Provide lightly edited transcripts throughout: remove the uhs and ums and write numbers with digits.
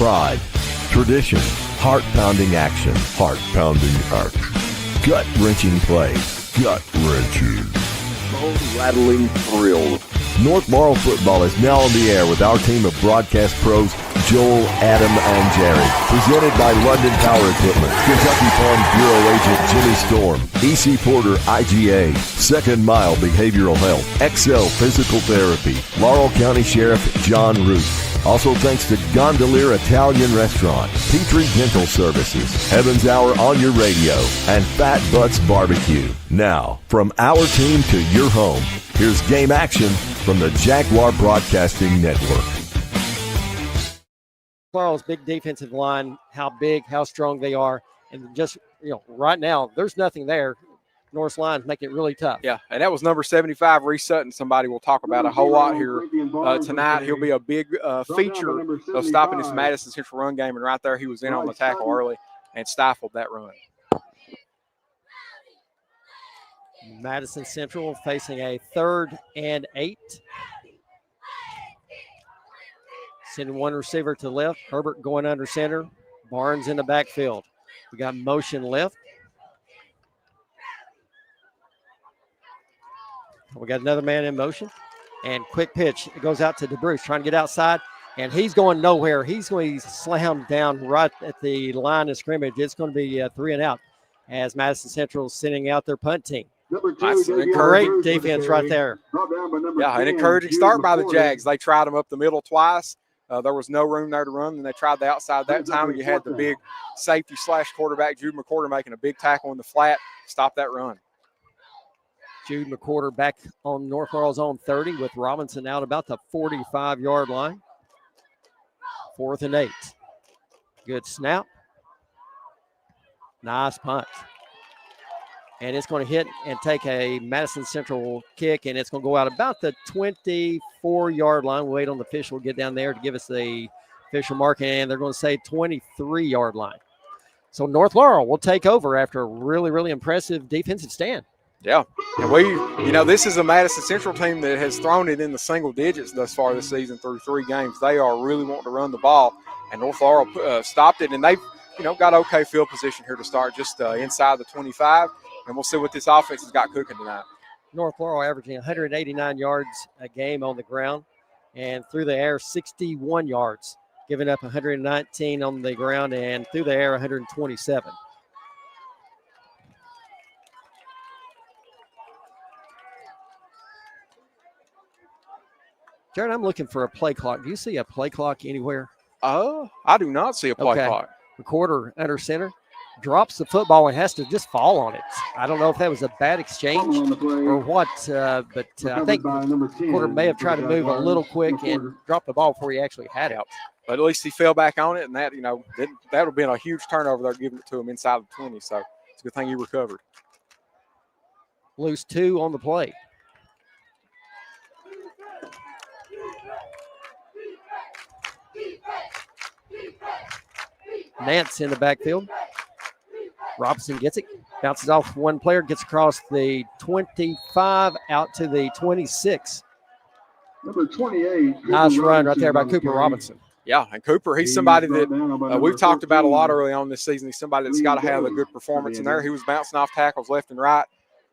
pride, tradition, heart-pounding action, heart-pounding action, gut-wrenching play, gut-wrenching, bone-rattling thrill. North Laurel football is now on the air with our team of broadcast pros, Joel, Adam, and Jerry. Presented by London Power Equipment, Kentucky Farm Bureau Agent Jimmy Storm, EC Porter IGA, Second Mile Behavioral Health, Excel Physical Therapy, Laurel County Sheriff John Root. Also thanks to Gondolier Italian Restaurant, Petrie Dental Services, Heaven's Hour on your radio, and Fat Butts Barbecue. Now, from our team to your home, here's game action from the Jaguar Broadcasting Network. Laurel's big defensive line, how big, how strong they are, and just, right now, there's nothing there. North's line's making it really tough. Yeah, and that was number 75, Reese Sutton. Somebody we'll talk about a whole lot here tonight. He'll be a big feature of stopping this Madison Central run game, and right there he was in on the tackle early and stifled that run. Madison Central facing a 3rd and 8. Sending one receiver to the left. Herbert going under center. Barnes in the backfield. We got motion left. We got another man in motion. And quick pitch. It goes out to DeBruce, trying to get outside. And he's going nowhere. He's going to slam down right at the line of scrimmage. It's going to be 3 and out as Madison Central is sending out their punt team. That's great defense right there. Yeah, an encouraging start by the Jags. They tried them up the middle twice. There was no room there to run, and they tried the outside that time. And you had the big safety / quarterback, Jude McCorder, making a big tackle in the flat, stop that run. Jude McCorder back on North Laurel's own 30 with Robinson out about the 45-yard line. 4th and 8. Good snap. Nice punt. And it's going to hit and take a Madison Central kick, and it's going to go out about the 24-yard line. We'll wait on the official to get down there to give us the official mark, and they're going to say 23-yard line. So North Laurel will take over after a really, really impressive defensive stand. Yeah, and this is a Madison Central team that has thrown it in the single digits thus far this season through 3 games. They are really wanting to run the ball, and North Laurel stopped it, and they've, got okay field position here to start just inside the 25. And we'll see what this offense has got cooking tonight. North Laurel averaging 189 yards a game on the ground, and through the air 61 yards, giving up 119 on the ground, and through the air 127. Jared, I'm looking for a play clock. Do you see a play clock anywhere? I do not see a play clock. Recorder under center. Drops the football and has to just fall on it. I don't know if that was a bad exchange or what, but I think Porter may have tried to move a little quick and drop the ball before he actually had it. But at least he fell back on it, and that, that would have been a huge turnover there, giving it to him inside the 20. So it's a good thing he recovered. Loose 2 on the play. Nance in the backfield. Robinson gets it, bounces off one player, gets across the 25 out to the 26. Number 28. Nice run right there by Cooper Robinson. Yeah, and Cooper, he's somebody that we've talked about a lot early on this season. He's somebody that's got to have a good performance in there. He was bouncing off tackles left and right.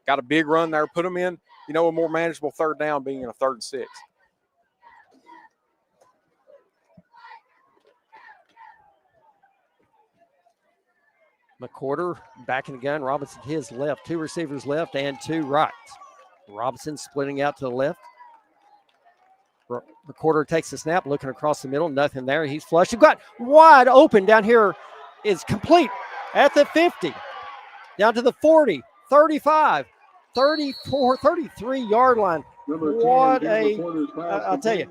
Got a big run there, put him in, a more manageable 3rd down being in a 3rd and 6. McCorder back in the gun. Robinson to his left. 2 receivers left and 2 right. Robinson splitting out to the left. McCorder takes the snap, looking across the middle. Nothing there. He's flushed. You've got wide open down here. Is complete at the 50. Down to the 40, 35, 34, 33-yard line. What I'll tell you,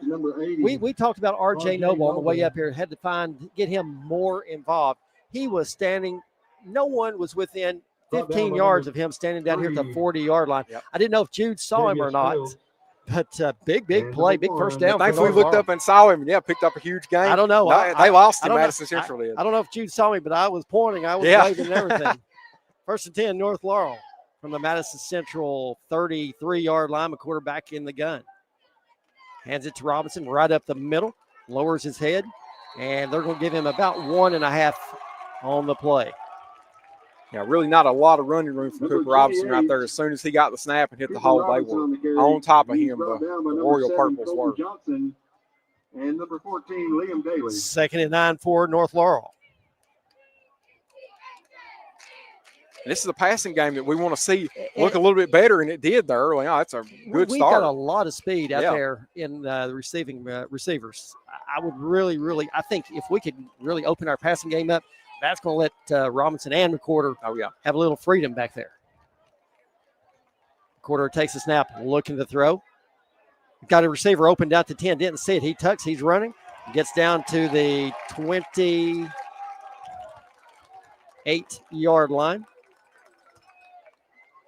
we talked about R.J. Noble on the way up here. Had to get him more involved. He was standing. No one was within 15 yards of him standing down here at the 40-yard line. Yep. I didn't know if Jude saw him or not, but big play, big first down. Thankfully, we looked up and saw him, and picked up a huge game. I don't know. They lost to Madison Central. I don't know if Jude saw me, but I was pointing. I was waving and everything. 1st and 10, North Laurel from the Madison Central 33-yard line. McCorder back in the gun. Hands it to Robinson right up the middle. Lowers his head. And they're going to give him about 1.5 on the play. Yeah, really not a lot of running room for Cooper Robinson right there. As soon as he got the snap and hit the hole, they were on top of him. The Royal Purples were. Johnson and number 14, Liam Daly. 2nd and 9 for North Laurel. And this is a passing game that we want to see look a little bit better, and it did there early on. That's a good We've start. got a lot of speed out there in the receiving receivers. I would really, I think if we could really open our passing game up, that's going to let Robinson and McWhorter have a little freedom back there. McWhorter takes a snap, looking to throw. Got a receiver open down to 10, didn't see it. He tucks, he's running, gets down to the 28-yard line.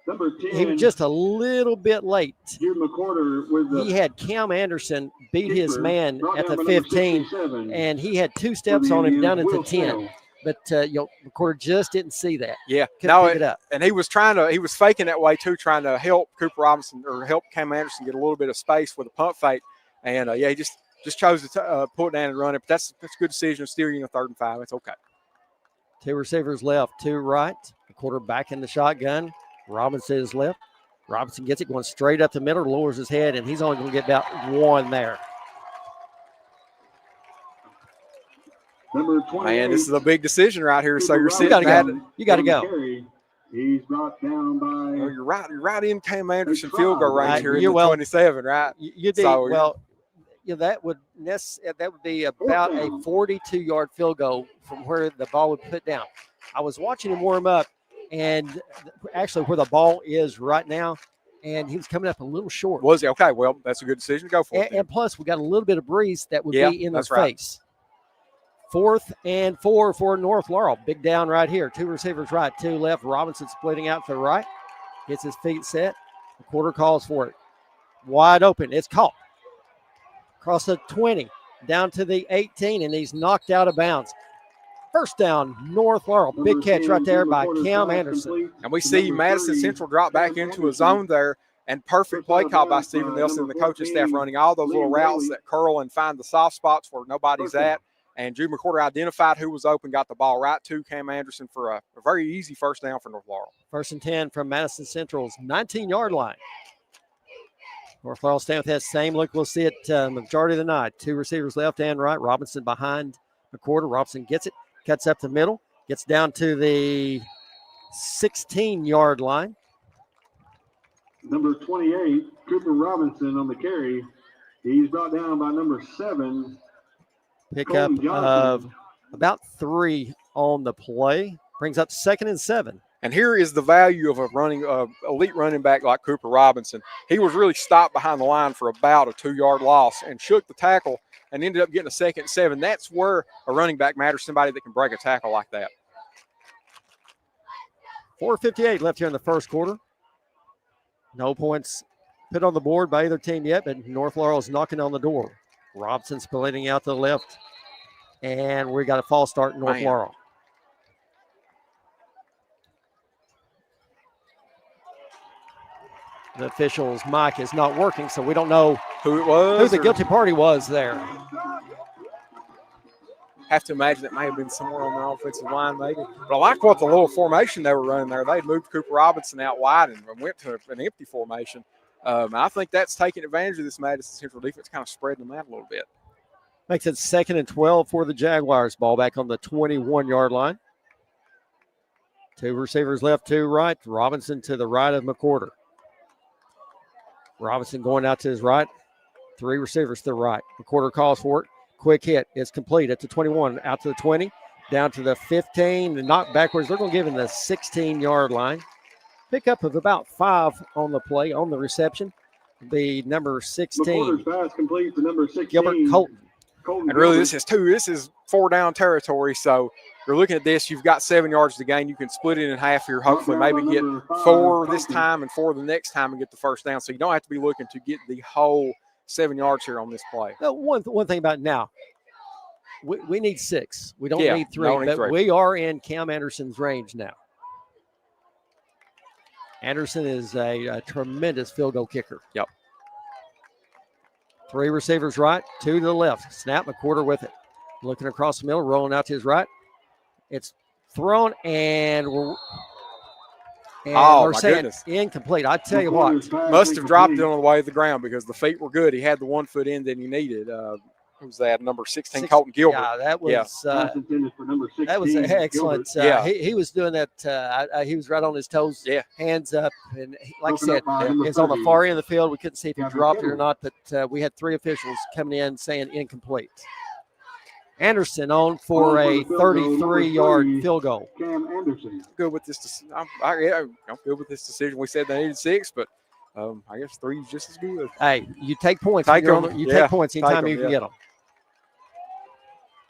Number 10, he was just a little bit late. He had Cam Anderson beat his man at the 15, and he had 2 steps on him down at the 10. But McWhorter just didn't see that. Yeah, couldn't pick it up. And he was faking that way too, trying to help Cooper Robinson or help Cam Anderson get a little bit of space with a pump fake. And he just chose to pull it down and run it. But that's a good decision. Still, 3rd and 5. It's okay. 2 receivers left, 2 right. McWhorter back in the shotgun. Robinson is left. Robinson gets it going straight up the middle, lowers his head, and he's only going to get about 1 there. Number 28. Man, this is a big decision right here. So you're sitting you got to go. He's brought down by. Oh, you're right in Cam Anderson field goal range here in the 27, right? You'd be that would be about a 42-yard field goal from where the ball would put down. I was watching him warm up, and actually where the ball is right now, and he was coming up a little short. Was he? Okay, well, that's a good decision to go for. And plus, we got a little bit of breeze that would be in his face. 4th and 4 for North Laurel. Big down right here. 2 receivers right, 2 left. Robinson splitting out to the right. Gets his feet set. McWhorter calls for it. Wide open. It's caught. Across the 20, down to the 18, and he's knocked out of bounds. First down, North Laurel. Big catch right there by Cam Anderson. And we see Madison Central drop back into a zone there, and perfect play call by Stephen Nelson and the coaching staff, running all those little routes that curl and find the soft spots where nobody's at. And Drew McWhorter identified who was open, got the ball right to Cam Anderson for a very easy first down for North Laurel. 1st and 10 from Madison Central's 19-yard line. North Laurel staying with that same look. We'll see it majority of the night. 2 receivers left and right. Robinson behind McWhorter. Robinson gets it, cuts up the middle, gets down to the 16-yard line. Number 28, Cooper Robinson on the carry. He's brought down by number 7. Pickup of about 3 on the play. Brings up 2nd and 7. And here is the value of a elite running back like Cooper Robinson. He was really stopped behind the line for about a 2-yard loss and shook the tackle and ended up getting a 2nd and 7. That's where a running back matters, somebody that can break a tackle like that. 4:58 left here in the first quarter. No points put on the board by either team yet, but North Laurel is knocking on the door. Robinson splitting out to the left, and we got a false start in North Laurel. The official's mic is not working, so we don't know who it was, who the guilty party was there. Have to imagine it may have been somewhere on the offensive line, maybe. But I like what the little formation they were running there. They moved Cooper Robinson out wide and went to an empty formation. I think that's taking advantage of this Madison Central defense, kind of spreading them out a little bit. Makes it 2nd and 12 for the Jaguars. Ball back on the 21-yard line. 2 receivers left, 2 right. Robinson to the right of McWhorter. Robinson going out to his right. 3 receivers to the right. McWhorter calls for it. Quick hit. It's complete at the 21, out to the 20, down to the 15, and knocked backwards. They're going to give him the 16-yard line. Pickup of about 5 on the play, on the reception. The number 16. Pass complete to number 16. Gilbert Colton. And really, this is 4-down territory. So you're looking at this. You've got 7 yards to gain. You can split it in half here. Hopefully, maybe get 4 this time and 4 the next time and get the first down. So you don't have to be looking to get the whole 7 yards here on this play. One thing about now, we need 6. We don't need 3, but 3. we are in Cam Anderson's range now. Anderson is a tremendous field goal kicker. Yep. 3 receivers right, 2 to the left. Snap, McWhorter with it. Looking across the middle, rolling out to his right. It's thrown, and we're my saying goodness. incomplete. I tell you what. Must have dropped it on the way to the ground because the feet were good. He had the 1 foot in that he needed. Who was that? Number 16, Colton Gilbert. Yeah, that was that was an excellent. He was doing that. He was right on his toes, hands up, and like I said, it's on the far end of the field. We couldn't see if he dropped it or not, but we had 3 officials coming in saying incomplete. Anderson on for a 33-yard field goal. Cam Anderson. Good with this. I'm good with this decision. We said they needed 6, but I guess 3 is just as good. Hey, you take points. Take points anytime you can get them.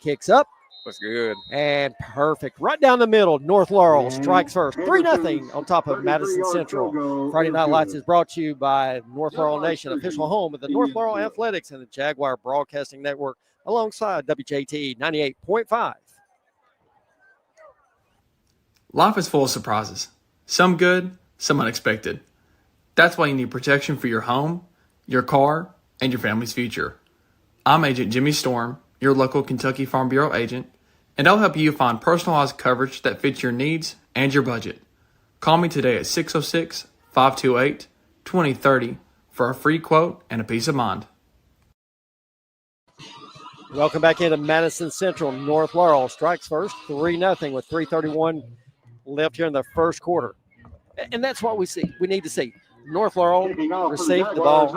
Kicks up. That's good. And perfect. Right down the middle. North Laurel strikes first. 3-0 on top of Madison Central. Friday Night Lights is brought to you by North Laurel Nation, official home of the North Laurel Athletics and the Jaguar Broadcasting Network, alongside WJT 98.5. Life is full of surprises. Some good, some unexpected. That's why you need protection for your home, your car, and your family's future. I'm Agent Jimmy Storm, your local Kentucky Farm Bureau agent, and I'll help you find personalized coverage that fits your needs and your budget. Call me today at 606-528-2030 for a free quote and a peace of mind. Welcome back into Madison Central. North Laurel strikes first, 3-0 with 3:31 left here in the first quarter. And that's what we see. We need to see. North Laurel received the ball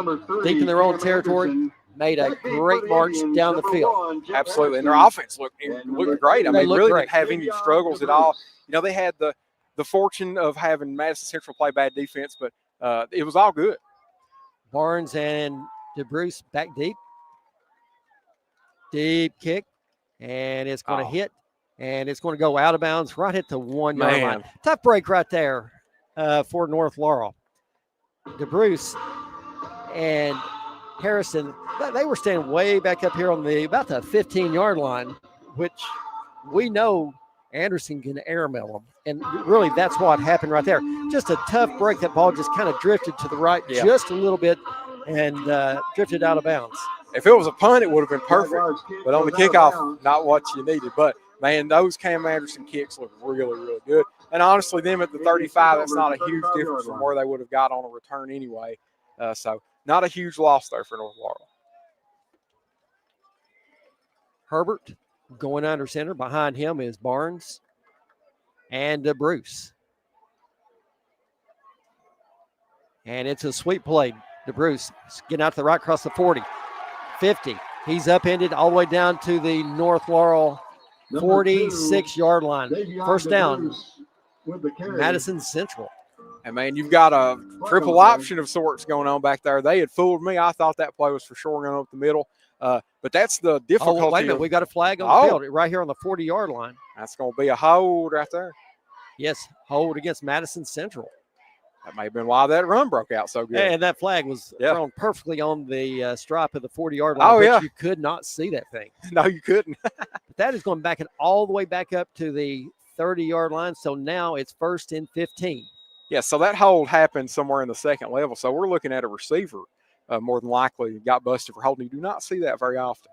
deep in their own territory, made a great march down the field. Absolutely. And their offense looked great. I mean, really great. didn't have any struggles at all. You know, they had the fortune of having Madison Central play bad defense, but it was all good. Barnes and DeBruce back deep. Deep kick, and it's going to hit, and it's going to go out of bounds right at the 1 yard line. Tough break right there for North Laurel. DeBruce and Harrison, they were standing way back up here on about the 15-yard line, which we know Anderson can airmail them. And really, that's what happened right there. Just a tough break. That ball just kind of drifted to the right just a little bit and drifted out of bounds. If it was a punt, it would have been perfect. But on the kickoff, not what you needed. But, man, those Cam Anderson kicks look really, really good. And honestly, them at the 35, that's not a huge difference from where they would have got on a return anyway. So not a huge loss there for North Laurel. Herbert going under center. Behind him is Barnes and DeBruce. And it's a sweep play. DeBruce getting out to the right across the 40. 50. He's upended all the way down to the North Laurel 46-yard line. First down, Madison Central. And, man, you've got a triple option of sorts going on back there. They had fooled me. I thought that play was for sure going up the middle. But that's the difficulty. Oh, wait a minute. We got a flag on the field right here on the 40-yard line. That's going to be a hold right there. Yes, hold against Madison Central. That may have been why that run broke out so good. And that flag was thrown perfectly on the stripe of the 40-yard line. But you could not see that thing. No, you couldn't. But that is going back and all the way back up to the 30-yard line. So now it's 1st and 15. Yeah, so that hold happened somewhere in the second level. So we're looking at a receiver more than likely got busted for holding. You do not see that very often.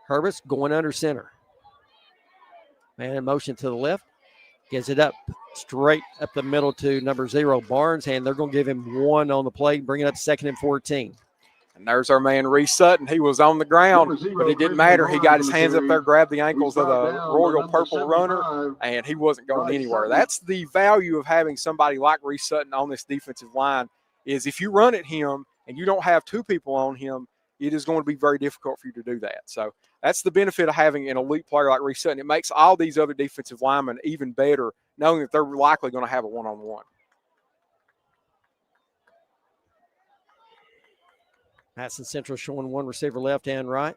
Herbert's going under center. Man in motion to the left. Gets it up straight up the middle to number 0, Barnes, and they're going to give him 1 on the play, bring it up 2nd and 14. And there's our man, Reese Sutton. He was on the ground, but it didn't matter. He got his hands up there, grabbed the ankles of the Royal Purple runner, and he wasn't going anywhere. That's the value of having somebody like Reese Sutton on this defensive line, is if you run at him and you don't have 2 people on him, it is going to be very difficult for you to do that. So that's the benefit of having an elite player like Reese Sutton. It makes all these other defensive linemen even better, knowing that they're likely going to have a one-on-one. Madison Central showing 1 receiver left and right.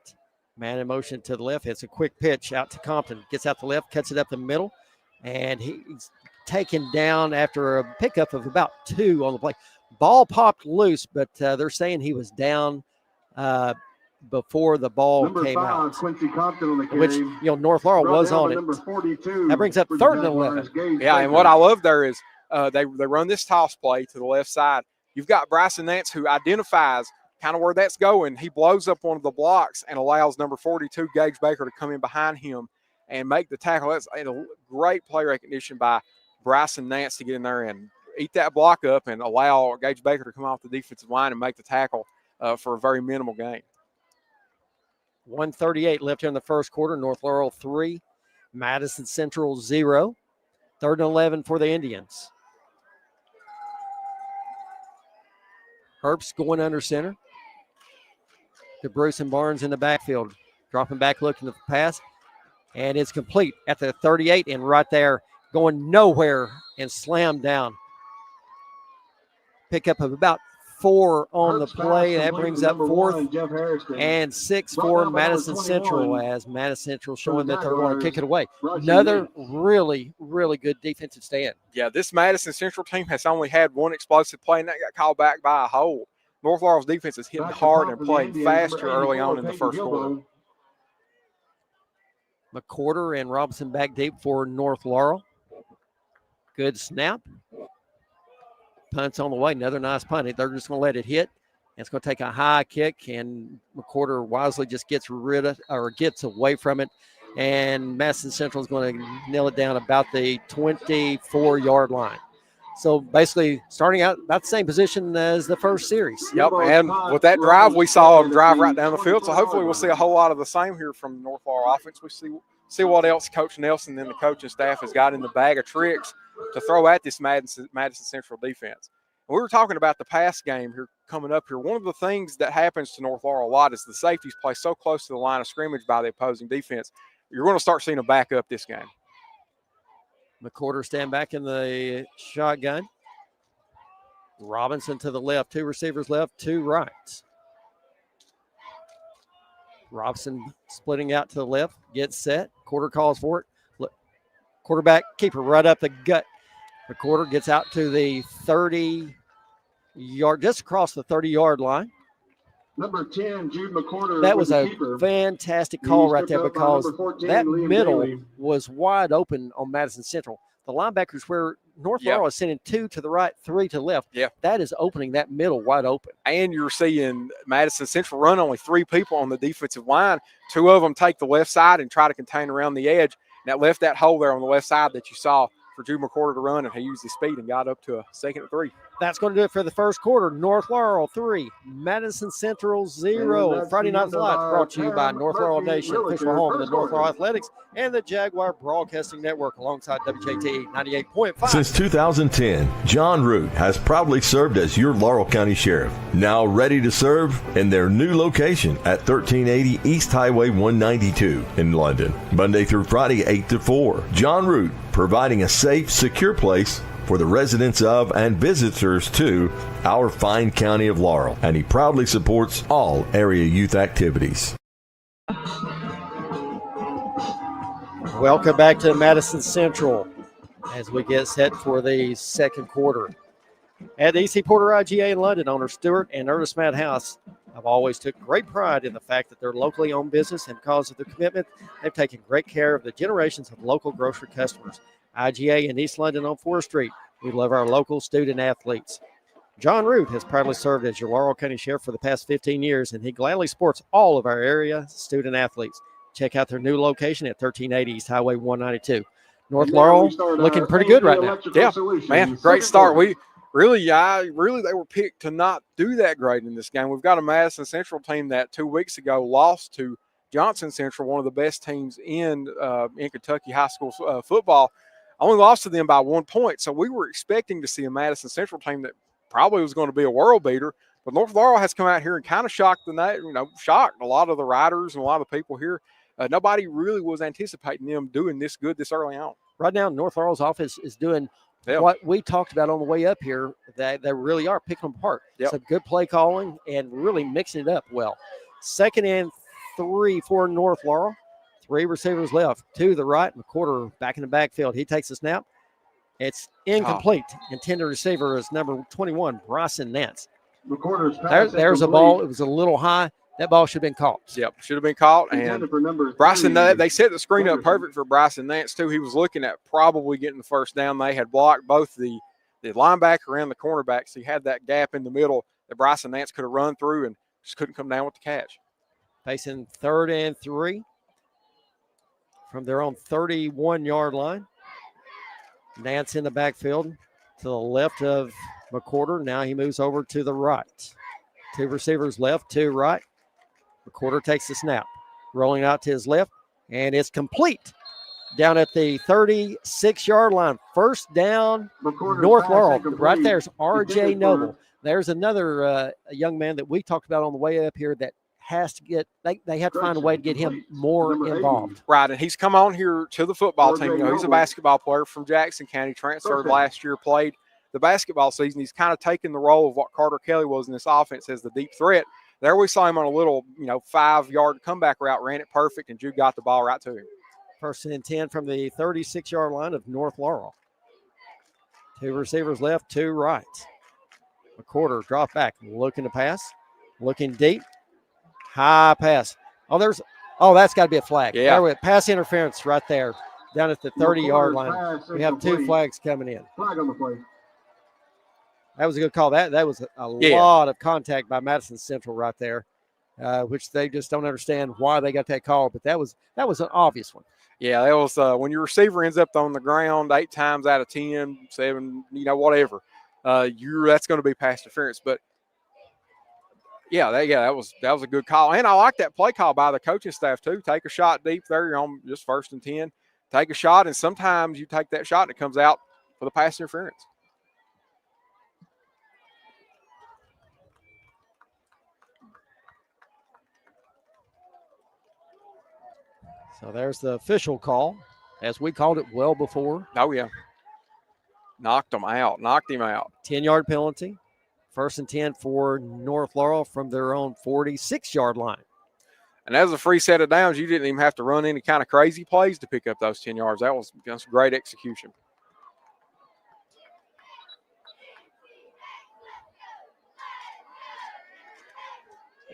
Man in motion to the left. It's a quick pitch out to Compton. Gets out the left, cuts it up the middle, and he's taken down after a pickup of about 2 on the play. Ball popped loose, but they're saying he was down before the ball came out. Quincy Compton on the carry. Which, North Laurel was on it. That brings up 3rd and 11. Yeah, and what I love there is they run this toss play to the left side. you've got Bryson Nance who identifies kind of where that's going. He blows up one of the blocks and allows number 42, Gage Baker, to come in behind him and make the tackle. That's a great play recognition by Bryson Nance to get in there and eat that block up and allow Gage Baker to come off the defensive line and make the tackle for a very minimal gain. 1:38 left here in the first quarter. North Laurel 3, Madison Central 0. 3rd and 11 for the Indians. Herbst going under center. To Bruce and Barnes in the backfield. Dropping back, looking to pass. And it's complete at the 38 and right there, going nowhere and slammed down. Pickup of about 4 on the play. That brings up 4th and 6 for Madison Central, as Madison Central showing that they're going to kick it away. Another really, really good defensive stand. Yeah, this Madison Central team has only had one explosive play, and that got called back by a hold. North Laurel's defense is hitting hard and playing faster early on in the first quarter. McCorder and Robinson back deep for North Laurel. Good snap. Punt's on the way. Another nice punt. They're just going to let it hit. It's going to take a high kick, and McCorder wisely just gets away from it. And Madison Central is going to nail it down about the 24-yard line. So basically, starting out about the same position as the first series. Yep, and with that drive, we saw them drive right down the field. So hopefully we'll see a whole lot of the same here from the North Laurel offense. We see what else Coach Nelson and the coaching staff has got in the bag of tricks to throw at this Madison Central defense. And we were talking about the pass game here coming up here. One of the things that happens to North Laurel a lot is the safeties play so close to the line of scrimmage by the opposing defense. You're going to start seeing them back up this game. McCorder stand back in the shotgun. Robinson to the left. 2 receivers left, 2 rights. Robinson splitting out to the left. Gets set. Quarter calls for it. Quarterback keeper right up the gut. McCorder gets out to the 30-yard, just across the 30-yard line. Number 10, Jude McCorder. That was a fantastic call right there, because that middle was wide open on Madison Central. The linebackers where North Laurel is sending 2 to the right, 3 to the left. Yeah. That is opening that middle wide open. And you're seeing Madison Central run only 3 people on the defensive line. 2 of them take the left side and try to contain around the edge. And that left that hole there on the left side that you saw for Jude McCorder to run, and he used his speed and got up to a 2nd and 3. That's going to do it for the first quarter. North Laurel 3, Madison Central 0. Friday Night Lights brought to you by North Laurel Nation, official home of the North Laurel Athletics and the Jaguar Broadcasting Network, alongside WJT 98.5. Since 2010, John Root has proudly served as your Laurel County Sheriff. Now ready to serve in their new location at 1380 East Highway 192 in London. Monday through Friday, 8 to 4. John Root, providing a safe, secure place for the residents of and visitors to our fine county of Laurel. And he proudly supports all area youth activities. Welcome back to Madison Central as we get set for the second quarter. At EC Porter IGA in London, owner Stuart and Ernest Madhouse have always took great pride in the fact that they're locally owned business, and because of their commitment, they've taken great care of the generations of local grocery customers. IGA in East London on 4th Street. We love our local student athletes. John Root has proudly served as your Laurel County Sheriff for the past 15 years, and he gladly supports all of our area student athletes. Check out their new location at 1380 East Highway 192. North Laurel looking pretty good right now. Yeah, man, great start. They were picked to not do that great in this game. We've got a Madison Central team that 2 weeks ago lost to Johnson Central, one of the best teams in Kentucky high school football. Only lost to them by 1 point. So we were expecting to see a Madison Central team that probably was going to be a world beater. But North Laurel has come out here and kind of shocked shocked a lot of the riders and a lot of the people here. Nobody really was anticipating them doing this good this early on. Right now, North Laurel's offense is doing what we talked about on the way up here, that they really are picking them apart. Yep. Some good play calling and really mixing it up well. 2nd and 3 for North Laurel. 3 receivers left, 2 to the right. McCorder back in the backfield. He takes a snap. It's incomplete. Intended receiver is number 21, Bryson Nance. There's a ball. It was a little high. That ball should have been caught. Yep, should have been caught. And Bryson, they set the screen up perfect for Bryson Nance, too. He was looking at probably getting the first down. They had blocked both the the linebacker and the cornerback. So you had that gap in the middle that Bryson Nance could have run through and just couldn't come down with the catch. Facing 3rd and 3 from their own 31-yard line. Nance in the backfield to the left of McWhorter. Now he moves over to the right. 2 receivers left, 2 right. McWhorter takes the snap, rolling out to his left, and it's complete down at the 36-yard line. First down, North Laurel. Right there's R.J. Noble. There's another young man that we talked about on the way up here that has to get, they have to find a way to get him more involved. Right, and he's come on here to the football team. You know, he's a basketball player from Jackson County, transferred last year, played the basketball season. He's kind of taken the role of what Carter Kelly was in this offense as the deep threat. There we saw him on a little, 5-yard comeback route, ran it perfect, and Jude got the ball right to him. 1st and 10 from the 36-yard line of North Laurel. 2 receivers left, 2 right. McWhorter drop back, looking to pass, looking deep. High pass. That's got to be a flag. Yeah. There pass interference right there down at the 30-yard line. We have 2 flags coming in. Flag on the play. That was a good call. That was a lot of contact by Madison Central right there, which they just don't understand why they got that call. But that was an obvious one. Yeah, that was when your receiver ends up on the ground 8 times out of 10, 7, whatever, that's going to be pass interference. But that was a good call, and I like that play call by the coaching staff too. Take a shot deep there. You're on just 1st and 10. Take a shot, and sometimes you take that shot and it comes out for the pass interference. So there's the official call, as we called it well before. Oh, yeah. Knocked him out. 10-yard penalty. 1st and 10 for North Laurel from their own 46-yard line. And as a free set of downs, you didn't even have to run any kind of crazy plays to pick up those 10 yards. That was just great execution.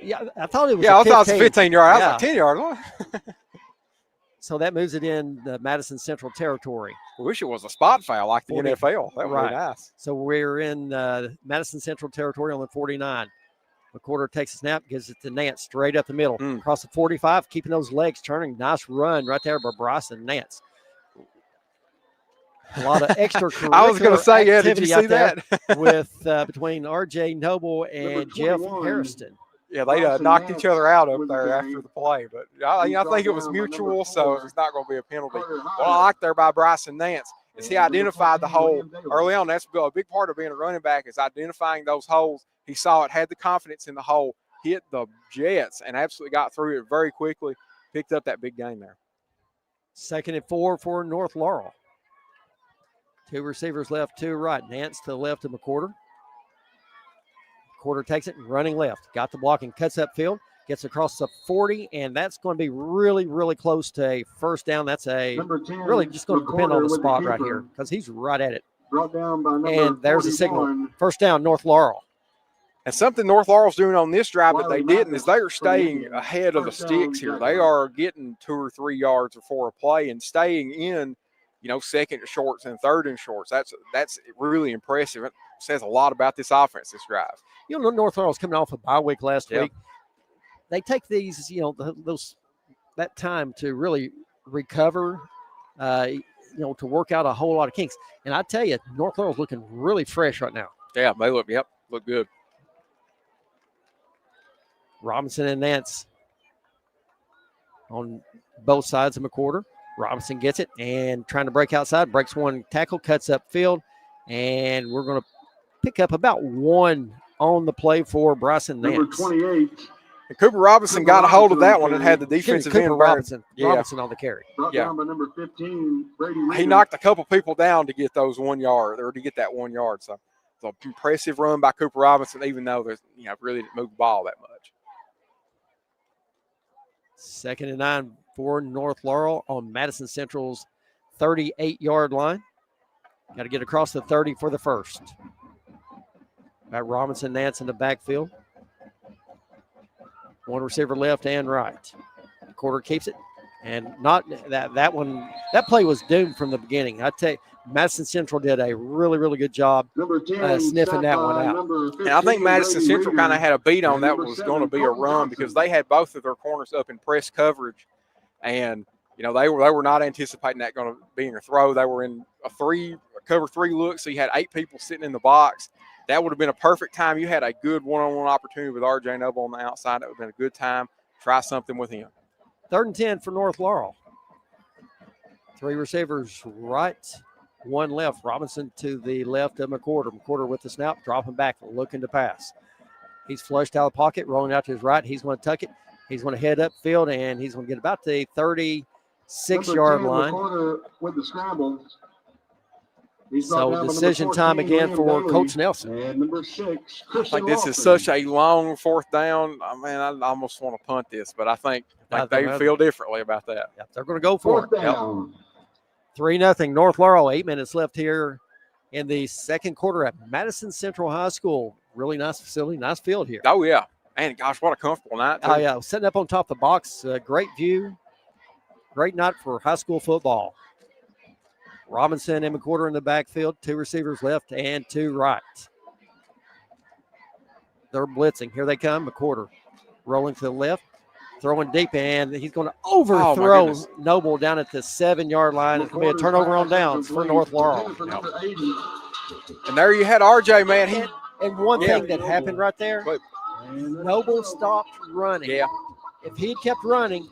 Yeah, I thought it was I thought it was 15-yard. I was like, 10-yard. So that moves it in the Madison Central territory. I wish it was a spot foul like the NFL. That would be nice. So we're in Madison Central territory on the 49. McWhorter takes a snap, gives it to Nance straight up the middle. Across the 45, keeping those legs turning. Nice run right there by Bryson Nance. A lot of extracurricular I was going to say, did you see that? with between R.J. Noble and Jeff Harrison. Yeah, they knocked each other out up there after the play. But I think it was mutual, so it's not going to be a penalty. What I like there by Bryson Nance is he identified the hole early on. That's a big part of being a running back is identifying those holes. He saw it, had the confidence in the hole, hit the jets, and absolutely got through it very quickly, picked up that big gain there. 2nd and 4 for North Laurel. 2 receivers left, 2 right. Nance to the left of McWhorter. McWhorter takes it and running left. Got the block and cuts upfield. Gets across the 40, and that's going to be really, really close to a first down. That's really just going to depend on the spot right here because he's right at it. Brought down by and there's 41. A signal. First down, North Laurel. And something North Laurel's doing on this drive that they didn't is they are staying ahead of the sticks here. They are getting 2 or 3 yards before a play and staying in, 2nd and shorts and 3rd and shorts. That's really impressive. It says a lot about this offense, this drive. North Laurel's coming off a bye week last week. They take these, that time to really recover, to work out a whole lot of kinks. And I tell you, North Laurel's looking really fresh right now. Yeah, they look good. Robinson and Nance on both sides of McWhorter. Robinson gets it and trying to break outside, breaks one tackle, cuts upfield, and we're going to pick up about 1 on the play for Bryson Nance. Number 28. And Cooper Robinson got a hold of that one and had the defensive end. Robinson on the carry. Brought down by number 15, Brady Reed. He knocked a couple people down to get those 1 yard or to get that 1 yard. So it's an impressive run by Cooper Robinson, even though there's really didn't move the ball that much. 2nd and 9 for North Laurel on Madison Central's 38-yard line. Got to get across the 30 for the first. Got Robinson Nance in the backfield. 1 receiver left and right. McWhorter keeps it, And not that one, that play was doomed from the beginning. I tell you, Madison Central did a really, really good job Number 10, sniffing that one out. number 15, And I think Madison Lady Central kind of Reader, had a beat on and that number was 7, going to be a Colton run Johnson. because they had both of their corners up in press coverage, and they were not anticipating that going to be a throw. They were in a cover 3 look, so you had 8 people sitting in the box. That would have been a perfect time. You had a good one-on-one opportunity with R.J. Noble on the outside. That would have been a good time. Try something with him. 3rd and 10 for North Laurel. 3 receivers right, 1 left. Robinson to the left of McCorder. McCorder with the snap, dropping back, looking to pass. He's flushed out of the pocket, rolling out to his right. He's going to tuck it. He's going to head upfield, and he's going to get about the 36-yard line. McCorder with the scramble. So decision time again for Coach Nelson. And number 6, I think this is such a long 4th down. I almost want to punt this, but I think they feel differently about that. Yep, they're going to go for 4th it. down. 3-0 North Laurel. 8 minutes left here in the second quarter at Madison Central High School. Really nice facility, nice field here. Oh, yeah. Man, gosh, what a comfortable night, too. Oh, yeah. Sitting up on top of the box. Great view. Great night for high school football. Robinson and McCorder in the backfield. 2 receivers left and 2 right. They're blitzing. Here they come. McCorder rolling to the left. Throwing deep, and he's going to overthrow Noble down at the 7-yard line. It's going to be a turnover on downs for North Laurel. Yep. And there you had RJ, man. And one thing that happened right there, Noble stopped running. Yeah. If he had kept running,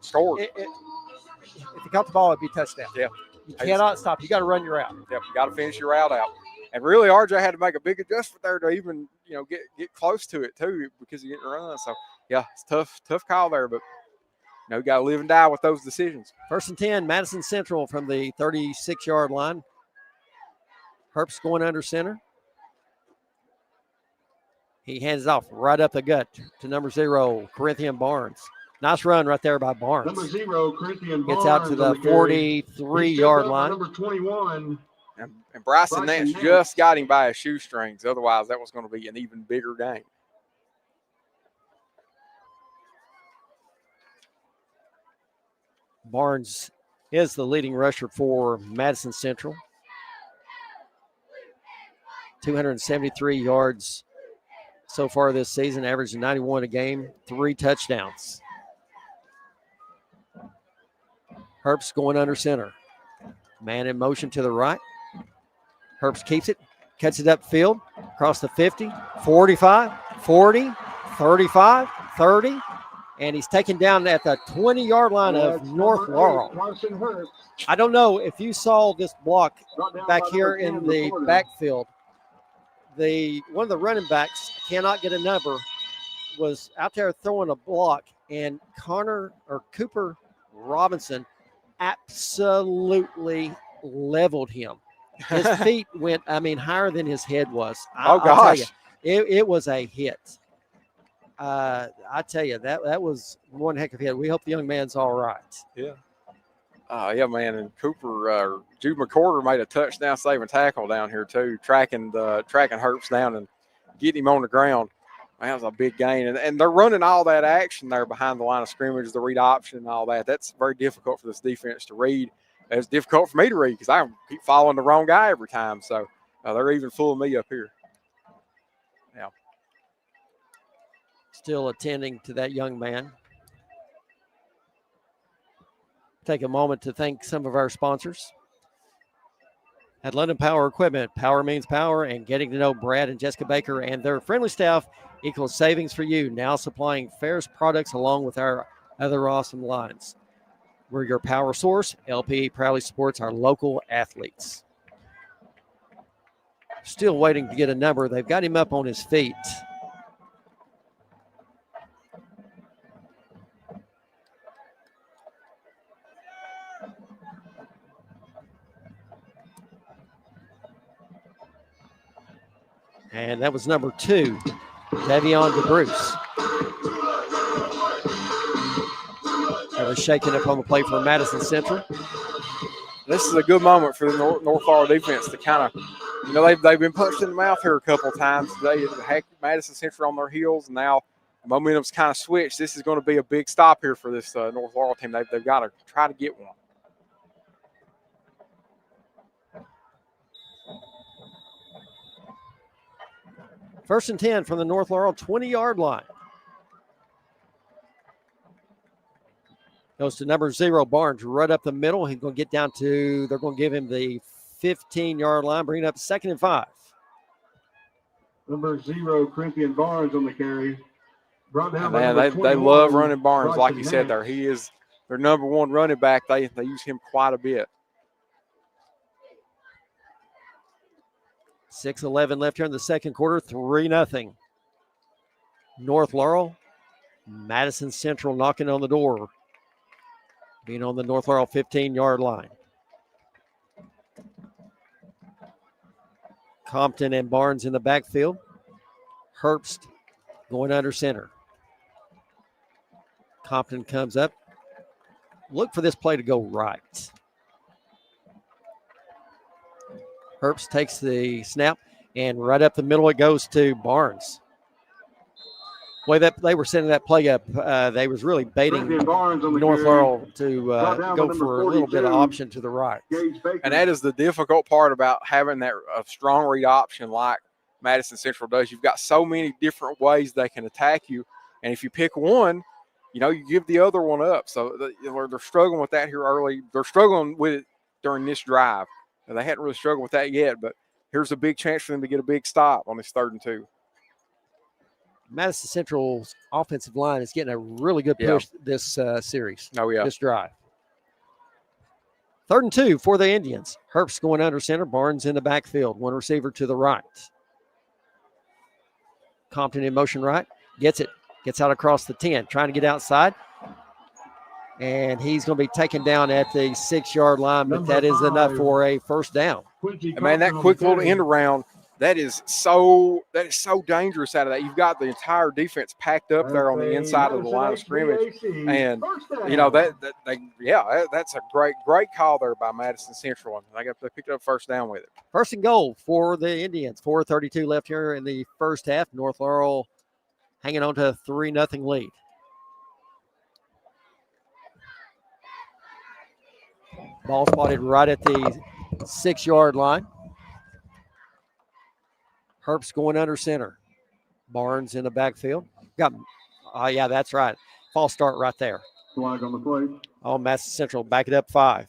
scored. If he caught the ball, it'd be a touchdown. Yeah. You cannot stop. You got to run your route. Yep, you got to finish your route out. And really, RJ had to make a big adjustment there to even, get close to it too because he didn't run. So, yeah, it's tough call there, but you got to live and die with those decisions. 1st and 10, Madison Central from the 36-yard line. Herbst going under center. He hands it off right up the gut to number 0, Corinthian Barnes. Nice run right there by Barnes. Number 0, Corinthian Barnes. Gets out to the 43-yard line. Number 21. And Bryson Nance just got him by his shoestrings. Otherwise, that was going to be an even bigger game. Barnes is the leading rusher for Madison Central. 273 yards so far this season, averaging 91 a game, 3 touchdowns. Herbst going under center. Man in motion to the right. Herbst keeps it, cuts it upfield, across the 50, 45, 40, 35, 30, and he's taken down at the 20-yard line of North Laurel. I don't know if you saw this block back here in the backfield. One of the running backs, cannot get a number, was out there throwing a block, and Cooper Robinson absolutely leveled him. His feet went, higher than his head was. Oh, gosh. It was a hit. I tell you, that was one heck of a hit. We hope the young man's all right. Yeah. Yeah, man. And Jude McCorder made a touchdown saving tackle down here, too, tracking Herbst down and getting him on the ground. Man, that was a big gain. And they're running all that action there behind the line of scrimmage, the read option and all that. That's very difficult for this defense to read. It's difficult for me to read because I keep following the wrong guy every time. So they're even fooling me up here. Yeah. Still attending to that young man. Take a moment to thank some of our sponsors. At London Power Equipment, power means power, and getting to know Brad and Jessica Baker and their friendly staff equals savings for you. Now supplying Ferris products along with our other awesome lines. We're your power source. LPE proudly supports our local athletes. Still waiting to get a number. They've got him up on his feet. And that was number 2, Davion DeBruce. That was shaking up on the play for Madison Central. This is a good moment for the North Laurel defense to kind of, they've been punched in the mouth here a couple of times today. Heck, Madison Central on their heels, and now momentum's kind of switched. This is going to be a big stop here for this North Laurel team. They've got to try to get one. First and 10 from the North Laurel 20-yard line. Goes to number 0, Barnes, right up the middle. He's going to get down to, they're going to give him the 15-yard line, bring it up 2nd and 5. Number 0, Corinthian Barnes on the carry. Brought down by Man, number they 21, love running Barnes, like Bryson you said Nance. there. He is their number 1 running back. They use him quite a bit. 6:11 left here in the second quarter, 3-0. North Laurel, Madison Central knocking on the door, being on the North Laurel 15-yard line. Compton and Barnes in the backfield. Herbst going under center. Compton comes up. Look for this play to go right. Herbst takes the snap, and right up the middle it goes to Barnes. The way that they were setting that play up, they was really baiting Corinthian Barnes on the North carry. Laurel to Brought down by go number for a little bit of 42, option to the right. Gage Baker. And that is the difficult part about having that a strong read option like Madison Central does. You've got so many different ways they can attack you. And if you pick one, you give the other one up. So they're struggling with that here early. They're struggling with it during this drive. And they hadn't really struggled with that yet, but here's a big chance for them to get a big stop on this 3rd and 2. Madison Central's offensive line is getting a really good push this series, Oh, yeah. this drive. 3rd and 2 for the Indians. Herbst going under center, Barnes in the backfield, one receiver to the right. Compton in motion right, gets out across the 10, trying to get outside. And he's going to be taken down at the 6-yard line, but that is enough for a first down. And man, that quick little end around, that is so dangerous out of that. You've got the entire defense packed up there on the inside of the line of scrimmage. And, that's a great call there by Madison Central. They picked up first down with it. First and goal for the Indians. 4:32 left here in the first half. North Laurel hanging on to a 3-0 lead. Ball spotted right at the 6-yard line. Herbst going under center. Barnes in the backfield. That's right. False start right there. Flag on the play. Oh, Madison Central back it up 5.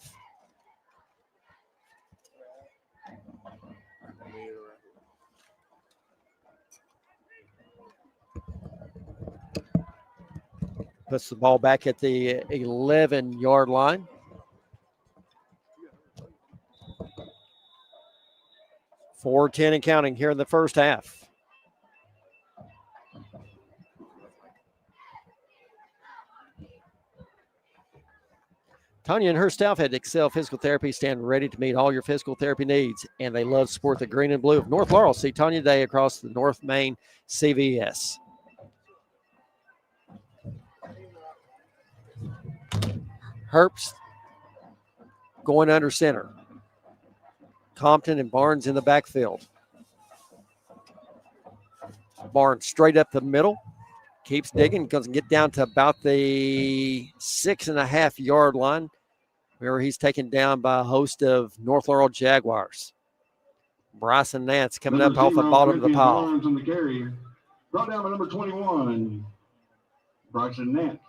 Puts the ball back at the 11-yard line. .410 and counting here in the first half. Tanya and her staff at Excel Physical Therapy stand ready to meet all your physical therapy needs, and they love to support the green and blue of North Laurel. See Tanya today across the North Main CVS. Herbst going under center. Compton and Barnes in the backfield. Barnes straight up the middle. Keeps digging. Going to get down to about the 6.5-yard line, where he's taken down by a host of North Laurel Jaguars. Bryson Nance coming up off the bottom of the pile. Barnes on the carry. Brought down by number 21, Bryson Nance.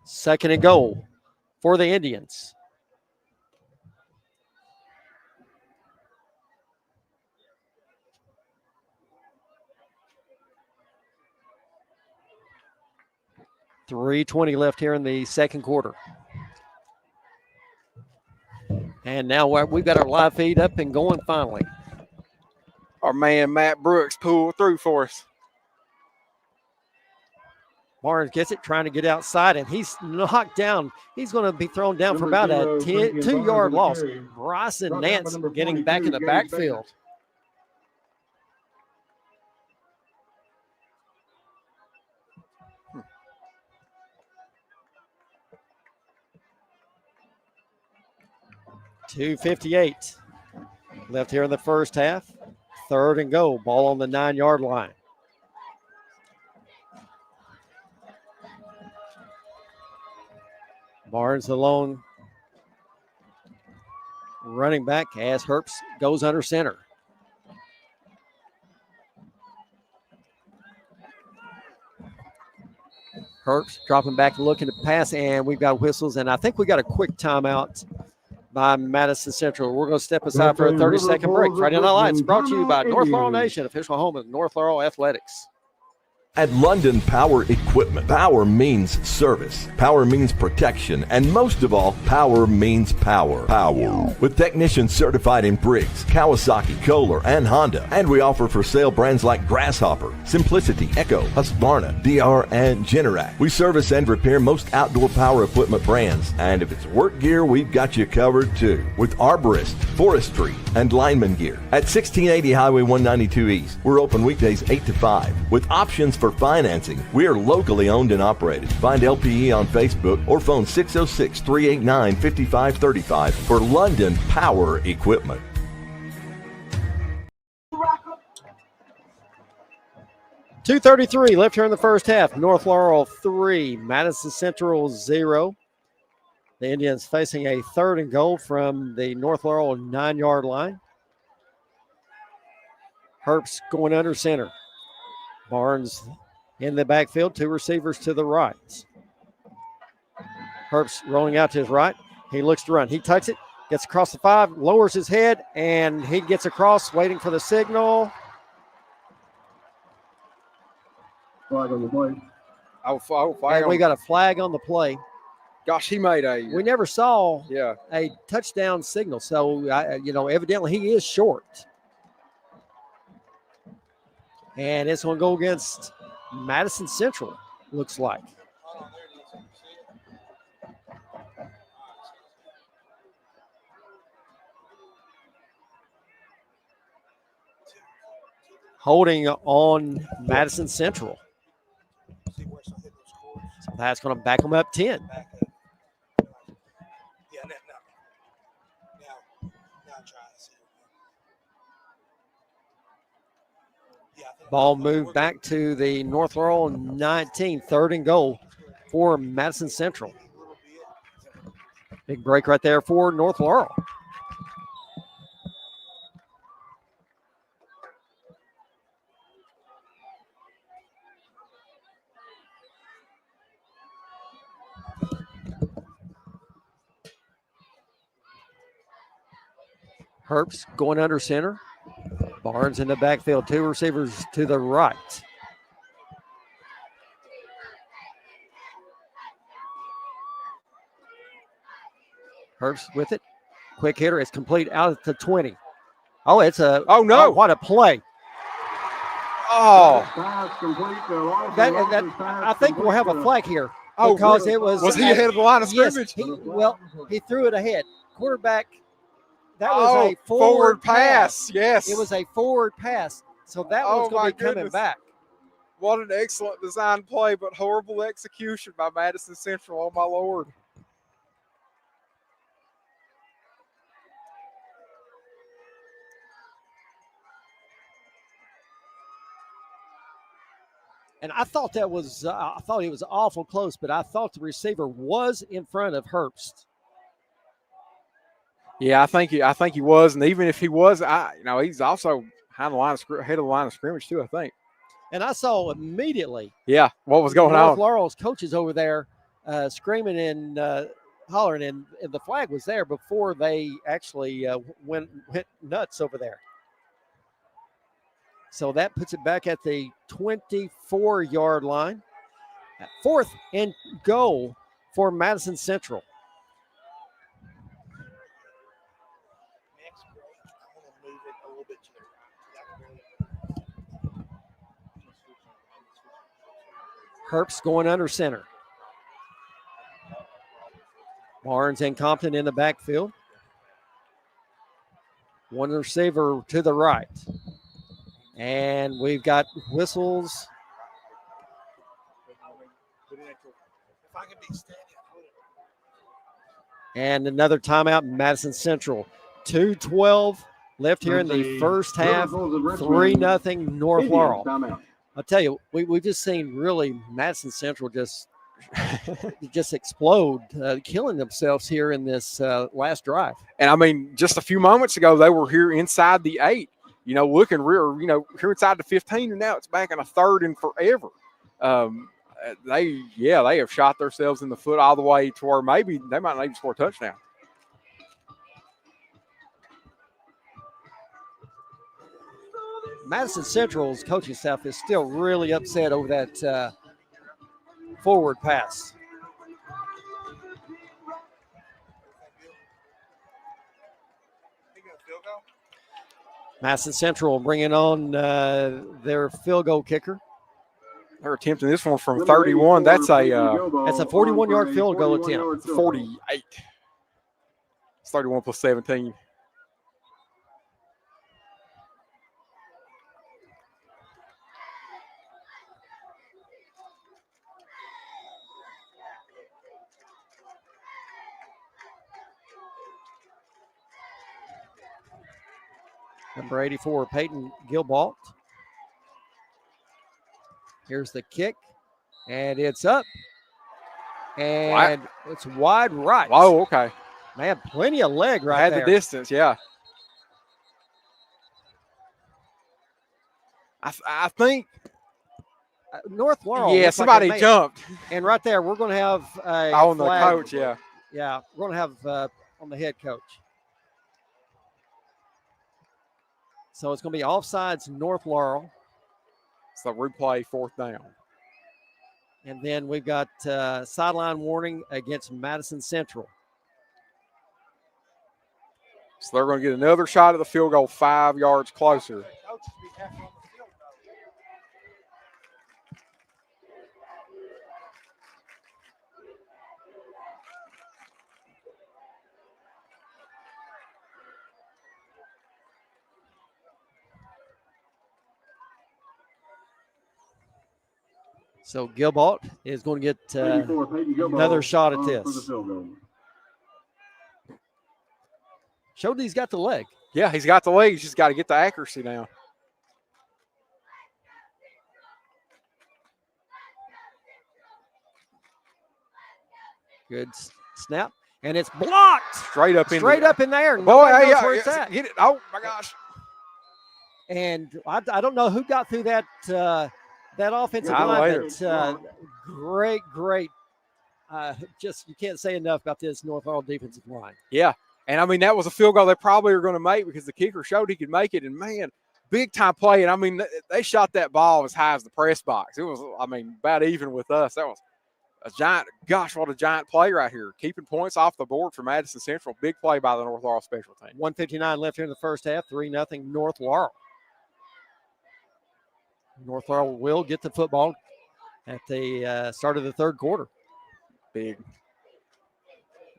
2nd and goal for the Indians. .320 left here in the second quarter. And now we've got our live feed up and going finally. Our man Matt Brooks pulled through for us. Barnes gets it, trying to get outside, and he's knocked down. He's going to be thrown down for about a 2-yard loss. Bryson Nance getting back in the backfield. .258 left here in the first half. 3rd and goal. Ball on the 9-yard line. Barnes alone running back as Herbst goes under center. Herbst dropping back, looking to pass, and we've got whistles, and I think we got a quick timeout by Madison Central. We're going to step aside for a 30-second break. Friday Night Lights brought to you by North Laurel Nation, official home of North Laurel Athletics. At London Power Equipment, power means service, power means protection, and most of all, power means power. Power. With technicians certified in Briggs, Kawasaki, Kohler, and Honda. And we offer for sale brands like Grasshopper, Simplicity, Echo, Husqvarna, DR, and Generac. We service and repair most outdoor power equipment brands. And if it's work gear, we've got you covered too. With arborist, forestry, and lineman gear. At 1680 Highway 192 East, we're open weekdays 8 to 5 with options for financing. We are locally owned and operated. Find LPE on Facebook or phone 606-389-5535 for London Power Equipment. .233 left here in the first half. North Laurel 3, Madison Central 0. The Indians facing a 3rd and goal from the North Laurel 9-yard line. Herbst going under center. Barnes in the backfield, 2 receivers to the right. Herbst rolling out to his right. He looks to run. He tucks it, gets across the 5, lowers his head, and he gets across, waiting for the signal. Flag on the play. And we got a flag on the play. Gosh, he made a. We never saw Yeah. a touchdown signal, so evidently he is short. And it's going to go against Madison Central, looks like. Holding on Madison Central. So that's going to back them up 10. Ball moved back to the North Laurel 19, 3rd and goal for Madison Central. Big break right there for North Laurel. Herbst going under center. Barnes in the backfield, 2 receivers to the right. Herbst with it. Quick hitter. It's complete out at the 20. Oh, it's a. Oh, no. What a play. Oh. I think we'll have a flag here. Oh, because really? it was. Was he ahead of the line of scrimmage? Yes, he threw it ahead. Quarterback. That was a forward pass. Yes. It was a forward pass. So that was going to be coming back. What an excellent design play, but horrible execution by Madison Central. Oh, my Lord. And I thought that was, I thought he was awful close, but I thought the receiver was in front of Herbst. Yeah, I think he was, and even if he was, he's also ahead of the line of scrimmage too, I think. And I saw immediately. Yeah, what was going on? North Laurel's coaches over there screaming and hollering, and the flag was there before they actually went nuts over there. So that puts it back at the 24-yard line. 4th and goal for Madison Central. Herbst going under center. Barnes and Compton in the backfield. 1 receiver to the right. And we've got whistles. And another timeout in Madison Central. 2:12 left here in the first half. 3-0 North Laurel. I'll tell you, we've just seen really Madison Central just just explode, killing themselves here in this last drive. And I mean, just a few moments ago, they were here inside the 8, looking real, here inside the 15, and now it's back in a 3rd and forever. They have shot themselves in the foot all the way to where maybe they might not even score a touchdown. Madison Central's coaching staff is still really upset over that forward pass. Madison Central bringing on their field goal kicker. They're attempting this one from 31. That's a 41-yard field goal attempt. 48. It's 31 plus 17. Number 84, Peyton Gilbalt. Here's the kick, and it's up. And it's wide right. Oh, okay. Man, plenty of leg right there. Had the distance, yeah. I think. North Laurel. Yeah, somebody jumped. And right there, we're going to have a on flag. The coach, yeah. Yeah, we're going to have on the head coach. So it's going to be offsides North Laurel. So replay 4th down. And then we've got sideline warning against Madison Central. So they're going to get another shot at the field goal 5 yards closer. So Gilbalt is going to get another shot at this. Showed he's got the leg. Yeah, he's got the leg. He's just got to get the accuracy now. Good snap. And it's blocked. Straight up in there. Boy, where it's at. Get it. Oh, my gosh. And I don't know who got through that offensive line. But, great. Just you can't say enough about this North Laurel defensive line. Yeah. And, I mean, that was a field goal they probably are going to make because the kicker showed he could make it. And, man, big-time play. And, I mean, they shot that ball as high as the press box. It was, I mean, about even with us. That was a giant – gosh, what a giant play right here. Keeping points off the board for Madison Central. Big play by the North Laurel special team. 1:59 left here in the first half. 3-0 North Laurel. North Laurel will get the football at the start of the third quarter. Big.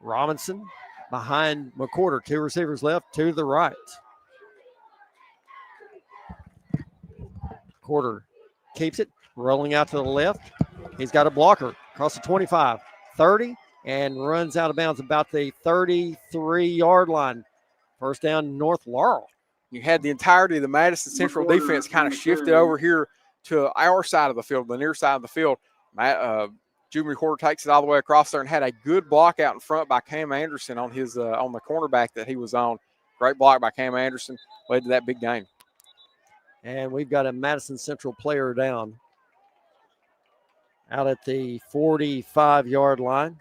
Robinson behind McCorder. 2 receivers left, 2 to the right. McCorder keeps it, rolling out to the left. He's got a blocker across the 25, 30, and runs out of bounds about the 33-yard line. First down, North Laurel. You had the entirety of the Madison Central defense kind of shifted over here to our side of the field, the near side of the field. Junior McCorder takes it all the way across there and had a good block out in front by Cam Anderson on his on the cornerback that he was on. Great block by Cam Anderson. Led to that big game. And we've got a Madison Central player down out at the 45-yard line.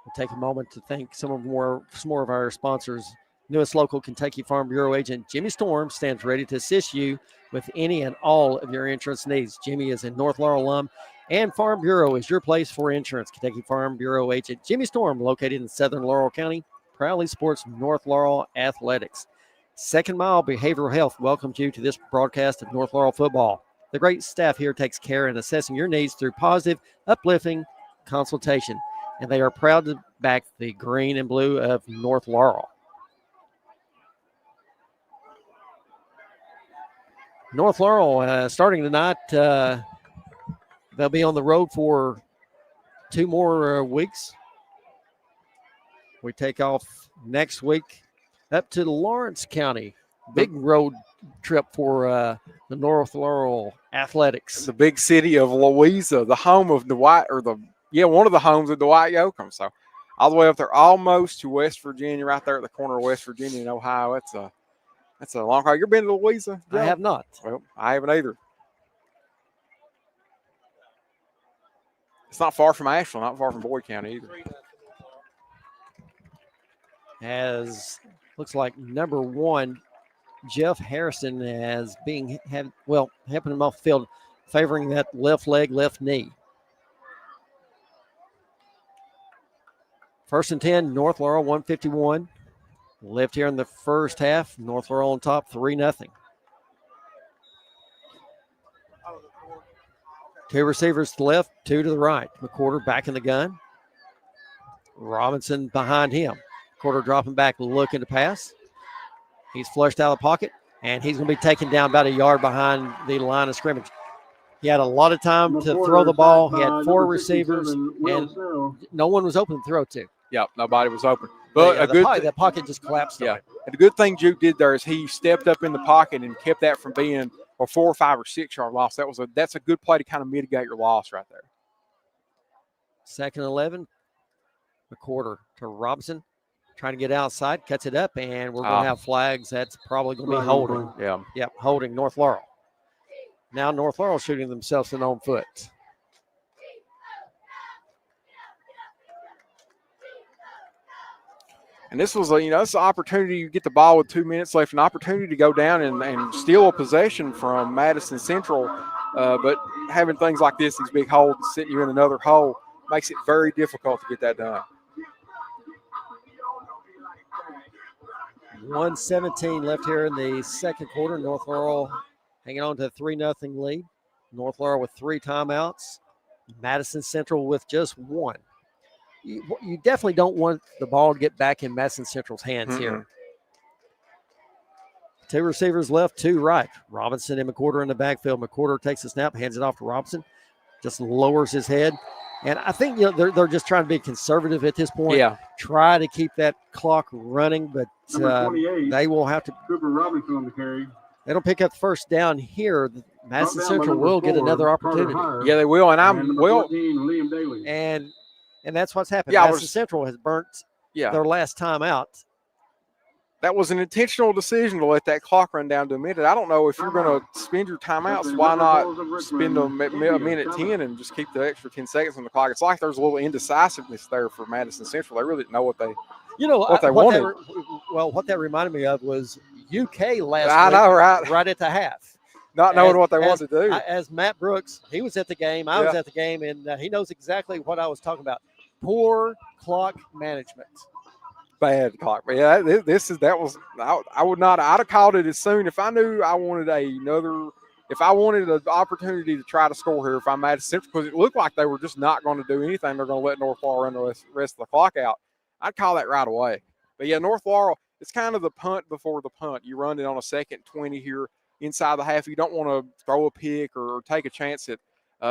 We'll take a moment to thank some more of our sponsors. Newest local Kentucky Farm Bureau agent Jimmy Storm stands ready to assist you with any and all of your insurance needs. Jimmy is a North Laurel alum, and Farm Bureau is your place for insurance. Kentucky Farm Bureau agent Jimmy Storm, located in Southern Laurel County, proudly supports North Laurel athletics. Second Mile Behavioral Health welcomes you to this broadcast of North Laurel football. The great staff here takes care in assessing your needs through positive, uplifting consultation, and they are proud to back the green and blue of North Laurel. North Laurel starting tonight, they'll be on the road for 2 more weeks. We take off next week up to Lawrence County. Big road trip for the North Laurel Athletics. The big city of Louisa, the home of Dwight, one of the homes of Dwight Yoakam. So all the way up there, almost to West Virginia, right there at the corner of West Virginia and Ohio. That's a long ride. You been to Louisa, Joe? I have not. Well, I haven't either. It's not far from Asheville, not far from Boyd County either. As looks like number 1, Jeff Harrison, as helping him off the field, favoring that left leg, left knee. 1st and 10, North Laurel 151. Left here in the first half. North Laurel on top, 3-0. 2 receivers to the left, 2 to the right. McWhorter back in the gun. Robinson behind him. McWhorter dropping back, looking to pass. He's flushed out of the pocket, and he's going to be taken down about a yard behind the line of scrimmage. He had a lot of time to throw the ball. He had 4 receivers, and no one was open to throw to. Yep, nobody was open. But the pocket just collapsed. Yeah, and the good thing Juke did there is he stepped up in the pocket and kept that from being a 4 or 5 or 6 yard loss. That's a good play to kind of mitigate your loss right there. 2nd and 11. McWhorter to Robinson, trying to get outside, cuts it up, and we're going to have flags. That's probably going to be holding. Yeah. Yep, holding North Laurel. Now North Laurel shooting themselves in on foot. And this was, it's an opportunity. You get the ball with 2 minutes left, an opportunity to go down and steal a possession from Madison Central. But having things like this, these big holes, sitting you in another hole, makes it very difficult to get that done. 1:17 left here in the second quarter. North Laurel hanging on to a 3-0 lead. North Laurel with 3 timeouts. Madison Central with just 1. You definitely don't want the ball to get back in Madison Central's hands here. 2 receivers left, 2 right. Robinson and McWhorter in the backfield. McWhorter takes the snap, hands it off to Robinson, just lowers his head. And I think they're just trying to be conservative at this point. Yeah. Try to keep that clock running, but they will have to. Cooper Robinson on the carry. They don't pick up the first down here. Madison Central will get another opportunity. Yeah, they will, and Liam Daly. And that's what's happened. Yeah, Madison Central has burnt their last time out. That was an intentional decision to let that clock run down to a minute. I don't know if you're going to spend your timeouts, why not spend a minute 10 and just keep the extra 10 seconds on the clock? It's like there's a little indecisiveness there for Madison Central. They really didn't know what they wanted. What that reminded me of was UK last week, right at the half. Not knowing what they want to do. As Matt Brooks, he was at the game, I was at the game, and he knows exactly what I was talking about. Poor clock management. Bad clock. But yeah, I would not, I'd have called it as soon if I knew I wanted if I wanted an opportunity to try to score here, if I'm Madison Central, because it looked like they were just not going to do anything. They're going to let North Laurel run the rest of the clock out. I'd call that right away. But yeah, North Laurel, it's kind of the punt before the punt. You run it on a 2nd 20 here inside the half. You don't want to throw a pick or take a chance at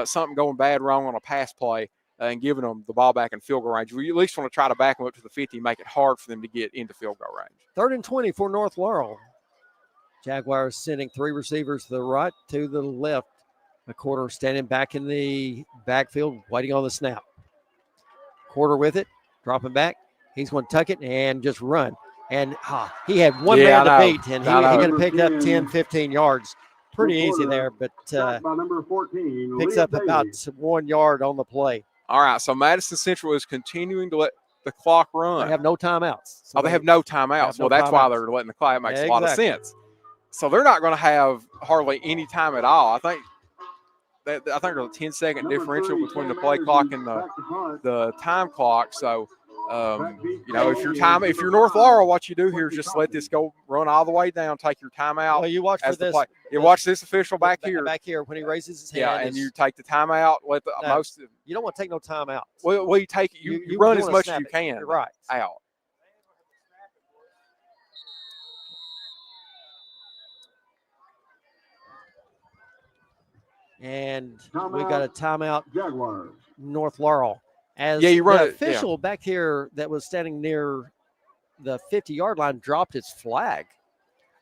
something going bad wrong on a pass play. And giving them the ball back in field goal range. We at least want to try to back them up to the 50 and make it hard for them to get into field goal range. 3rd and 20 for North Laurel. Jaguars sending 3 receivers to the right, 2 to the left. McWhorter standing back in the backfield, waiting on the snap. McWhorter with it, dropping back. He's going to tuck it and just run. And he had one man to beat, and he could have picked up 10, 15 yards. Pretty easy there, but number 14, picks up about 1 yard on the play. All right, so Madison Central is continuing to let the clock run. They have no timeouts. So they have no timeouts. Well, that's why they're letting the clock. It makes a lot of sense. So they're not going to have hardly any time at all. I think there's a 10-second differential between the play clock and the time clock. So, if you're North Laurel, what you do here is just let this go run all the way down, take your timeout. Well, you watch for this. Watch this official back here. Back here when he raises his hand. Yeah, and you take the timeout. Let the most. You don't want to take no timeout. Well, you take it. You run as much as you can. You're right. Out. And we got a timeout. Jaguars. North Laurel. As Yeah, you run the it, yeah. official back here that was standing near the 50-yard line dropped his flag.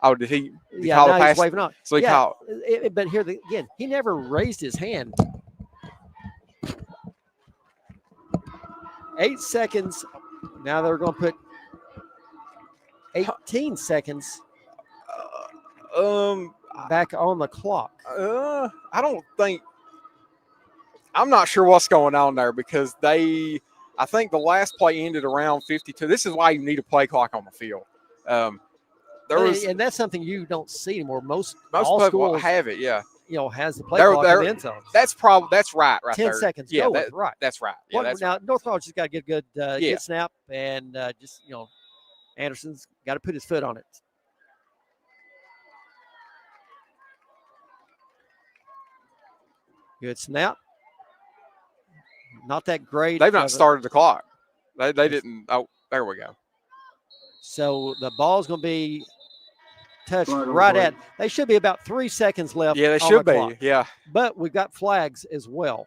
Oh, did he Yeah, call now a pass? he's waving off. So he yeah, called. but here again, he never raised his hand. 8 seconds. Now they're going to put 18 seconds back on the clock. I don't think. I'm not sure what's going on there because I think the last play ended around 52. This is why you need a play clock on the field. And that's something you don't see anymore. Most all people schools have it, yeah. Has the play clock in the end zone. That's right 10 there. seconds. Yeah, go right. That's right. Yeah, that's now right. North Carolina just got to get a good snap and just Anderson's got to put his foot on it. Good snap. Not that great. They've not started the clock. They didn't. Oh, there we go. So the ball's going to be touched right at. They should be about 3 seconds left. Yeah, they should be. Clock. Yeah. But we've got flags as well.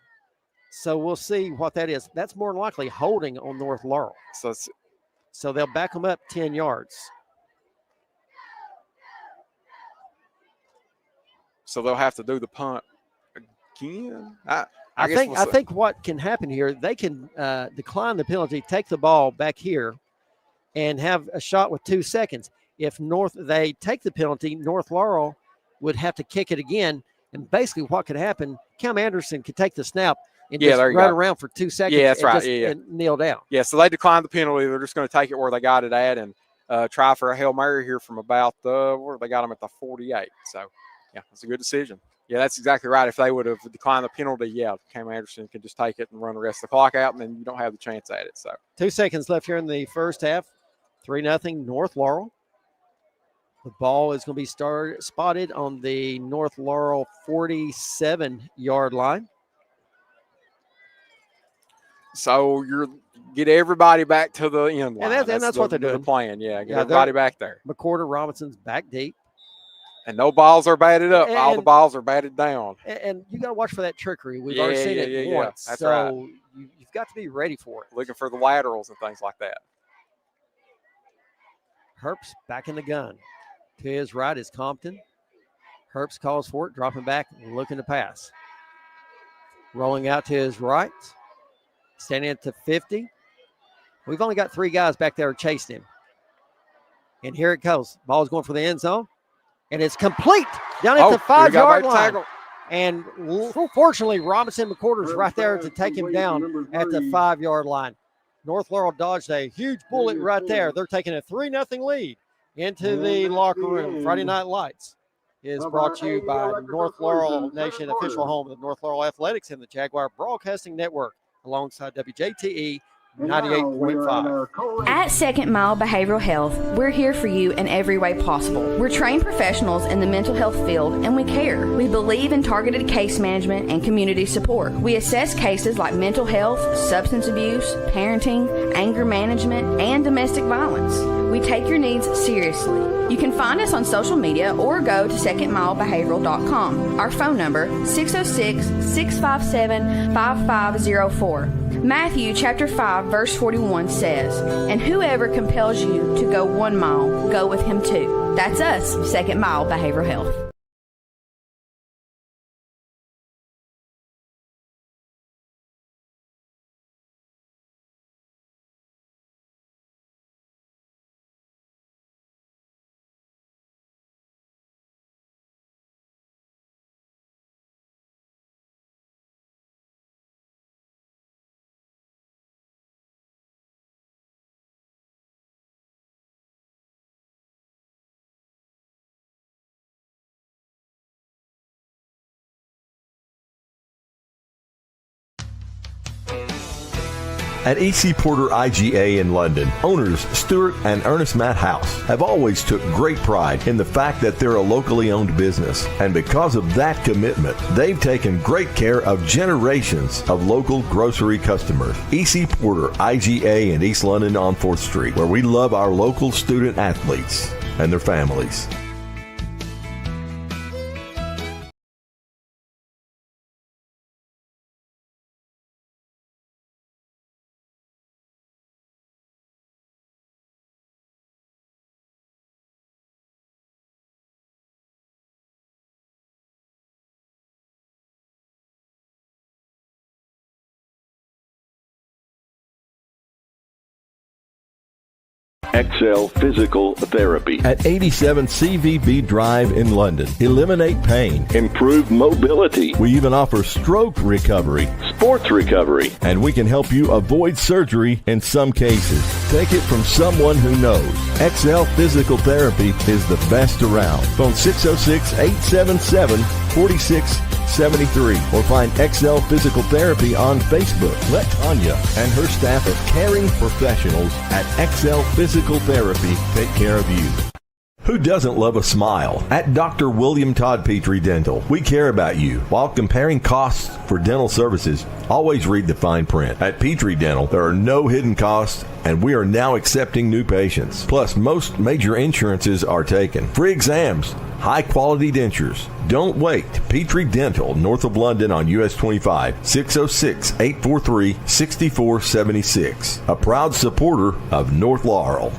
So we'll see what that is. That's more than likely holding on North Laurel. So they'll back them up 10 yards. So they'll have to do the punt again. I think what can happen here, they can decline the penalty, take the ball back here, and have a shot with 2 seconds. If they take the penalty, North Laurel would have to kick it again. And basically what could happen, Cam Anderson could take the snap and just run around for 2 seconds and kneel down. Yeah, so they declined the penalty. They're just going to take it where they got it at and try for a Hail Mary here from about where they got them at the 48. So, yeah, that's a good decision. Yeah, that's exactly right. If they would have declined the penalty, Cam Anderson can just take it and run the rest of the clock out, and then you don't have the chance at it. So 2 seconds left here in the first half. 3-0 North Laurel. The ball is going to be spotted on the North Laurel 47-yard line. So get everybody back to the end line. And that's what they're doing. The plan, get everybody back there. McCorder Robinson's back deep. And no balls are batted up. All the balls are batted down. And you got to watch for that trickery. We've already seen it once. That's so right. You've got to be ready for it. Looking for the laterals and things like that. Herbst back in the gun. To his right is Compton. Herbst calls for it, dropping back, looking to pass. Rolling out to his right. Standing at the 50. We've only got 3 guys back there chasing him. And here it goes. Ball's going for the end zone. And it's complete down at the 5-yard line. Tackle. And fortunately, Robinson McCorder's right there to take him down at the 5-yard line. North Laurel dodged a huge bullet right there. They're taking a 3-0 lead into the locker room. Friday Night Lights is brought to you by North Laurel Nation, official home of North Laurel Athletics and the Jaguar Broadcasting Network, alongside WJTE 98.5. At Second Mile Behavioral Health, we're here for you in every way possible. We're trained professionals in the mental health field, and we care. We believe in targeted case management and community support. We assess cases like mental health, substance abuse, parenting, anger management, and domestic violence. We take your needs seriously. You can find us on social media or go to secondmilebehavioral.com. Our phone number, 606-657-5504. Matthew chapter 5 verse 41 says, "And whoever compels you to go 1 mile, go with him 2." That's us, Second Mile Behavioral Health. At E.C. Porter IGA in London, owners Stuart and Ernest Matt House have always took great pride in the fact that they're a locally owned business. And because of that commitment, they've taken great care of generations of local grocery customers. E.C. Porter IGA in East London on 4th Street, where we love our local student athletes and their families. XL Physical Therapy at 87 CVB Drive in London. Eliminate pain. Improve mobility. We even offer stroke recovery, sports recovery, and we can help you avoid surgery in some cases. Take it from someone who knows. XL Physical Therapy is the best around. Phone 606-877-4673 or find XL Physical Therapy on Facebook. Let Tanya and her staff of caring professionals at XL Physical Therapy take care of you. Who doesn't love a smile? At Dr. William Todd Petrie Dental, we care about you. While comparing costs for dental services, always read the fine print. At Petrie Dental, there are no hidden costs, and we are now accepting new patients. Plus, most major insurances are taken. Free exams, high-quality dentures. Don't wait. Petrie Dental, north of London on US 25, 606-843-6476. A proud supporter of North Laurel.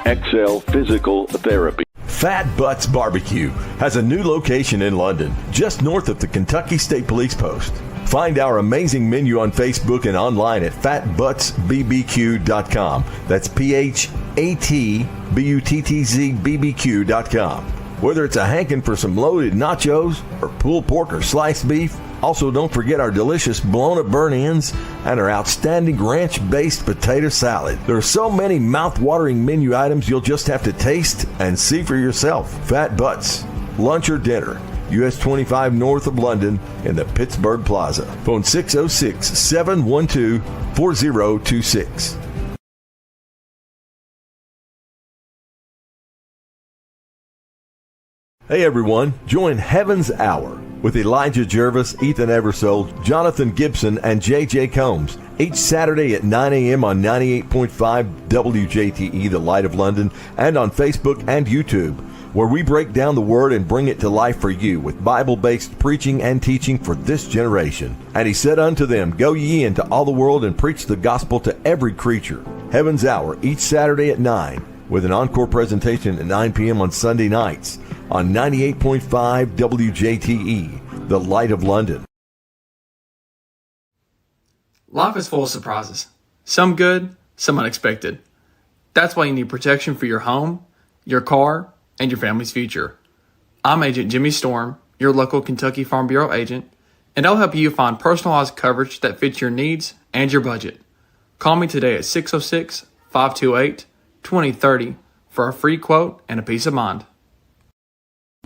XL Physical Therapy. Fat Butts Barbecue has a new location in London, just north of the Kentucky State Police Post. Find our amazing menu on Facebook and online at fatbuttsbbq.com. That's PHATBUTTZBBQ.com. Whether it's a hankin' for some loaded nachos or pulled pork or sliced beef. Also, don't forget our delicious blown-up burnt-ends and our outstanding ranch-based potato salad. There are so many mouth-watering menu items you'll just have to taste and see for yourself. Fat Butts, lunch or dinner, US 25 north of London in the Pittsburgh Plaza. Phone 606-712-4026. Hey everyone, join Heaven's Hour with Elijah Jervis, Ethan Eversole, Jonathan Gibson, and J.J. Combs each Saturday at 9 a.m. on 98.5 WJTE, The Light of London, and on Facebook and YouTube, where we break down the Word and bring it to life for you with Bible-based preaching and teaching for this generation. And he said unto them, Go ye into all the world and preach the gospel to every creature. Heaven's Hour each Saturday at 9, with an encore presentation at 9 p.m. on Sunday nights on 98.5 WJTE, The Light of London. Life is full of surprises. Some good, some unexpected. That's why you need protection for your home, your car, and your family's future. I'm Agent Jimmy Storm, your local Kentucky Farm Bureau agent, and I'll help you find personalized coverage that fits your needs and your budget. Call me today at 606-528-2030 for a free quote and a peace of mind.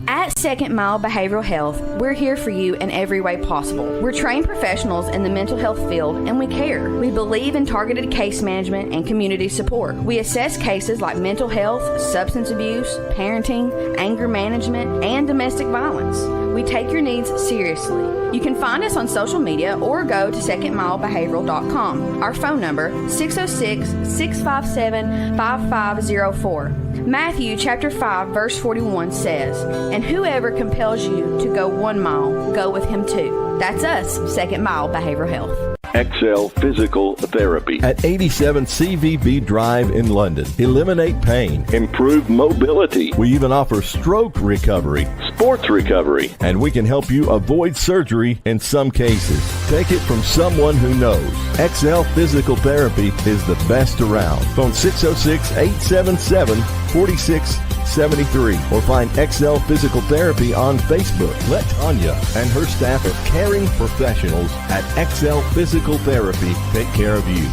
At Second Mile Behavioral Health, we're here for you in every way possible. We're trained professionals in the mental health field, and we care. We believe in targeted case management and community support. We assess cases like mental health, substance abuse, parenting, anger management, and domestic violence. We take your needs seriously. You can find us on social media or go to secondmilebehavioral.com. Our phone number, 606-657-5504. Matthew chapter 5, verse 41 says, And whoever compels you to go 1 mile, go with him 2. That's us, Second Mile Behavioral Health. XL Physical Therapy at 87 CVB Drive in London. Eliminate pain. Improve mobility. We even offer stroke recovery, sports recovery, and we can help you avoid surgery in some cases. Take it from someone who knows. XL Physical Therapy is the best around. Phone 606-877-4673 or find XL Physical Therapy on Facebook. Let Tanya and her staff of caring professionals at XL Physical Therapy take care of you.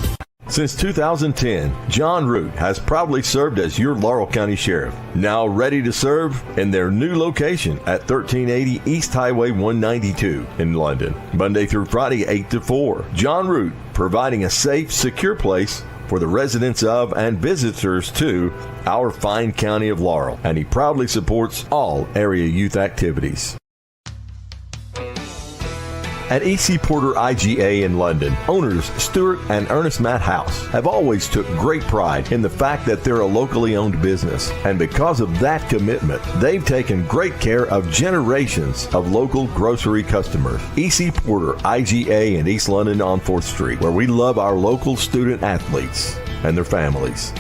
Since 2010, John Root has proudly served as your Laurel County Sheriff, now ready to serve in their new location at 1380 East Highway 192 in London, Monday through Friday, 8 to 4. John Root, providing a safe, secure place for the residents of and visitors to our fine county of Laurel, and he proudly supports all area youth activities. At E.C. Porter IGA in London, owners Stuart and Ernest Matt House have always took great pride in the fact that they're a locally owned business. And because of that commitment, they've taken great care of generations of local grocery customers. E.C. Porter IGA in East London on 4th Street, where we love our local student athletes and their families.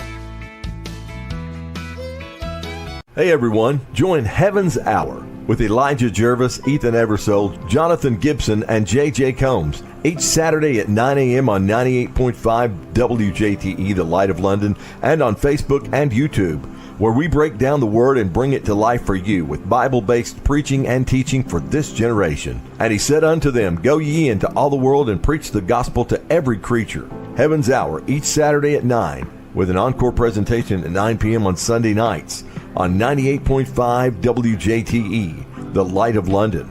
Hey everyone, join Heaven's Hour with Elijah Jervis, Ethan Eversole, Jonathan Gibson, and J.J. Combs each Saturday at 9 a.m. on 98.5 WJTE, The Light of London, and on Facebook and YouTube, where we break down the Word and bring it to life for you with Bible-based preaching and teaching for this generation. And he said unto them, Go ye into all the world and preach the gospel to every creature. Heaven's Hour each Saturday at 9, with an encore presentation at 9 p.m. on Sunday nights on 98.5 WJTE, The Light of London.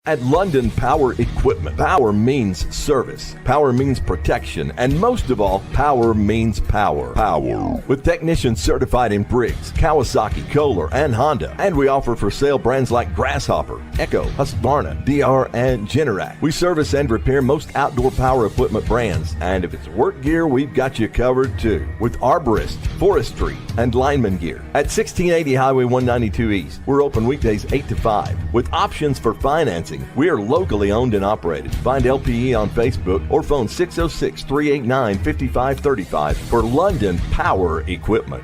At London Power Equipment, power means service, power means protection, and most of all, power means power. Power. With technicians certified in Briggs, Kawasaki, Kohler, and Honda. And we offer for sale brands like Grasshopper, Echo, Husqvarna, DR, and Generac. We service and repair most outdoor power equipment brands. And if it's work gear, we've got you covered too. With Arborist, Forestry, and Lineman gear. At 1680 Highway 192 East, we're open weekdays 8 to 5 with options for financing. We are locally owned and operated. Find LPE on Facebook or phone 606-389-5535 for London Power Equipment.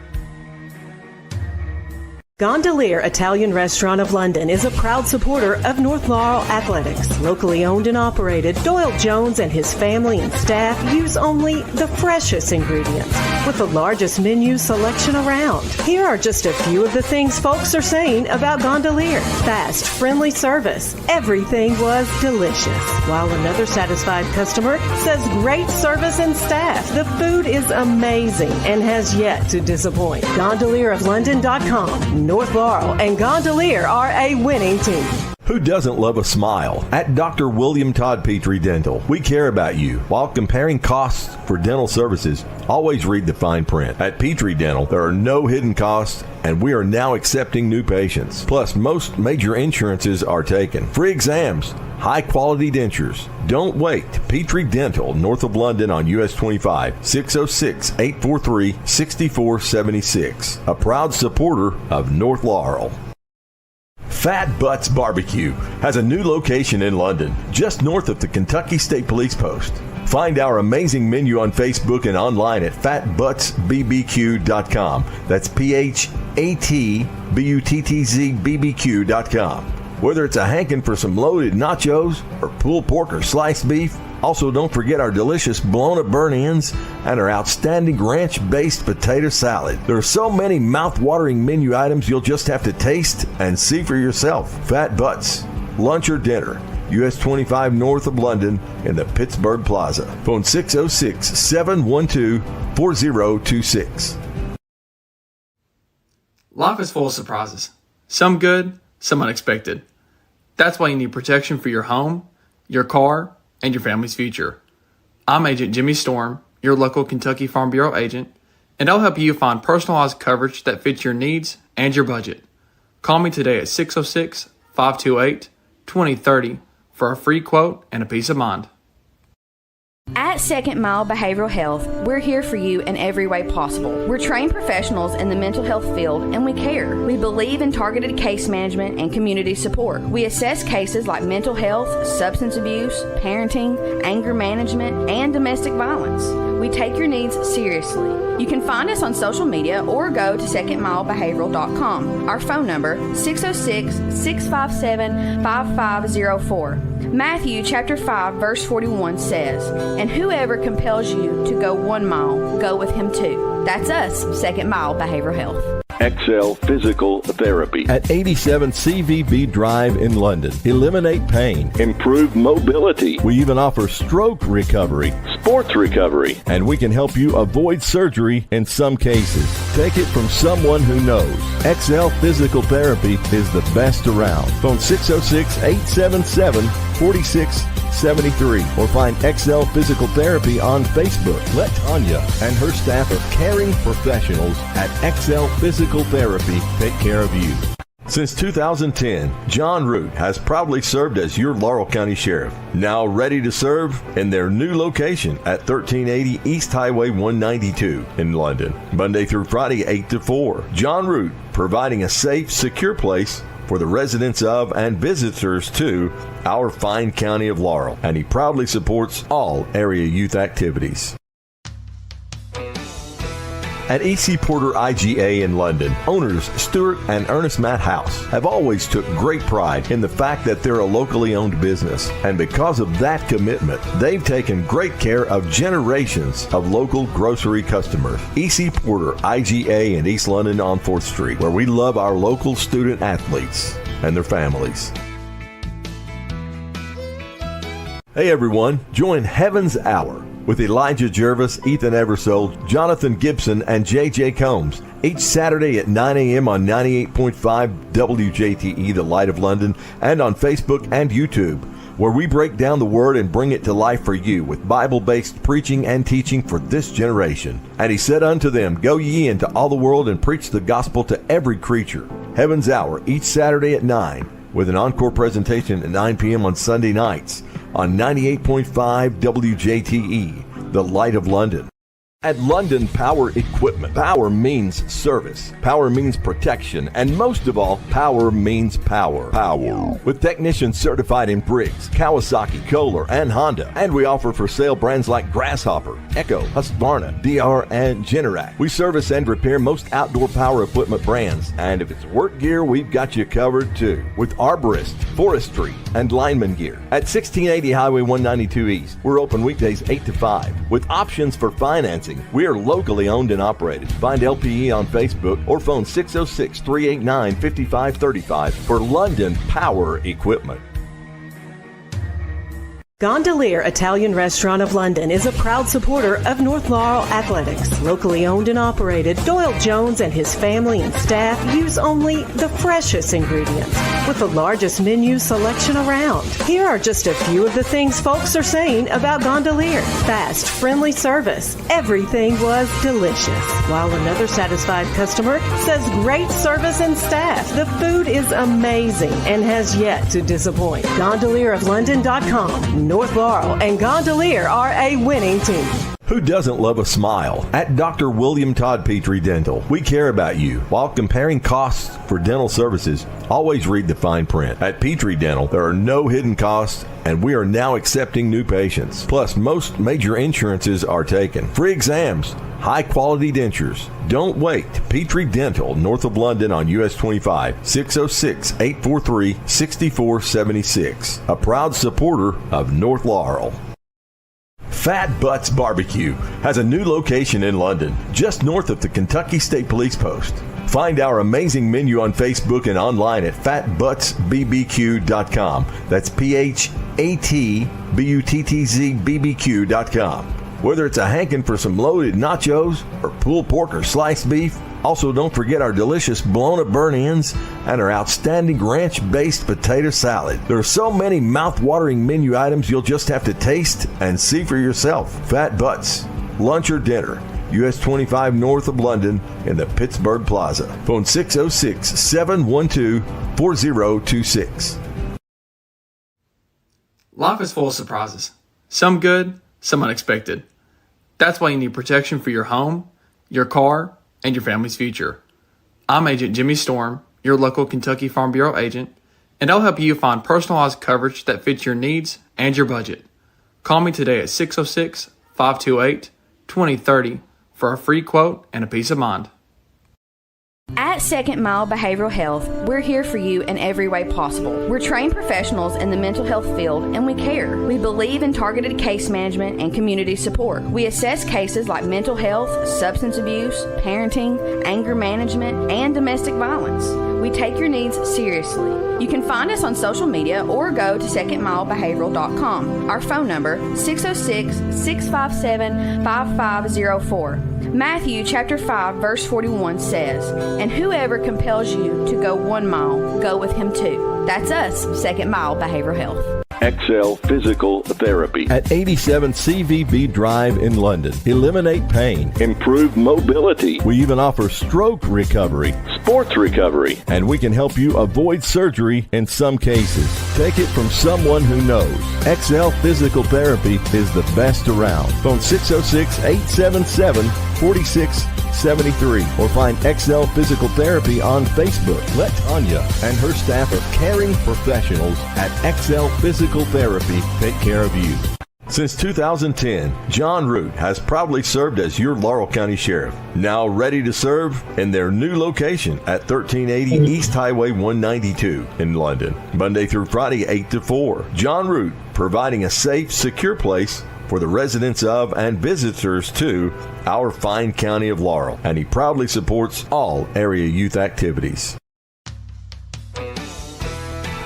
Gondolier Italian Restaurant of London is a proud supporter of North Laurel Athletics. Locally owned and operated, Doyle Jones and his family and staff use only the freshest ingredients with the largest menu selection around. Here are just a few of the things folks are saying about Gondolier. Fast, friendly service. Everything was delicious. While another satisfied customer says great service and staff. The food is amazing and has yet to disappoint. GondelierofLondon.com. North Laurel and Gondolier are a winning team. Who doesn't love a smile? At Dr. William Todd Petrie Dental, we care about you. While comparing costs for dental services, always read the fine print. At Petrie Dental, there are no hidden costs, and we are now accepting new patients. Plus, most major insurances are taken. Free exams, high-quality dentures. Don't wait. Petrie Dental, north of London on US 25, 606-843-6476. A proud supporter of North Laurel. Fat Butts Barbecue has a new location in London, just north of the Kentucky State Police Post. Find our amazing menu on Facebook and online at fatbuttsbbq.com. That's PHATBUTTZBBQ.com. Whether it's a hankin' for some loaded nachos or pulled pork or sliced beef. Also, don't forget our delicious blown-up burnt-ends and our outstanding ranch-based potato salad. There are so many mouth-watering menu items you'll just have to taste and see for yourself. Fat Butts, lunch or dinner, US 25 north of London in the Pittsburgh Plaza. Phone 606-712-4026. Life is full of surprises. Some good, some unexpected. That's why you need protection for your home, your car, and your family's future. I'm Agent Jimmy Storm, your local Kentucky Farm Bureau agent, and I'll help you find personalized coverage that fits your needs and your budget. Call me today at 606-528-2030 for a free quote and a peace of mind. At Second Mile Behavioral Health, we're here for you in every way possible. We're trained professionals in the mental health field, and we care. We believe in targeted case management and community support. We assess cases like mental health, substance abuse, parenting, anger management, and domestic violence. We take your needs seriously. You can find us on social media or go to secondmilebehavioral.com. Our phone number, 606-657-5504. Matthew chapter 5, verse 41 says, "And whoever compels you to go 1 mile, go with him 2. That's us, Second Mile Behavioral Health. XL Physical Therapy at 87 CVB Drive in London. Eliminate pain, improve mobility. We even offer stroke recovery, sports recovery, and we can help you avoid surgery in some cases. Take it from someone who knows. XL Physical Therapy is the best around. Phone 606-877-4673 or find XL Physical Therapy on Facebook. Let Tanya and her staff of caring professionals at XL Physical Therapy take care of you. Since 2010, John Root has proudly served as your Laurel County Sheriff, now ready to serve in their new location at 1380 East Highway 192 in London, Monday through Friday, 8 to 4. John Root, providing a safe, secure place for the residents of and visitors to our fine county of Laurel, and he proudly supports all area youth activities. At E.C. Porter IGA in London, owners Stuart and Ernest Matt House have always took great pride in the fact that they're a locally owned business. And because of that commitment, they've taken great care of generations of local grocery customers. E.C. Porter IGA in East London on 4th Street, where we love our local student athletes and their families. Hey everyone, join Heaven's Hour with Elijah Jervis, Ethan Eversole, Jonathan Gibson, and J.J. Combs each Saturday at 9 a.m. on 98.5 WJTE, The Light of London, and on Facebook and YouTube, where we break down the Word and bring it to life for you with Bible-based preaching and teaching for this generation. And he said unto them, Go ye into all the world and preach the gospel to every creature. Heaven's Hour each Saturday at 9, with an encore presentation at 9 p.m. on Sunday nights on 98.5 WJTE, The Light of London. At London Power Equipment, power means service, power means protection, and most of all, power means power. Power. With technicians certified in Briggs, Kawasaki, Kohler, and Honda. And we offer for sale brands like Grasshopper, Echo, Husqvarna, DR, and Generac. We service and repair most outdoor power equipment brands. And if it's work gear, we've got you covered too. With arborist, forestry, and lineman gear. At 1680 Highway 192 East, we're open weekdays 8 to 5. With options for financing, we are locally owned and operated. Find LPE on Facebook or phone 606-389-5535 for London Power Equipment. Gondolier Italian Restaurant of London is a proud supporter of North Laurel Athletics. Locally owned and operated, Doyle Jones and his family and staff use only the freshest ingredients with the largest menu selection around. Here are just a few of the things folks are saying about Gondolier. Fast, friendly service. Everything was delicious. While another satisfied customer says great service and staff. The food is amazing and has yet to disappoint. GondelierofLondon.com. North Laurel and Gondolier are a winning team. Who doesn't love a smile? At Dr. William Todd Petrie Dental, we care about you. While comparing costs for dental services, always read the fine print. At Petrie Dental, there are no hidden costs, and we are now accepting new patients. Plus, most major insurances are taken. Free exams, high-quality dentures. Don't wait. Petrie Dental, north of London on US 25, 606-843-6476. A proud supporter of North Laurel. Fat Butts Barbecue has a new location in London, just north of the Kentucky State Police Post. Find our amazing menu on Facebook and online at fatbuttsbbq.com. That's PHATBUTTZBBQ.com. Whether it's a hankin' for some loaded nachos or pulled pork or sliced beef. Also, don't forget our delicious blown-up burnt ends and our outstanding ranch-based potato salad. There are so many mouth-watering menu items you'll just have to taste and see for yourself. Fat Butts, lunch or dinner, US 25 north of London in the Pittsburgh Plaza. Phone 606-712-4026. Life is full of surprises. Some good, some unexpected. That's why you need protection for your home, your car, and your family's future. I'm Agent Jimmy Storm, your local Kentucky Farm Bureau agent, and I'll help you find personalized coverage that fits your needs and your budget. Call me today at 606-528-2030 for a free quote and a peace of mind. At Second Mile Behavioral Health, we're here for you in every way possible. We're trained professionals in the mental health field, and we care. We believe in targeted case management and community support. We assess cases like mental health, substance abuse, parenting, anger management, and domestic violence. We take your needs seriously. You can find us on social media or go to secondmilebehavioral.com. Our phone number, 606-657-5504. Matthew chapter 5 verse 41 says, "And whoever compels you to go 1 mile, go with him 2. That's us, Second Mile Behavioral Health. XL Physical Therapy at 87 CVB Drive in London. Eliminate pain. Improve mobility. We even offer stroke recovery, sports recovery, and we can help you avoid surgery in some cases. Take it from someone who knows. XL Physical Therapy is the best around. Phone 606-877-4673 or find XL Physical Therapy on Facebook. Let Tanya and her staff of caring professionals at XL Physical Therapy take care of you. Since 2010, John Root has proudly served as your Laurel County Sheriff, now ready to serve in their new location at 1380 East Highway 192 in London, Monday through Friday, 8 to 4. John Root, providing a safe, secure place for the residents of and visitors to our fine county of Laurel, and he proudly supports all area youth activities.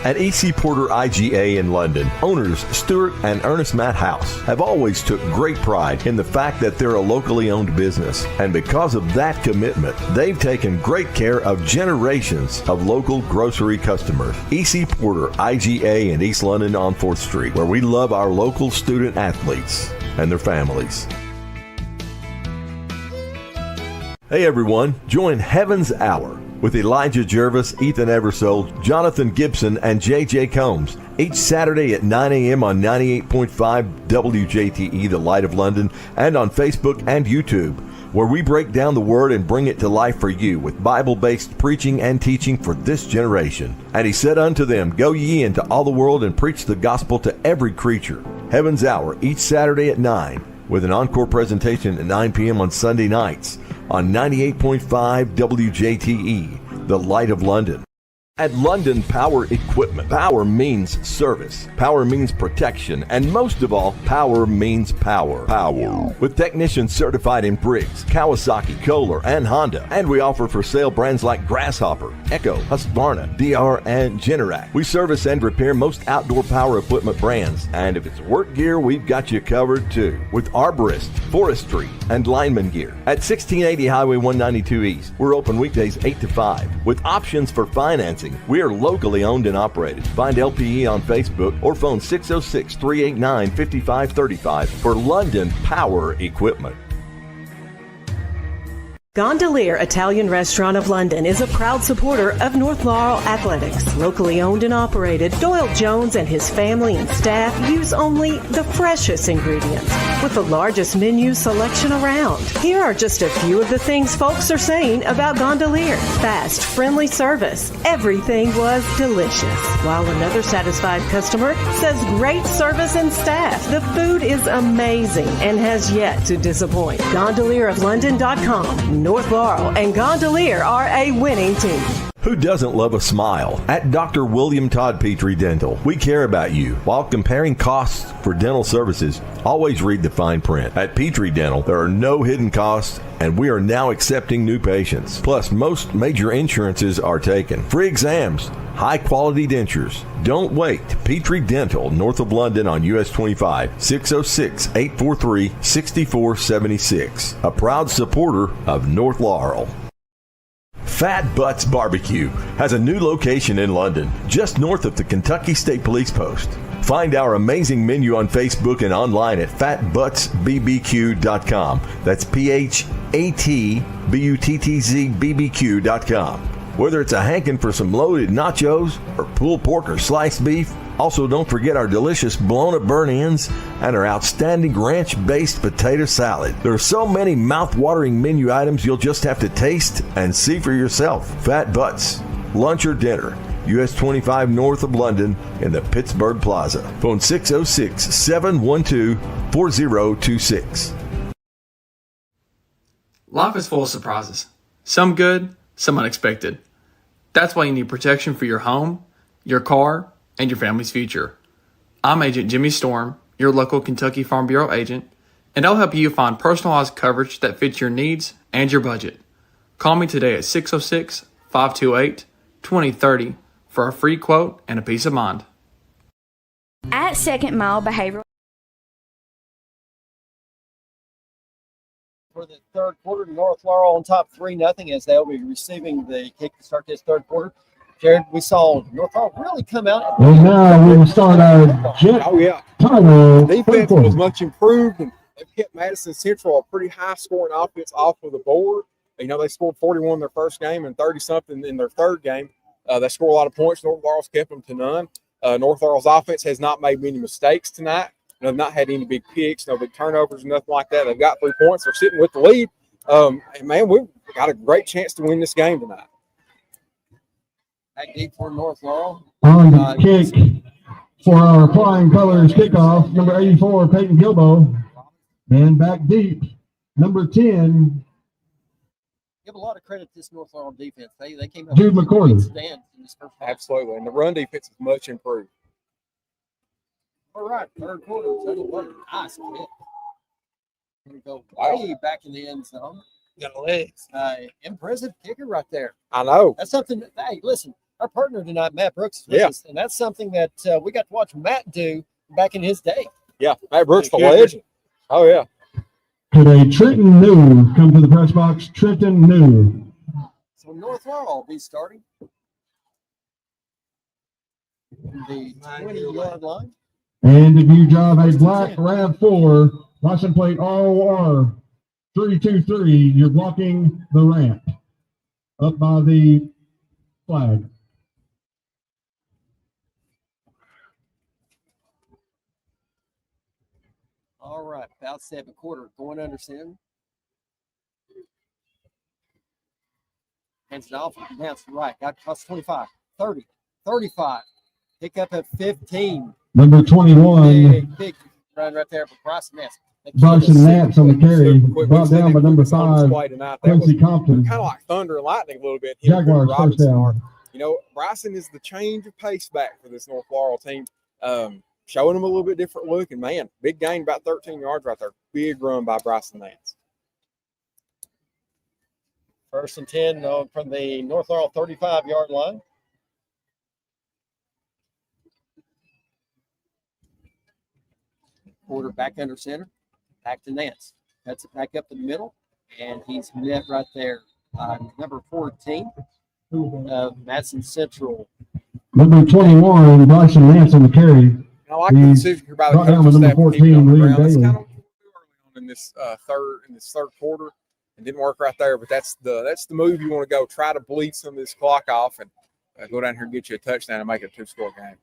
At E.C. Porter IGA in London, owners Stuart and Ernest Matt House have always took great pride in the fact that they're a locally owned business. And because of that commitment, they've taken great care of generations of local grocery customers. E.C. Porter IGA in East London on 4th Street, where we love our local student athletes and their families. Hey everyone, join Heaven's Hour with Elijah Jervis, Ethan Eversole, Jonathan Gibson, and J.J. Combs each Saturday at 9 a.m. on 98.5 WJTE, The Light of London, and on Facebook and YouTube, where we break down the Word and bring it to life for you with Bible-based preaching and teaching for this generation. And he said unto them, Go ye into all the world and preach the gospel to every creature. Heaven's Hour each Saturday at 9, with an encore presentation at 9 p.m. on Sunday nights on 98.5 WJTE, The Light of London. At London Power Equipment, power means service, power means protection, and most of all, power means power. Power. With technicians certified in Briggs, Kawasaki, Kohler, and Honda. And we offer for sale brands like Grasshopper, Echo, Husqvarna, DR, and Generac. We service and repair most outdoor power equipment brands. And if it's work gear, we've got you covered too. With arborist, forestry, and lineman gear. At 1680 Highway 192 East, we're open weekdays 8 to 5. With options for financing, we are locally owned and operated. Find LPE on Facebook or phone 606-389-5535 for London Power Equipment. Gondolier Italian Restaurant of London is a proud supporter of North Laurel Athletics. Locally owned and operated, Doyle Jones and his family and staff use only the freshest ingredients with the largest menu selection around. Here are just a few of the things folks are saying about Gondolier. Fast, friendly service. Everything was delicious. While another satisfied customer says great service and staff. The food is amazing and has yet to disappoint. GondelierofLondon.com. North Laurel and Gondolier are a winning team. Who doesn't love a smile? At Dr. William Todd Petrie Dental, we care about you. While comparing costs for dental services, always read the fine print. At Petrie Dental, there are no hidden costs, and we are now accepting new patients. Plus, most major insurances are taken. Free exams, high-quality dentures. Don't wait. Petrie Dental, north of London on US 25, 606-843-6476. A proud supporter of North Laurel. Fat Butts Barbecue has a new location in London, just north of the Kentucky State Police Post. Find our amazing menu on Facebook and online at fatbuttsbbq.com. That's PHATBUTTZBBQ.com. Whether it's a hankin' for some loaded nachos or pulled pork or sliced beef. Also, don't forget our delicious blown-up burnt ends and our outstanding ranch-based potato salad. There are so many mouth-watering menu items you'll just have to taste and see for yourself. Fat Butts, lunch or dinner, US 25 north of London in the Pittsburgh Plaza. Phone 606-712-4026. Life is full of surprises. Some good, some unexpected. That's why you need protection for your home, your car, and your family's future. I'm Agent Jimmy Storm, your local Kentucky Farm Bureau agent, and I'll help you find personalized coverage that fits your needs and your budget. Call me today at 606-528-2030 for a free quote and a peace of mind. At Second Mile Behavioral. For the third quarter, North Laurel on top 3-0 as they'll be receiving the kick to start this third quarter. Jared, we saw North Laurel really come out. And now we will start our jet Oh, yeah. timer. Defense was much improved, and they've kept Madison Central a pretty high-scoring offense off of the board. You know, they scored 41 in their first game and 30-something in their third game. They score a lot of points. North Laurel's kept them to none. North Laurel's offense has not made many mistakes tonight. They've not had any big picks, no big turnovers, nothing like that. They've got 3 points. They're sitting with the lead. And, man, we've got a great chance to win this game tonight. Back deep for North Laurel. On the kick for our Flying Colors kickoff, number 84, Peyton Gilbo. And back deep, number 10, Give a lot of credit to this North Laurel defense. They came up Jude with McCordy. great stands in this first half. Absolutely. And the run defense is much improved. All right, third quarter. Nice hit. Here we go way back in the end zone. Got legs. Impressive kicker right there. I know. That's something that, hey, listen, our partner tonight, Matt Brooks, is with Yeah. us, and that's something that we got to watch Matt do back in his day. Yeah, Matt Brooks, the legend. Oh, yeah. Today, Trenton New come to the press box. Trenton New. So North Laurel will be starting the 20-yard line. And if you drive a black RAV4, license plate ROR 323, you're blocking the ramp up by the flag. All right, about 7/4, going under center. Hands it off, bounce to the right. Got across 25, 30, 35. Pick up at 15. Number 21, Big run right there for Bryson Ness. Bryson Nance on the carry, Quick, brought down by number 5, tonight. That Quincy was Compton. kind of like thunder and lightning a little bit. Jaguars first down. You know, Bryson is the change of pace back for this North Laurel team, showing them a little bit different look. And, man, big gain, about 13 yards right there. Big run by Bryson Nance. 1st and 10 from the North Laurel 35-yard line. Quarter back under center. Back to Nance. Cuts it back up the middle. And he's met right there. Number 14 of Madison Central. Number 21, Bryson Nance on the carry. I like the decision here by the brought down coaching by staff number to keep it on the 14, ground. That's Liam kind Daly. of early on in this third quarter. It didn't work right there, but that's the move you want to go. Try to bleed some of this clock off and go down here and get you a touchdown and make it a 2-score game.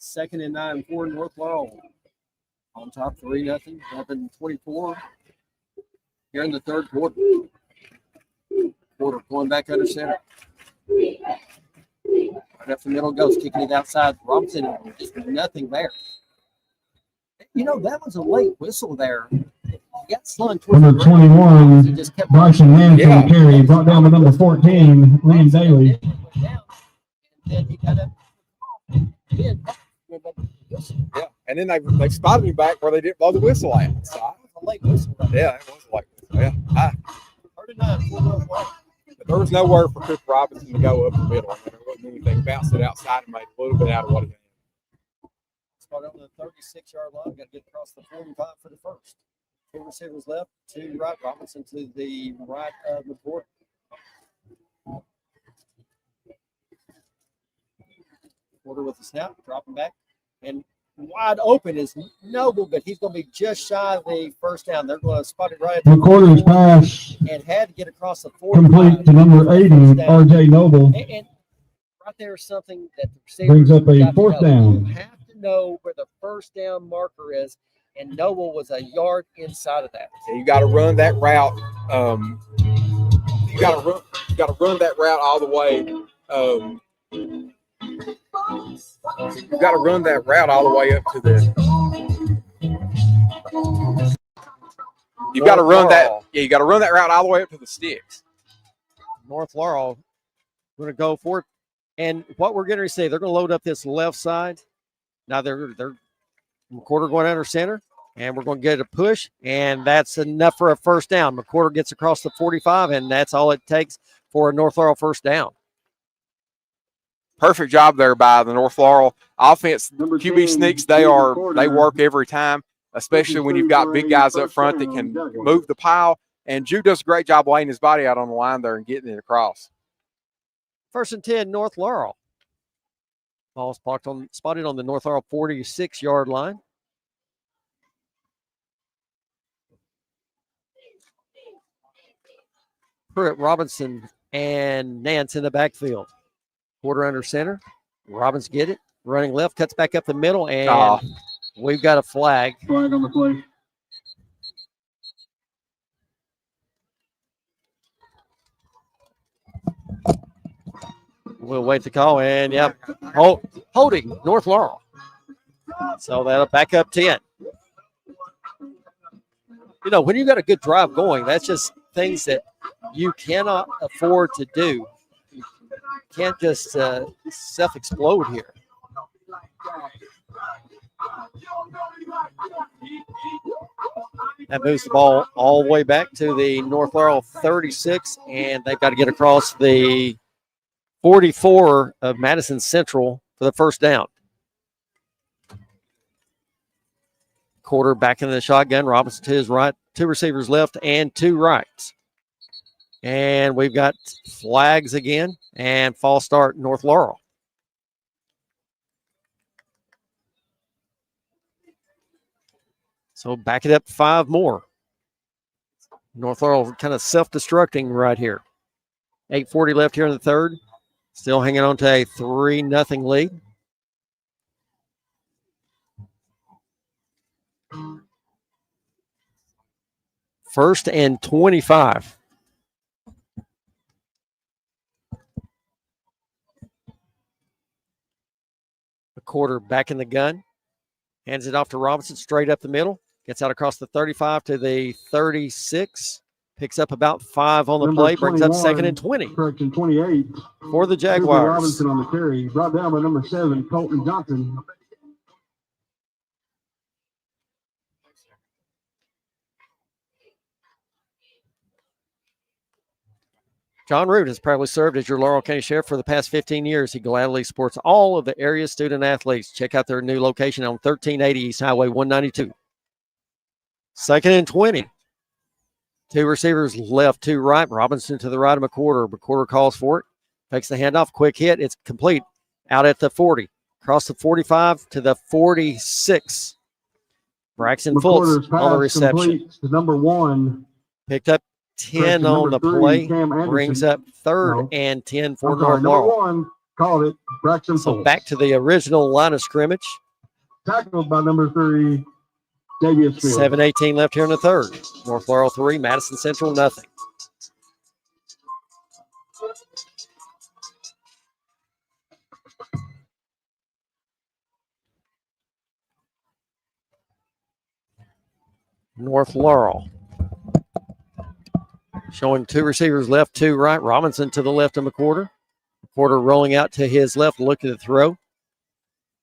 2nd and 9 for North Laurel. On top 3-0, 11-24. Here in the third quarter. Quarter going back under center. Right up the middle goes, kicking it outside. Robinson, just nothing there. You know, that was a late whistle there. He got slung towards Number the ground. 21, He just kept Bryson Nance on Yeah. the carry, brought down by number 14, Liam Daly. Went down, and then he got up. Again, Yeah, and then they spotted me back where they didn't blow the whistle at. So, a late whistle. yeah, it was like whistle. Yeah, 39 for North Laurel. but there was nowhere for Cooper Robinson to go up the middle. There wasn't anything. Bounced it outside and made a little bit out of what he had. Start on the 36-yard line. Got to get across the 45 for the first. 2 receivers left, 2 right. Robinson to the right of the court. Quarter with the snap, dropping back. And wide open is Noble, but he's going to be just shy of the first down. They're going to spot it right at the McCorder's 44 pass and had to get across the 45. complete to number 80, R.J. Noble. And right there is something that the receivers Brings up a got to 4th know. down. You have to know where the first down marker is, and Noble was a yard inside of that. Yeah, you got to run that route. You got to run that route all the way. You've got to run that route all the way up to the. You've got to run that. Yeah, you got to run that route all the way up to the sticks. North Laurel going to go for it. And what we're going to say, they're going to load up this left side. Now they're McCorder going under center, and we're going to get a push, and that's enough for a first down. McCorder gets across the 45, and that's all it takes for a North Laurel first down. Perfect job there by the North Laurel offense. Number QB 10, sneaks, Jude they McCorder. work every time, especially when you've got big guys up front that can move the pile. And Jude does a great job laying his body out on the line there and getting it across. First and 10, North Laurel. Ball spotted on the North Laurel 46-yard line. Pruitt, Robinson, and Nance in the backfield. Quarter under center. Robbins get it. Running left, cuts back up the middle, and we've got a flag. Flag on the play. We'll wait the call, and holding North Laurel. So that'll back up 10. You know, when you got a good drive going, that's just things that you cannot afford to do. You can't just self-explode here. That moves the ball all the way back to the North Laurel 36, and they've got to get across the 44 of Madison Central for the first down. Quarter back in the shotgun. Robinson to his right, 2 receivers left and 2 rights. And we've got flags again and false start North Laurel. So back it up 5 more. North Laurel kind of self-destructing right here. 8:40 left here in the third. Still hanging on to a 3-0 lead. First and 25. The quarter back in the gun. Hands it off to Robinson, straight up the middle. Gets out across the 35 to the 36. Picks up about 5 on the play. Brings up 2nd and 20. Correction, 28. For the Jaguars. Robinson on the carry. Brought down by number 7, Colton Johnson. John Root has proudly served as your Laurel County Sheriff for the past 15 years. He gladly supports all of the area's student athletes. Check out their new location on 1380 East Highway 192. 2nd and 20. 2 receivers left, 2 right. Robinson to the right of McQuarter. McQuarter calls for it. Takes the handoff. Quick hit. It's complete. Out at the 40. Across the 45 to the 46. Braxton Fultz on the reception. To number 1. Picked up 10 on the play. Brings up 3rd and 10 for North Laurel. Number 1 called it. Braxton So Fultz. back to the original line of scrimmage. Tackled by number 3, Davius Field. 7:18 left here in the third. North Laurel 3, Madison Central nothing. North Laurel showing 2 receivers left, 2 right. Robinson to the left of McQuarter. McQuarter rolling out to his left, looking to throw.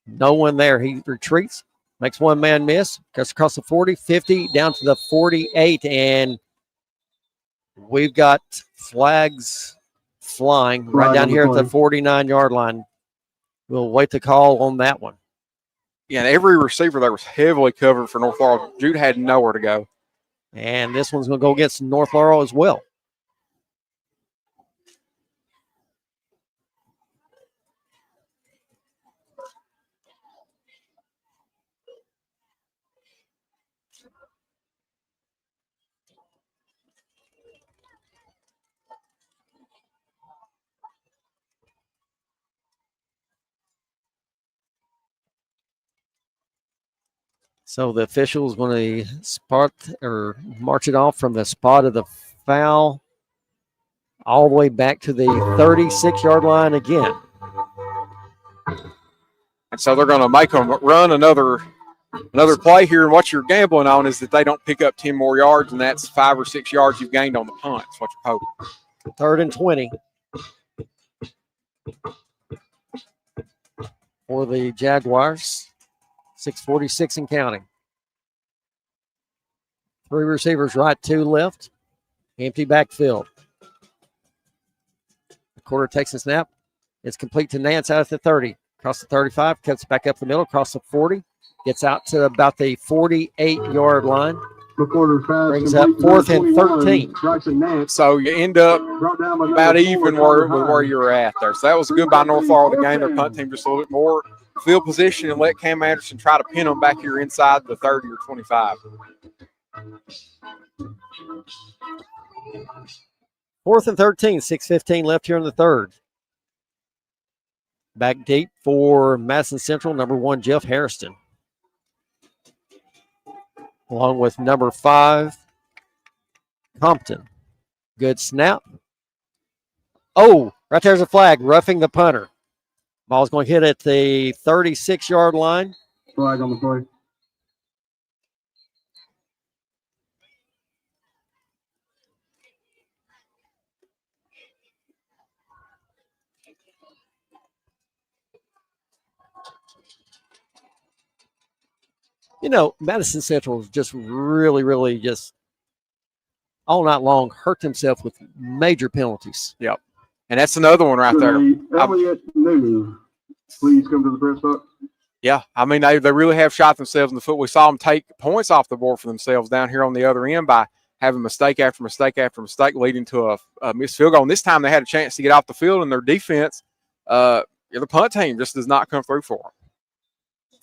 No one there. He retreats. Makes one man miss. Goes across the 40, 50, down to the 48. And we've got flags flying right down here at the 49-yard line. We'll wait the call on that one. Yeah, and every receiver there was heavily covered for North Laurel. Jude had nowhere to go. And this one's going to go against North Laurel as well. So the official is going to spot or march it off from the spot of the foul all the way back to the 36-yard line again. And so they're going to make them run another play here. And what you're gambling on is that they don't pick up 10 more yards, and that's 5 or 6 yards you've gained on the punt. That's what you're hoping. 3rd and 20 for the Jaguars. 6:46 and counting. 3 receivers right, 2 left. Empty backfield. The quarter takes a snap. It's complete to Nance out at the 30. Across the 35, cuts back up the middle, across the 40. Gets out to about the 48-yard line. McCorder's pass Brings up complete to 4th and 21, 13. Bryson Nance. So you end up Brought down by about number 4, even Connor with where Hines. you're at there. So that was good by North Laurel to gain their punt team just a little bit more field position and let Cam Anderson try to pin them back here inside the 30 or 25. 4th and 13, 6:15 left here in the third. Back deep for Madison Central, number 1, Jeff Harrison. Along with number 5, Compton. Good snap. Oh, right there's a flag, roughing the punter. Ball's going to hit at the 36-yard line. Flag on the play. You know, Madison Central has just really just all night long hurt themselves with major penalties. Yep. And that's another one right there. Elliott New, please come to the press box. Yeah, I mean, they really have shot themselves in the foot. We saw them take points off the board for themselves down here on the other end by having mistake after mistake after mistake leading to a missed field goal. And this time they had a chance to get off the field, and their defense, the punt team just does not come through for them.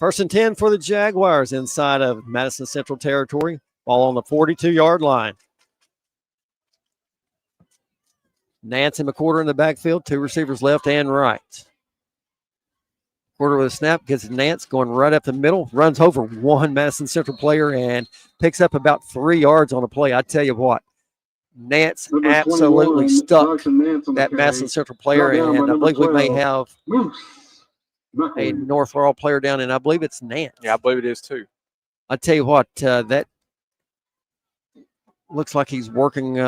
1st and 10 for the Jaguars inside of Madison Central territory. Ball on the 42-yard line. Nance and McCorder in the backfield, 2 receivers left and right. McCorder with a snap, gets Nance going right up the middle, runs over 1 Madison Central player and picks up about 3 yards on a play. I tell you what, Nance Number absolutely 21, stuck Bryson Nance on the that carry. Madison Central player, Brought down by and I number believe we may 12, have Moose a Buckley. North Laurel player down, and I believe it's Nance. Yeah, I believe it is too. I tell you what, that looks like he's working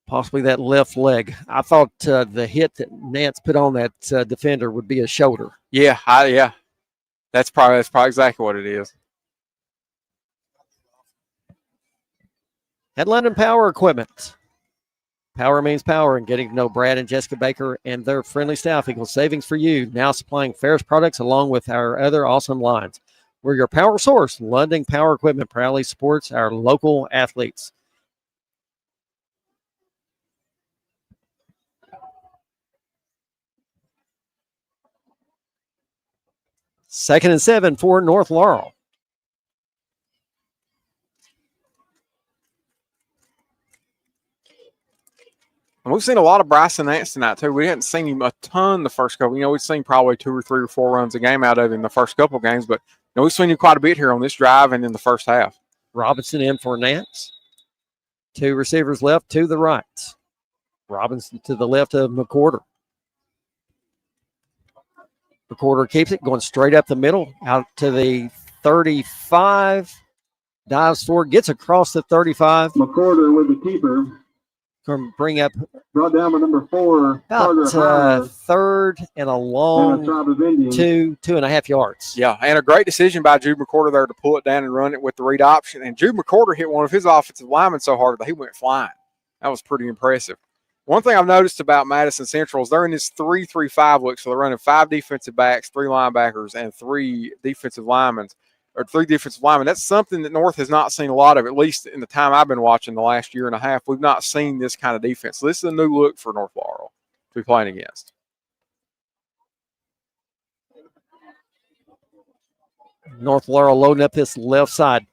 possibly that left leg. I thought the hit that Nance put on that defender would be a shoulder. Yeah, that's probably exactly what it is. Headland and Power Equipment. Power means power, and getting to know Brad and Jessica Baker and their friendly staff equals savings for you. Now supplying Ferris products along with our other awesome lines. We're your power source. Lunding Power Equipment proudly supports our local athletes. Second and 7 for North Laurel. And we've seen a lot of Bryson Nance tonight, too. We hadn't seen him a ton the first couple. We've seen probably 2 or 3 or 4 runs a game out of him in the first couple of games, but we've seen him quite a bit here on this drive and in the first half. Robinson in for Nance. 2 receivers left to the right. Robinson to the left of McCorder. McCorder keeps it going straight up the middle, out to the 35. Dives forward, gets across the 35. McCorder with the keeper. Going to bring up Brought down by number 4, Carter about Hines. third and a And a long Tribe of Indians. 2.5 yards. Yeah, and a great decision by Jude McCorder there to pull it down and run it with the read option. And Jude McCorder hit one of his offensive linemen so hard that he went flying. That was pretty impressive. One thing I've noticed about Madison Central is they're in this 3-3-5 look, so they're running 5 defensive backs, 3 linebackers, and 3 defensive linemen. That's something that North has not seen a lot of, at least in the time I've been watching the last year and a half. We've not seen this kind of defense. So this is a new look for North Laurel to be playing against. North Laurel loading up this left side.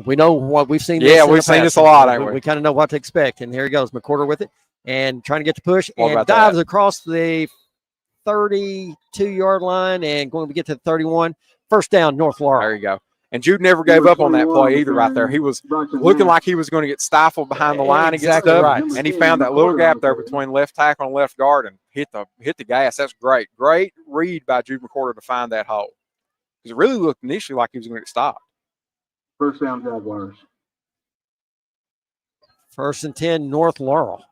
We know what we've seen. Yeah, we've seen this a lot, haven't we? We kind of know what to expect. And here he goes, McCorder with it and trying to get the push What and about dives that? across the 32-yard line and going to get to the 31. First down, North Laurel. There you go. And Jude never gave up on that play either right there. He was looking like he was going to get stifled behind the line and get Exactly stuck. right. And he found that little gap there between left tackle and left guard and hit the gas. That's great. Great read by Jude McCorder to find that hole. Because it really looked initially like he was going to get stopped. First down, Jaguars. 1st and 10, North Laurel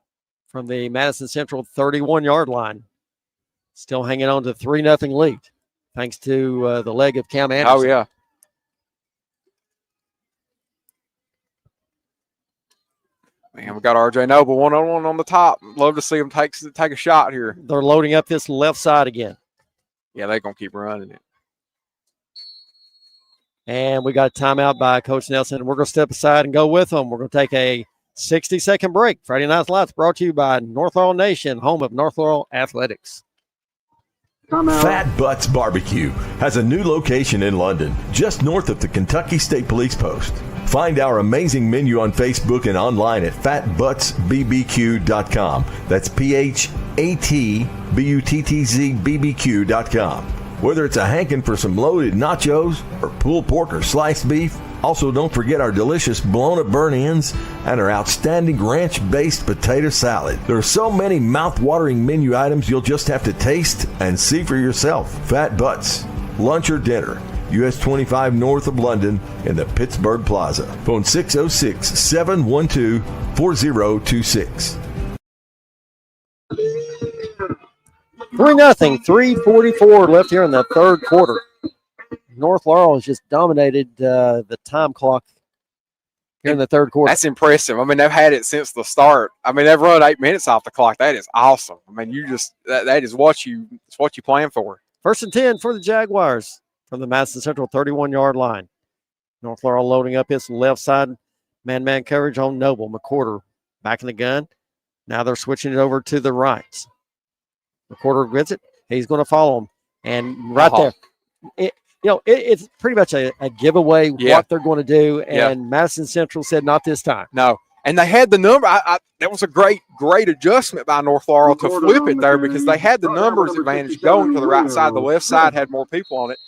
from the Madison Central 31-yard line. Still hanging on to 3-0 lead thanks to the leg of Cam Anderson. Oh, yeah. Man, we got R.J. Noble one-on-one on the top. Love to see him take a shot here. They're loading up this left side again. Yeah, they're going to keep running it. And we got a timeout by Coach Nelson. We're going to step aside and go with them. We're going to take a 60-second break. Friday Night's Lights brought to you by North Laurel Nation, home of North Laurel Athletics. Fat Butts Barbecue has a new location in London, just north of the Kentucky State Police Post. Find our amazing menu on Facebook and online at fatbuttsbbq.com. That's PHATBUTTZBBQ.com. Whether it's a hankin' for some loaded nachos or pulled pork or sliced beef, also don't forget our delicious blown-up burnt ends and our outstanding ranch-based potato salad. There are so many mouth-watering menu items you'll just have to taste and see for yourself. Fat Butts, lunch or dinner, US 25 north of London in the Pittsburgh Plaza. Phone 606-712-4026. 3-0, 3:44 left here in the third quarter. North Laurel has just dominated the time clock here in the third quarter. That's impressive. I mean, they've had it since the start. I mean, they've run 8 minutes off the clock. That is awesome. I mean, you just that is what you plan for. 1st and 10 for the Jaguars from the Madison Central 31-yard line. North Laurel loading up his left side, man-man coverage on Noble. McCorder back in the gun. Now they're switching it over to the right. McCorder gets it. He's going to follow him. And right there, it's pretty much a giveaway what they're going to do. And Madison Central said, not this time. No. And they had the number. That was a great adjustment by North Laurel to flip it there because they had the numbers advantage going to the right side. The left side had more people on it.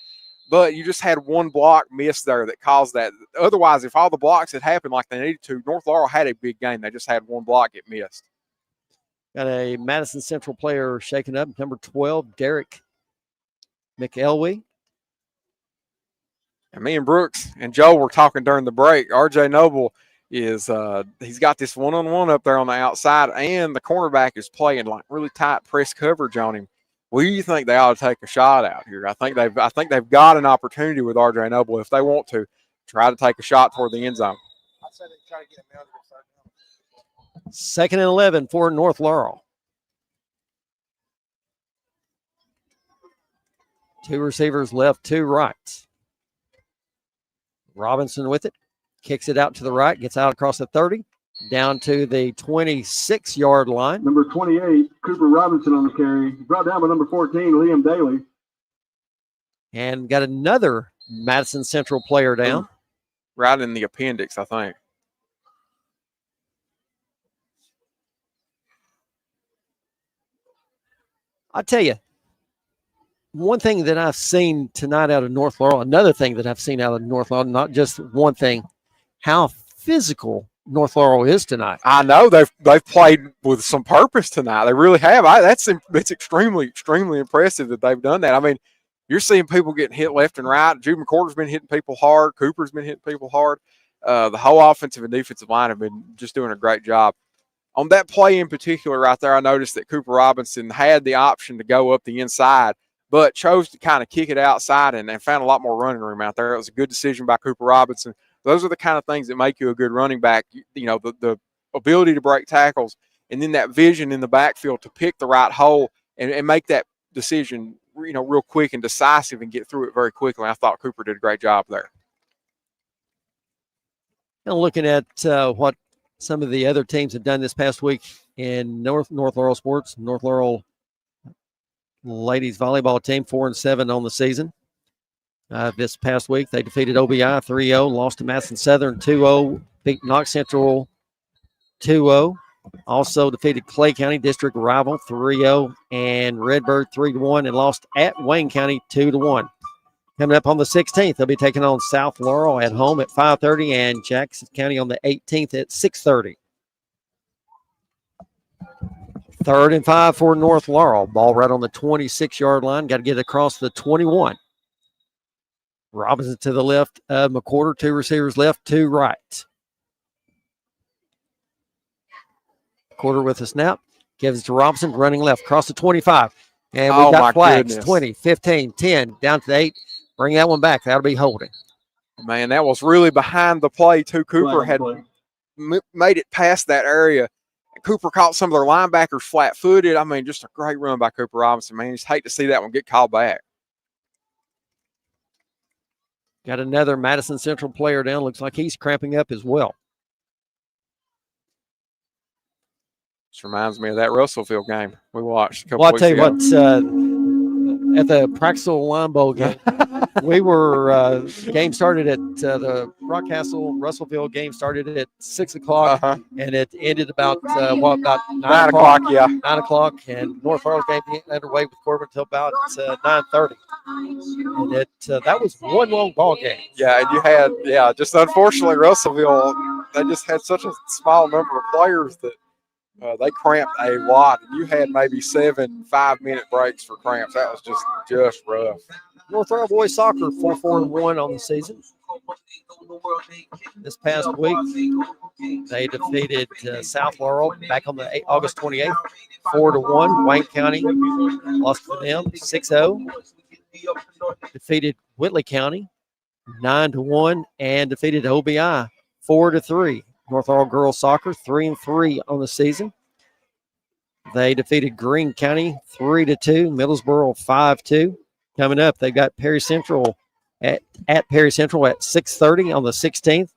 But you just had one block missed there that caused that. Otherwise, if all the blocks had happened like they needed to, North Laurel had a big game. They just had one block get missed. Got a Madison Central player shaken up, number 12, Derek McElwee. And me and Brooks and Joe were talking during the break. R.J. Noble is he's got this one-on-one up there on the outside, and the cornerback is playing like really tight press coverage on him. Well, you think they ought to take a shot out here? I think they've got an opportunity with R.J. Noble if they want to try to take a shot toward the end zone. I'd say they try to get him out of the 2nd and 11 for North Laurel. 2 receivers left, 2 right. Robinson with it, kicks it out to the right, gets out across the 30, down to the 26-yard line. Number 28, Cooper Robinson on the carry. Brought down by number 14, Liam Daly. And got another Madison Central player down. Right in the appendix, I think. I'll tell you, one thing that I've seen tonight out of North Laurel, another thing that I've seen out of North Laurel, not just one thing, how physical North Laurel is tonight. I know they've played with some purpose tonight. They really have. It's extremely impressive that they've done that. I mean, you're seeing people getting hit left and right. Jude McCorder's been hitting people hard. Cooper's been hitting people hard. The whole offensive and defensive line have been just doing a great job. On that play in particular right there, I noticed that Cooper Robinson had the option to go up the inside, but chose to kind of kick it outside and found a lot more running room out there. It was a good decision by Cooper Robinson. Those are the kind of things that make you a good running back, the ability to break tackles and then that vision in the backfield to pick the right hole and make that decision, real quick and decisive and get through it very quickly. I thought Cooper did a great job there. And looking at what some of the other teams have done this past week in North Laurel sports, North Laurel ladies volleyball team 4-7 on the season. This past week, they defeated OBI 3-0, lost to Madison Southern 2-0, beat Knox Central 2-0. Also defeated Clay County district rival 3-0 and Redbird 3-1 and lost at Wayne County 2-1. Coming up on the 16th, they'll be taking on South Laurel at home at 5:30 and Jackson County on the 18th at 6:30. 3rd and 5 for North Laurel. Ball right on the 26-yard line. Got to get across the 21. Robinson to the left of McCorder. 2 receivers left, 2 right. McCorder with a snap. Gives it to Robinson, running left, across the 25. And we got flags, goodness. 20, 15, 10, down to the 8. Bring that one back. That'll be holding. Man, that was really behind the play, too. Cooper had made it past that area. Cooper caught some of their linebackers flat-footed. I mean, just a great run by Cooper Robinson, man. Just hate to see that one get called back. Got another Madison Central player down. Looks like he's cramping up as well. This reminds me of that Russellville game we watched a couple Well, I'll weeks tell you ago. what, at the Praxel Line Bowl game, we were, game started at the Rockcastle Russellville game started at 6 o'clock, and it ended about, about 9 o'clock? Yeah. 9 o'clock, and North Laurel's game underway with Corbin until about 9:30. And that was one long ball game. Yeah, and you had, just unfortunately, Russellville, they just had such a small number of players that they cramped a lot. And you had maybe 7 5-minute breaks for cramps. That was just rough. North Laurel boys soccer 4-4-1 on the season. This past week, they defeated South Laurel back on the August 28th, 4-1. Wayne County lost to them 6-0. Defeated Whitley County 9-1 and defeated OBI 4-3. North Laurel girls soccer 3-3 on the season. They defeated Greene County 3-2. Middlesboro 5-2. Coming up, they've got Perry Central at Perry Central at 6:30 on the 16th.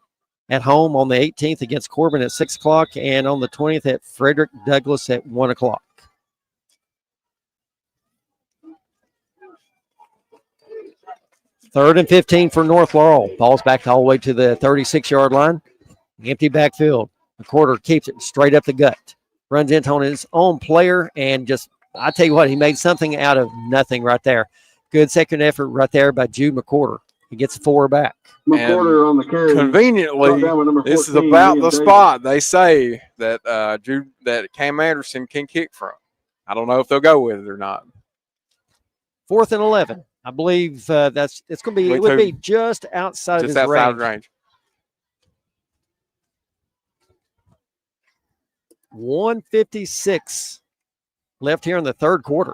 At home on the 18th against Corbin at 6 o'clock, and on the 20th at Frederick Douglass at 1 o'clock. Third and 15 for North Laurel. Ball's back all the way to the 36-yard line. Empty backfield. McCorder keeps it straight up the gut. Runs into on his own player, and I tell you what, he made something out of nothing right there. Good second effort right there by Jude McCorder. He gets 4 back. McCorder on the carry. Conveniently, this is about the spot they say that that Cam Anderson can kick from. I don't know if they'll go with it or not. 4th and 11. I believe it's going to be. It would be just outside of his range. Just outside of range. 1:56 left here in the third quarter.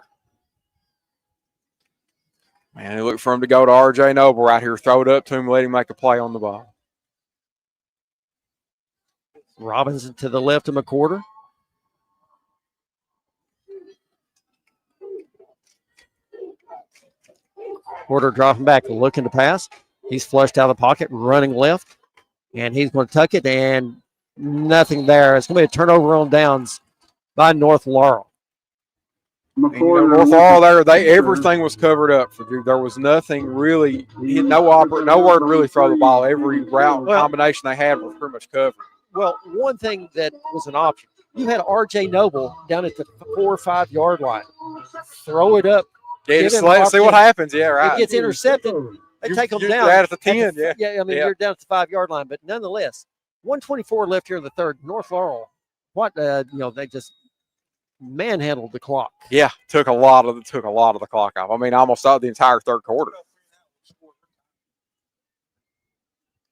Man, they look for him to go to R.J. Noble right here. Throw it up to him, let him make a play on the ball. Robinson to the left of McCorder. Porter dropping back, looking to pass. He's flushed out of the pocket, running left, and he's going to tuck it, and nothing there. It's going to be a turnover on downs by North Laurel. North Laurel there, everything was covered up for you. There was nothing really, nowhere to really throw the ball. Every route combination they had was pretty much covered. Well, one thing that was an option, you had R.J. Noble down at the 4 or 5 yard line. Throw it up. Yeah, just see what happens. Yeah, right. It gets intercepted. They take them down. You're at the 10, you're down at the 5 yard line. But nonetheless, 1:24 left here in the third. North Laurel, they just manhandled the clock. Yeah, took a lot of the clock off. I mean, almost the entire third quarter.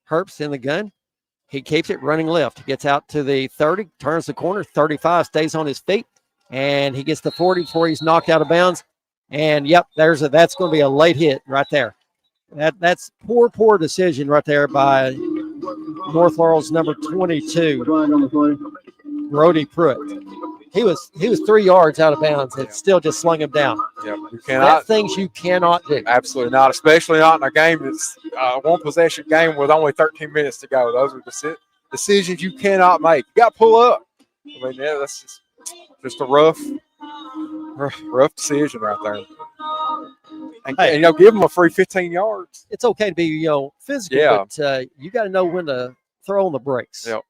Herbst in the gun. He keeps it running left. Gets out to the 30, turns the corner, 35, stays on his feet, and he gets to 40 before he's knocked out of bounds. And that's going to be a late hit right there. That's poor decision right there by North Laurel's number 22, Brody Pruitt. He was 3 yards out of bounds and still just slung him down. Yeah, you cannot. Things you cannot do. Absolutely not, especially not in a game that's one possession game with only 13 minutes to go. Those are decisions you cannot make. You got to pull up. I mean, that's just a rough decision right there. And give them a free 15 yards. It's okay to be physical, but you got to know when to throw on the brakes. Yep.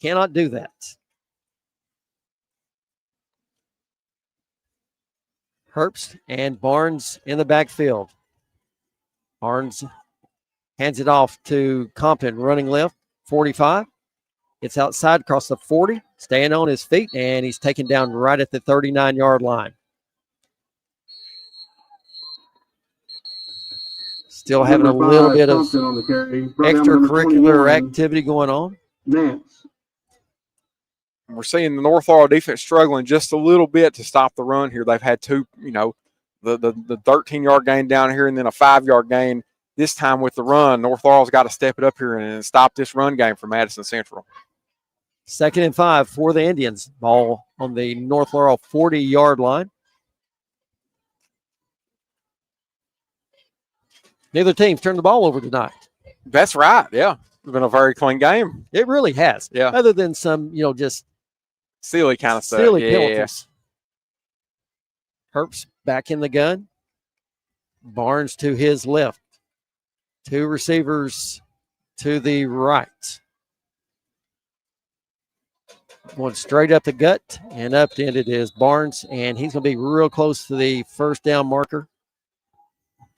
Cannot do that. Herbst and Barnes in the backfield. Barnes hands it off to Compton, running left, 45. It's outside across the 40, staying on his feet, and he's taken down right at the 39-yard line. Still having a little bit of extracurricular activity going on. We're seeing the North Laurel defense struggling just a little bit to stop the run here. They've had two, the 13-yard gain down here and then a 5-yard gain. This time with the run, North Laurel's got to step it up here and stop this run game for Madison Central. 2nd and 5 for the Indians. Ball on the North Laurel 40-yard line. Neither team's turned the ball over tonight. That's right. Yeah. It's been a very clean game. It really has. Yeah. Other than some, just Silly kind of stuff. silly Yeah. penalties. Herbst back in the gun. Barnes to his left. Two receivers to the right. One straight up the gut, and up to it is Barnes, and he's going to be real close to the first down marker.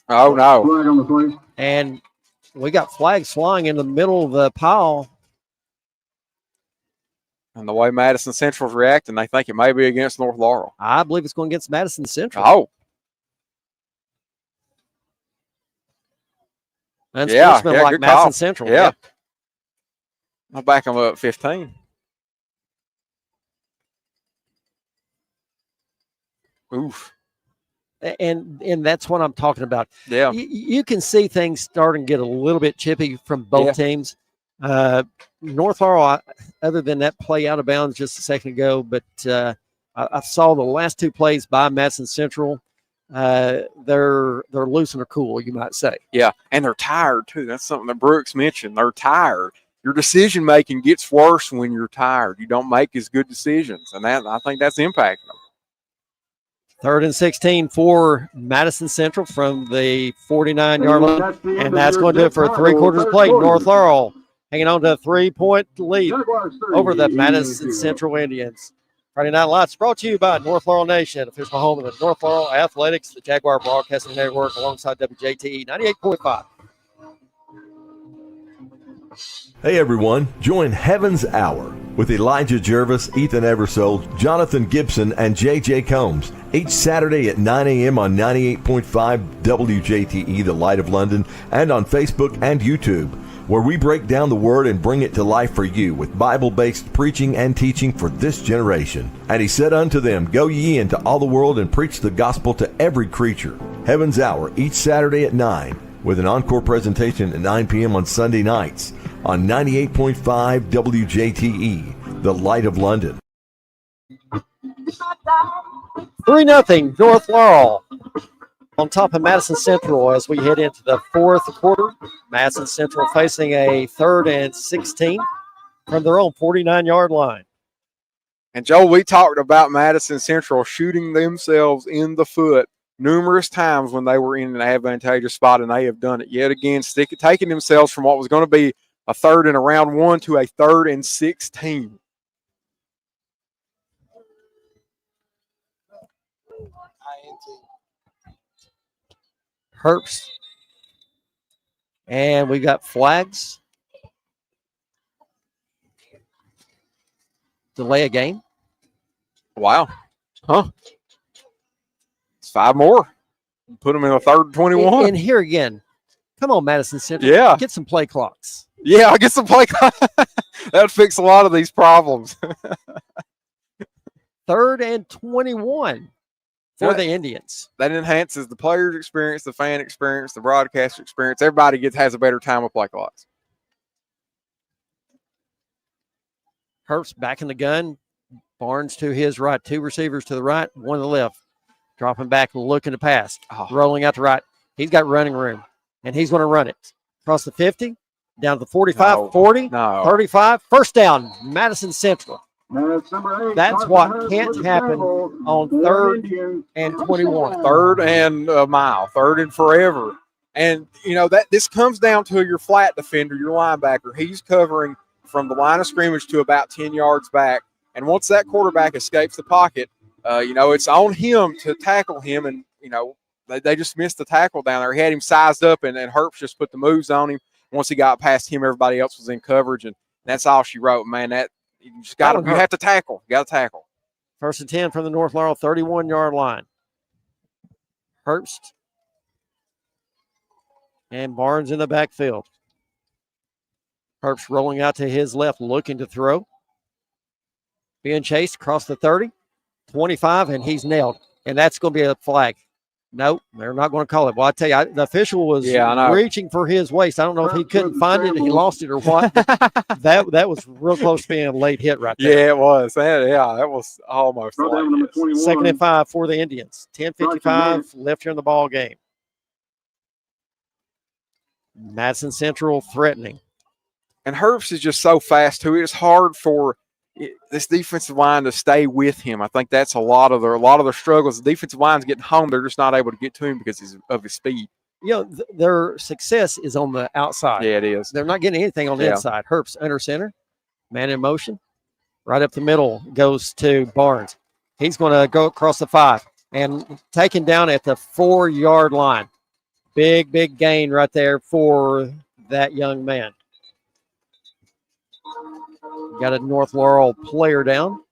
Oh, no. Flag on the play. And we got flags flying in the middle of the pile. And the way Madison Central's reacting, they think it may be against North Laurel. I believe it's going against Madison Central. Oh. Unsportsmanlike good Madison call. Central. Yeah. I'll back them up 15. Oof. And that's what I'm talking about. Yeah. You can see things starting to get a little bit chippy from both teams. North Laurel, other than that play out of bounds just a second ago, but I saw the last two plays by Madison Central. They're losing their cool, you might say. Yeah, and they're tired too. That's something that Brooks mentioned. They're tired. Your decision making gets worse when you're tired. You don't make as good decisions, and I think that's impacting them. 3rd and 16 for Madison Central from the 49-yard line, and that's going to do it for 3/4 play. North Laurel hanging on to a 3-point lead over the Madison Central Indians. Friday Night Lights brought to you by North Laurel Nation, official home of the North Laurel Athletics, the Jaguar Broadcasting Network, alongside WJTE 98.5. Hey everyone, join Heaven's Hour with Elijah Jervis, Ethan Eversole, Jonathan Gibson, and J.J. Combs each Saturday at 9 a.m. on 98.5 WJTE, The Light of London, and on Facebook and YouTube, where we break down the Word and bring it to life for you with Bible-based preaching and teaching for this generation. And he said unto them, Go ye into all the world and preach the gospel to every creature. Heaven's Hour each Saturday at 9, with an encore presentation at 9 p.m. on Sunday nights on 98.5 WJTE, The Light of London. 3-0 North Laurel on top of Madison Central as we head into the fourth quarter. Madison Central facing a 3rd and 16 from their own 49-yard line. And Joel, we talked about Madison Central shooting themselves in the foot numerous times when they were in an advantageous spot, and they have done it yet again, taking themselves from what was going to be a 3rd and around 1 to a 3rd and 16. Herbst. And we got flags. Delay a game. Wow. Huh. It's 5 more. Put them in a 3rd and 21. And here again, come on, Madison Central. Yeah. Get some play clocks. Yeah, I get some play clock. That would fix a lot of these problems. 3rd and 21 for the Indians. That enhances the player's experience, the fan experience, the broadcaster experience. Everybody has a better time with play clocks. Herbst back in the gun. Barnes to his right. 2 receivers to the right, 1 to the left. Dropping back, looking to pass. Rolling out the right. He's got running room, and he's going to run it. Across the 50, down to the 45, 40, 35. First down, Madison Central. That's what can't happen on 3rd and 21. 3rd and a mile, 3rd and forever. And, that this comes down to your flat defender, your linebacker. He's covering from the line of scrimmage to about 10 yards back. And once that quarterback escapes the pocket, it's on him to tackle him. And, they just missed the tackle down there. He had him sized up, and Herbst just put the moves on him. Once he got past him, everybody else was in coverage. And that's all she wrote, man. You have to tackle. You got to tackle. 1st and 10 from the North Laurel 31-yard line. Herbst and Barnes in the backfield. Herbst rolling out to his left, looking to throw. Being chased across the 30, 25, and he's nailed. And that's going to be a flag. Nope, they're not going to call it. Well, I tell you, the official was reaching for his waist. I don't know if he couldn't find it and he lost it or what. That was real close to being a late hit right there. Yeah, it was. That was almost. 2nd and 5 for the Indians. 10:55 left here in the ball game. Madison Central threatening. And Herbst is just so fast too. It's hard for this defensive line to stay with him. I think that's a lot of their struggles. The defensive line's getting home; they're just not able to get to him because of his speed. Their success is on the outside. Yeah, it is. They're not getting anything on the inside. Herbst under center, man in motion, right up the middle goes to Barnes. He's going to go across the 5 and taken down at the 4-yard line. Big gain right there for that young man. Got a North Laurel player down.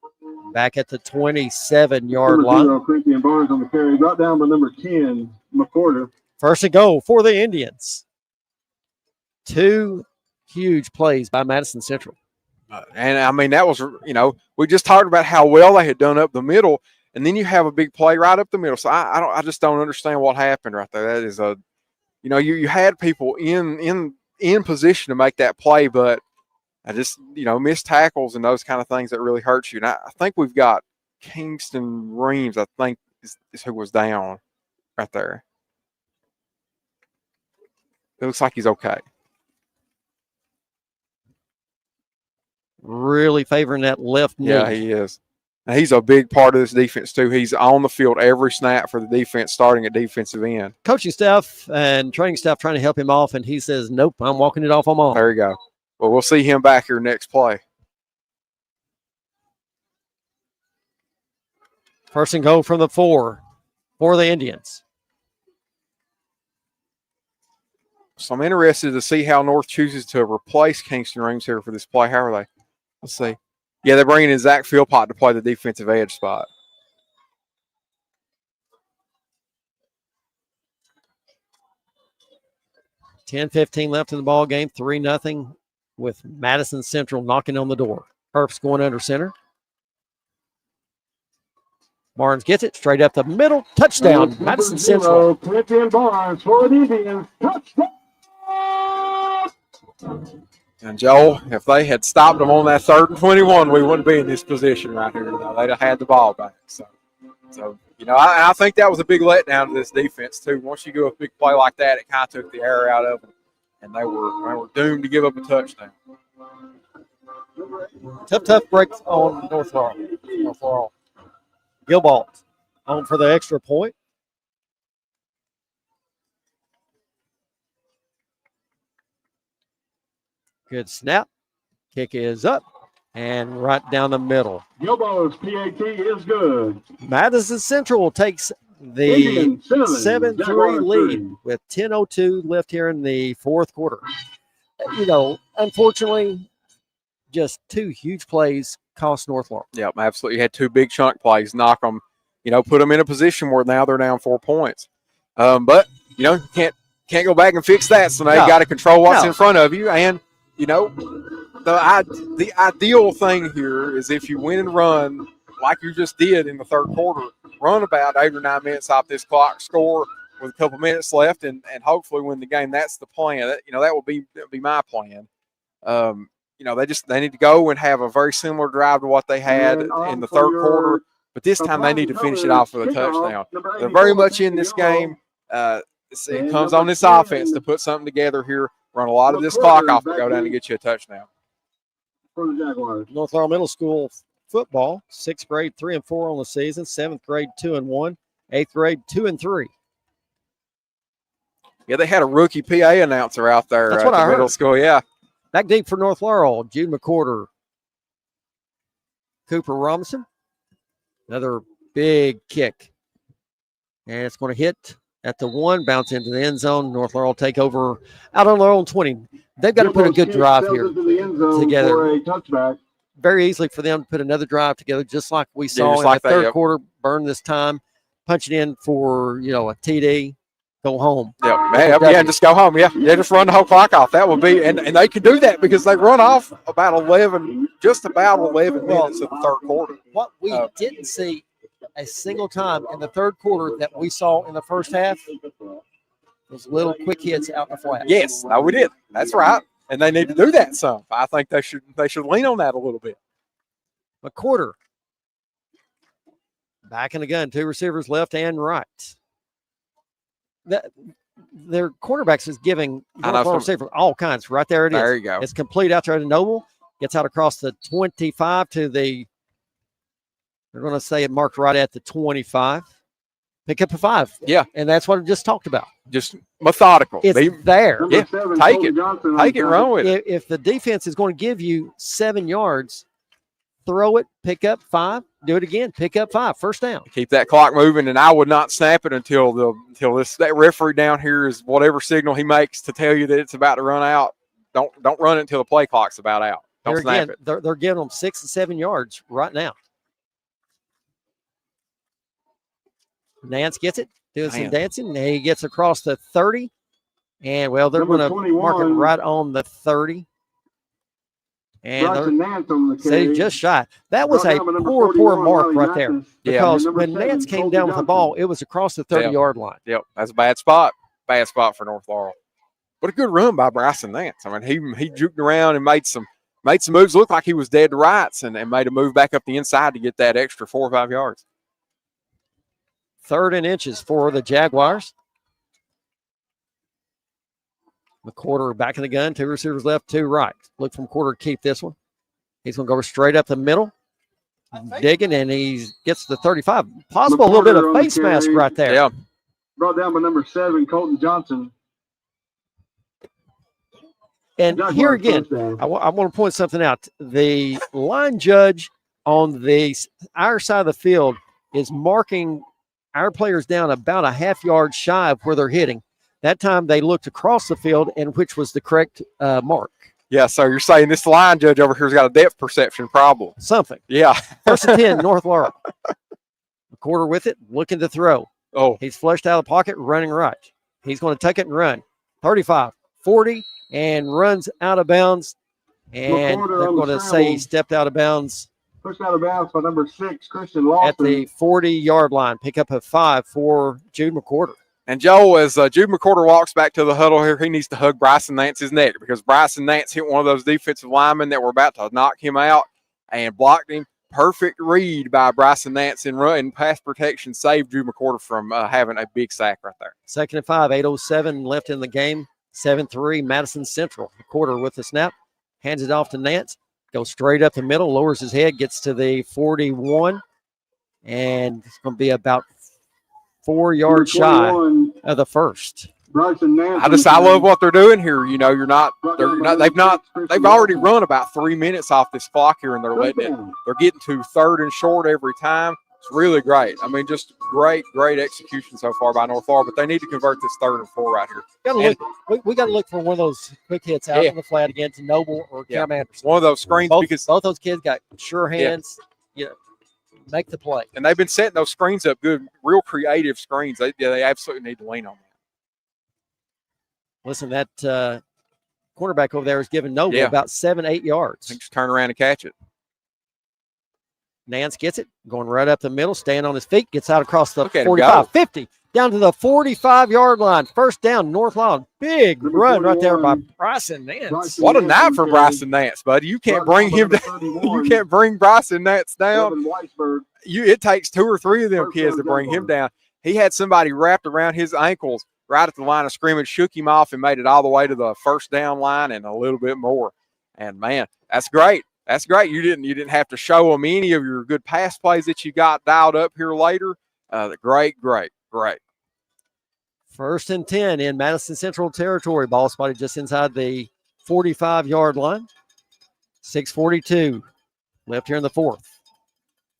Back at the 27-yard line. Christian Barnes on the carry. Brought down by number 10, McCorder. First and goal for the Indians. 2 huge plays by Madison Central. And I mean, that was, we just talked about how well they had done up the middle, and then you have a big play right up the middle. So I just don't understand what happened right there. That is you had people in position to make that play, but I just, missed tackles and those kind of things that really hurt you. And I think we've got Kingston Reams, I think, is who was down right there. It looks like he's okay. Really favoring that left knee. Yeah, he is. And he's a big part of this defense, too. He's on the field every snap for the defense, starting at defensive end. Coaching staff and training staff trying to help him off, and he says, nope, I'm walking it off on my own. There you go. Well, we'll see him back here next play. First and goal from the 4 for the Indians. So I'm interested to see how North chooses to replace Kingston Reams here for this play. How are they? Let's see. Yeah, they're bringing in Zach Philpott to play the defensive edge spot. $10-15 left in the ball game. 3-0 with Madison Central knocking on the door. Herbst going under center. Barnes gets it straight up the middle. Touchdown, Madison Central. Christian Barnes for the Indians. Touchdown. And Joel, if they had stopped them on that 3rd and 21, we wouldn't be in this position right here. They'd have had the ball back. So I think that was a big letdown to this defense too. Once you go a big play like that, it kind of took the air out of them, and they were doomed to give up a touchdown. Tough break on North Laurel. Gilbalt on for the extra point. Good snap. Kick is up and right down the middle. Gilbalt's PAT is good. Madison Central takes the 7-3 lead with 10:02 left here in the 4th quarter. Unfortunately, just 2 huge plays cost North Laurel. Yep, absolutely. You had 2 big chunk plays, knock them, put them in a position where now they're down 4 points. But can't go back and fix that. So now you got to control what's in front of you. And the ideal thing here is if you win and run like you just did in the 3rd quarter, run about 8 or 9 minutes off this clock, score with a couple minutes left, and hopefully win the game. That's the plan. That will be my plan. They need to go and have a very similar drive to what they had in the 3rd quarter, but this time they need to finish it off with a touchdown. They're very much in this game. It comes on this offense to put something together here, run a lot of this clock off and go down and get you a touchdown. For the Jaguars. North Laurel Middle School football, 6th grade 3-4 on the season, 7th grade 2-1, 8th grade 2-3. Yeah, they had a rookie PA announcer out there at the middle school. Yeah. Back deep for North Laurel, Jude McCorder, Cooper Robinson. Another big kick. And it's going to hit at the 1, bounce into the end zone. North Laurel take over out on their own 20. They've got to put a good drive here together. Very easily for them to put another drive together, just like we saw in the 3rd quarter. Burn this time, punch it in for a TD, go home. Yeah, just go home. Yeah, just run the whole clock off. That would be, and they can do that because they run off just about 11 minutes of the 3rd quarter. What we didn't see a single time in the 3rd quarter that we saw in the first half, those little quick hits out the flat. Yes, no, we did. That's right, and they need to do that some. I think they should lean on that a little bit. McCorder back in the gun, 2 receivers left and right. their quarterbacks is giving I know, North Central all kinds. Right there it is. There you go. It's complete out there to Noble. Gets out across the 25 to the, they're going to say it marked right at the 25. Pick up a 5. Yeah. And that's what I just talked about. Just methodical. It's there. Yeah, take it. Take it, run with it. If the defense is going to give you 7 yards, throw it, pick up 5, do it again, pick up 5, first down. Keep that clock moving, and I would not snap it until that referee down here is whatever signal he makes to tell you that it's about to run out. Don't run it until the play clock's about out. Don't snap it. They're giving them 6 and 7 yards right now. Nance gets it, doing some dancing. And he gets across the 30. And, well, they're going to mark it right on the 30. And they just shy. That was a poor mark right there. Because when Nance came down with the ball, it was across the 30-yard line. Yep, that's a bad spot. Bad spot for North Laurel. But a good run by Bryson Nance. I mean, he juked around and made some moves. Looked like he was dead to rights and made a move back up the inside to get that extra 4 or 5 yards. 3rd and inches for the Jaguars. McQuarter back in the gun. 2 receivers left, 2 right. Look from McQuarter to keep this one. He's going to go straight up the middle. Digging, and he gets the 35. Possible a little bit of face mask right there. Yeah. Brought down by number 7, Colton Johnson. And here again, I want to point something out. The line judge on our side of the field is marking our players down about a half yard shy of where they're hitting. That time they looked across the field, and which was the correct mark. Yeah, so you're saying this line judge over here has got a depth perception problem. Something. Yeah. 1st and 10, North Laurel. McQuarter with it, looking to throw. Oh. He's flushed out of the pocket, running right. He's going to take it and run. 35, 40, and runs out of bounds. And they're going to say he stepped out of bounds. Pushed out of bounds by number 6, Christian Lawson. At the 40-yard line. Pick up a 5 for Jude McQuarter. And Joel, as Jude McQuarter walks back to the huddle here, he needs to hug Bryson Nance's neck because Bryson Nance hit one of those defensive linemen that were about to knock him out and blocked him. Perfect read by Bryson Nance in pass protection saved Jude McQuarter from having a big sack right there. 2nd and 5, 8:07 left in the game. 7-3, Madison Central. McQuarter with the snap, hands it off to Nance. Goes straight up the middle, lowers his head, gets to the 41, and it's going to be about 4 yards shy of the first. I love what they're doing here. You know, they've already run about 3 minutes off this clock here, and they're getting to 3rd and short every time. It's really great. I mean, just great execution so far by North Laurel, but they need to convert this 3rd and 4 right here. We got to look for one of those quick hits out on the flat again to Noble or Cam Anderson. One of those screens both those kids got sure hands. Yeah, make the play. And they've been setting those screens up good, real creative screens. They absolutely need to lean on that. Listen, that cornerback over there is giving Noble about 7-8 yards. Just turn around and catch it. Nance gets it, going right up the middle, staying on his feet, gets out across the 45, 50, down to the 45-yard line. First down, North Laurel. Big run right there by Bryson Nance. What a night for Bryson Nance, buddy. You can't bring him down. You can't bring Bryson Nance down. It takes 2 or 3 of them kids to bring him down. He had somebody wrapped around his ankles right at the line of scrimmage, shook him off, and made it all the way to the first down line and a little bit more. And, man, that's great. That's great. You didn't have to show them any of your good pass plays that you got dialed up here later. Great. 1st and 10 in Madison Central territory. Ball spotted just inside the 45-yard line. 6:42 left here in the 4th.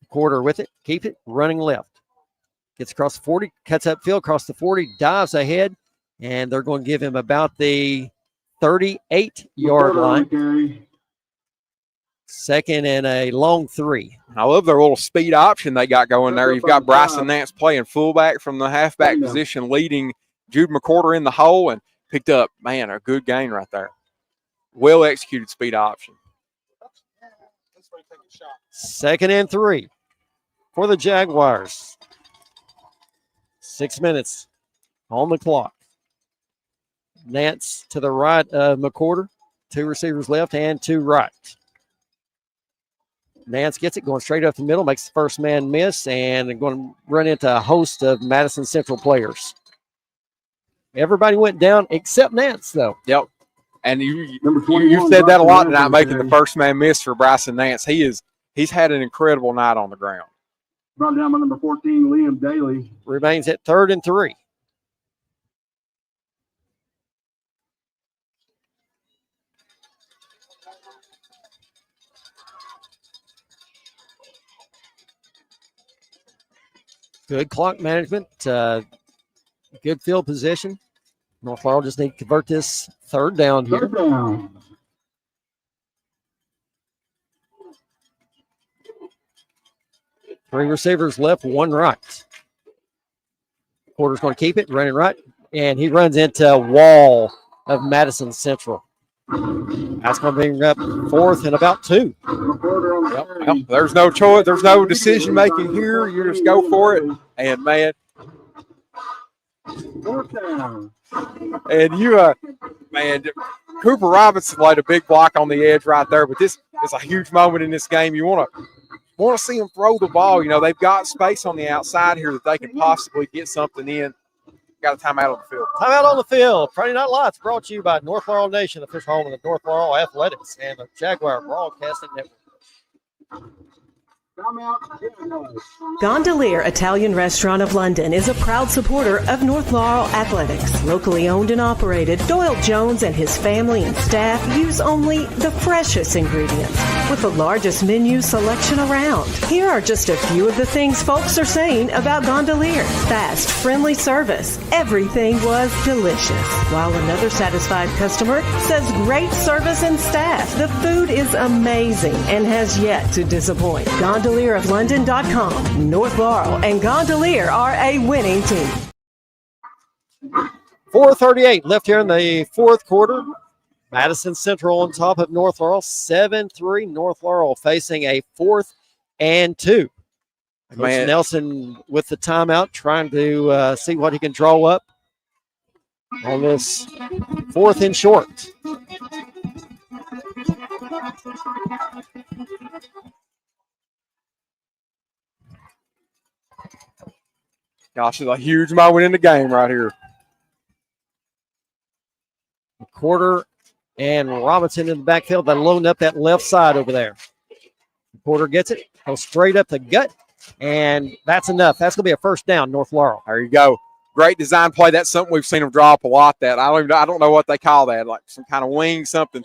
Quarter with it. Keep it. Running left. Gets across the 40. Cuts upfield across the 40. Dives ahead. And they're going to give him about the 38-yard line. 2nd and a long 3. I love their little speed option they got going there. You've got Bryson Nance playing fullback from the halfback position, leading Jude McQuarter in the hole, and picked up, man, a good gain right there. Well-executed speed option. 2nd and 3 for the Jaguars. 6 minutes on the clock. Nance to the right of McQuarter. 2 receivers left and 2 right. Nance gets it, going straight up the middle, makes the first man miss, and they're going to run into a host of Madison Central players. Everybody went down except Nance, though. Yep. And you Number said that a lot 21, tonight, making the today. first man miss for Bryson Nance. He's had an incredible night on the ground. Brought down by number 14, Liam Daly. Remains at 3rd and 3. Good clock management, good field position. North Laurel just need to convert this 3rd down here. Third down. Three receivers left, one right. Porter's going to keep it, running right, and he runs into a wall of Madison Central. That's going to bring up 4th and about 2. Yep. There's no choice. There's no decision making here. You just go for it. And man, Fourth down. and man, Cooper Robinson laid a big block on the edge right there. But this is a huge moment in this game. You want to see them throw the ball. You know, they've got space on the outside here that they can possibly get something in. Got a timeout on the field. Timeout on the field. Friday Night Lights brought to you by North Laurel Nation, official home of the North Laurel Athletics and the Jaguar Broadcasting Network. Gondolier Italian Restaurant of London is a proud supporter of North Laurel Athletics. Locally owned and operated, Doyle Jones and his family and staff use only the freshest ingredients with the largest menu selection around. Here are just a few of the things folks are saying about Gondolier. Fast, friendly service. Everything was delicious. While another satisfied customer says great service and staff. The food is amazing and has yet to disappoint. GondelierofLondon.com. North Laurel and Gondolier are a winning team. 4:38 left here in the 4th quarter. Madison Central on top of North Laurel, 7-3. North Laurel facing a 4th and 2. Coach Nelson with the timeout, trying to see what he can draw up on this 4th and short. Gosh, it's a huge moment in the game right here. Quarter and Robinson in the backfield. They loaned up that left side over there. Porter gets it, goes straight up the gut, and that's enough. That's going to be a first down, North Laurel. There you go. Great design play. That's something we've seen them draw up a lot. That I don't know what they call that, like some kind of wing, something.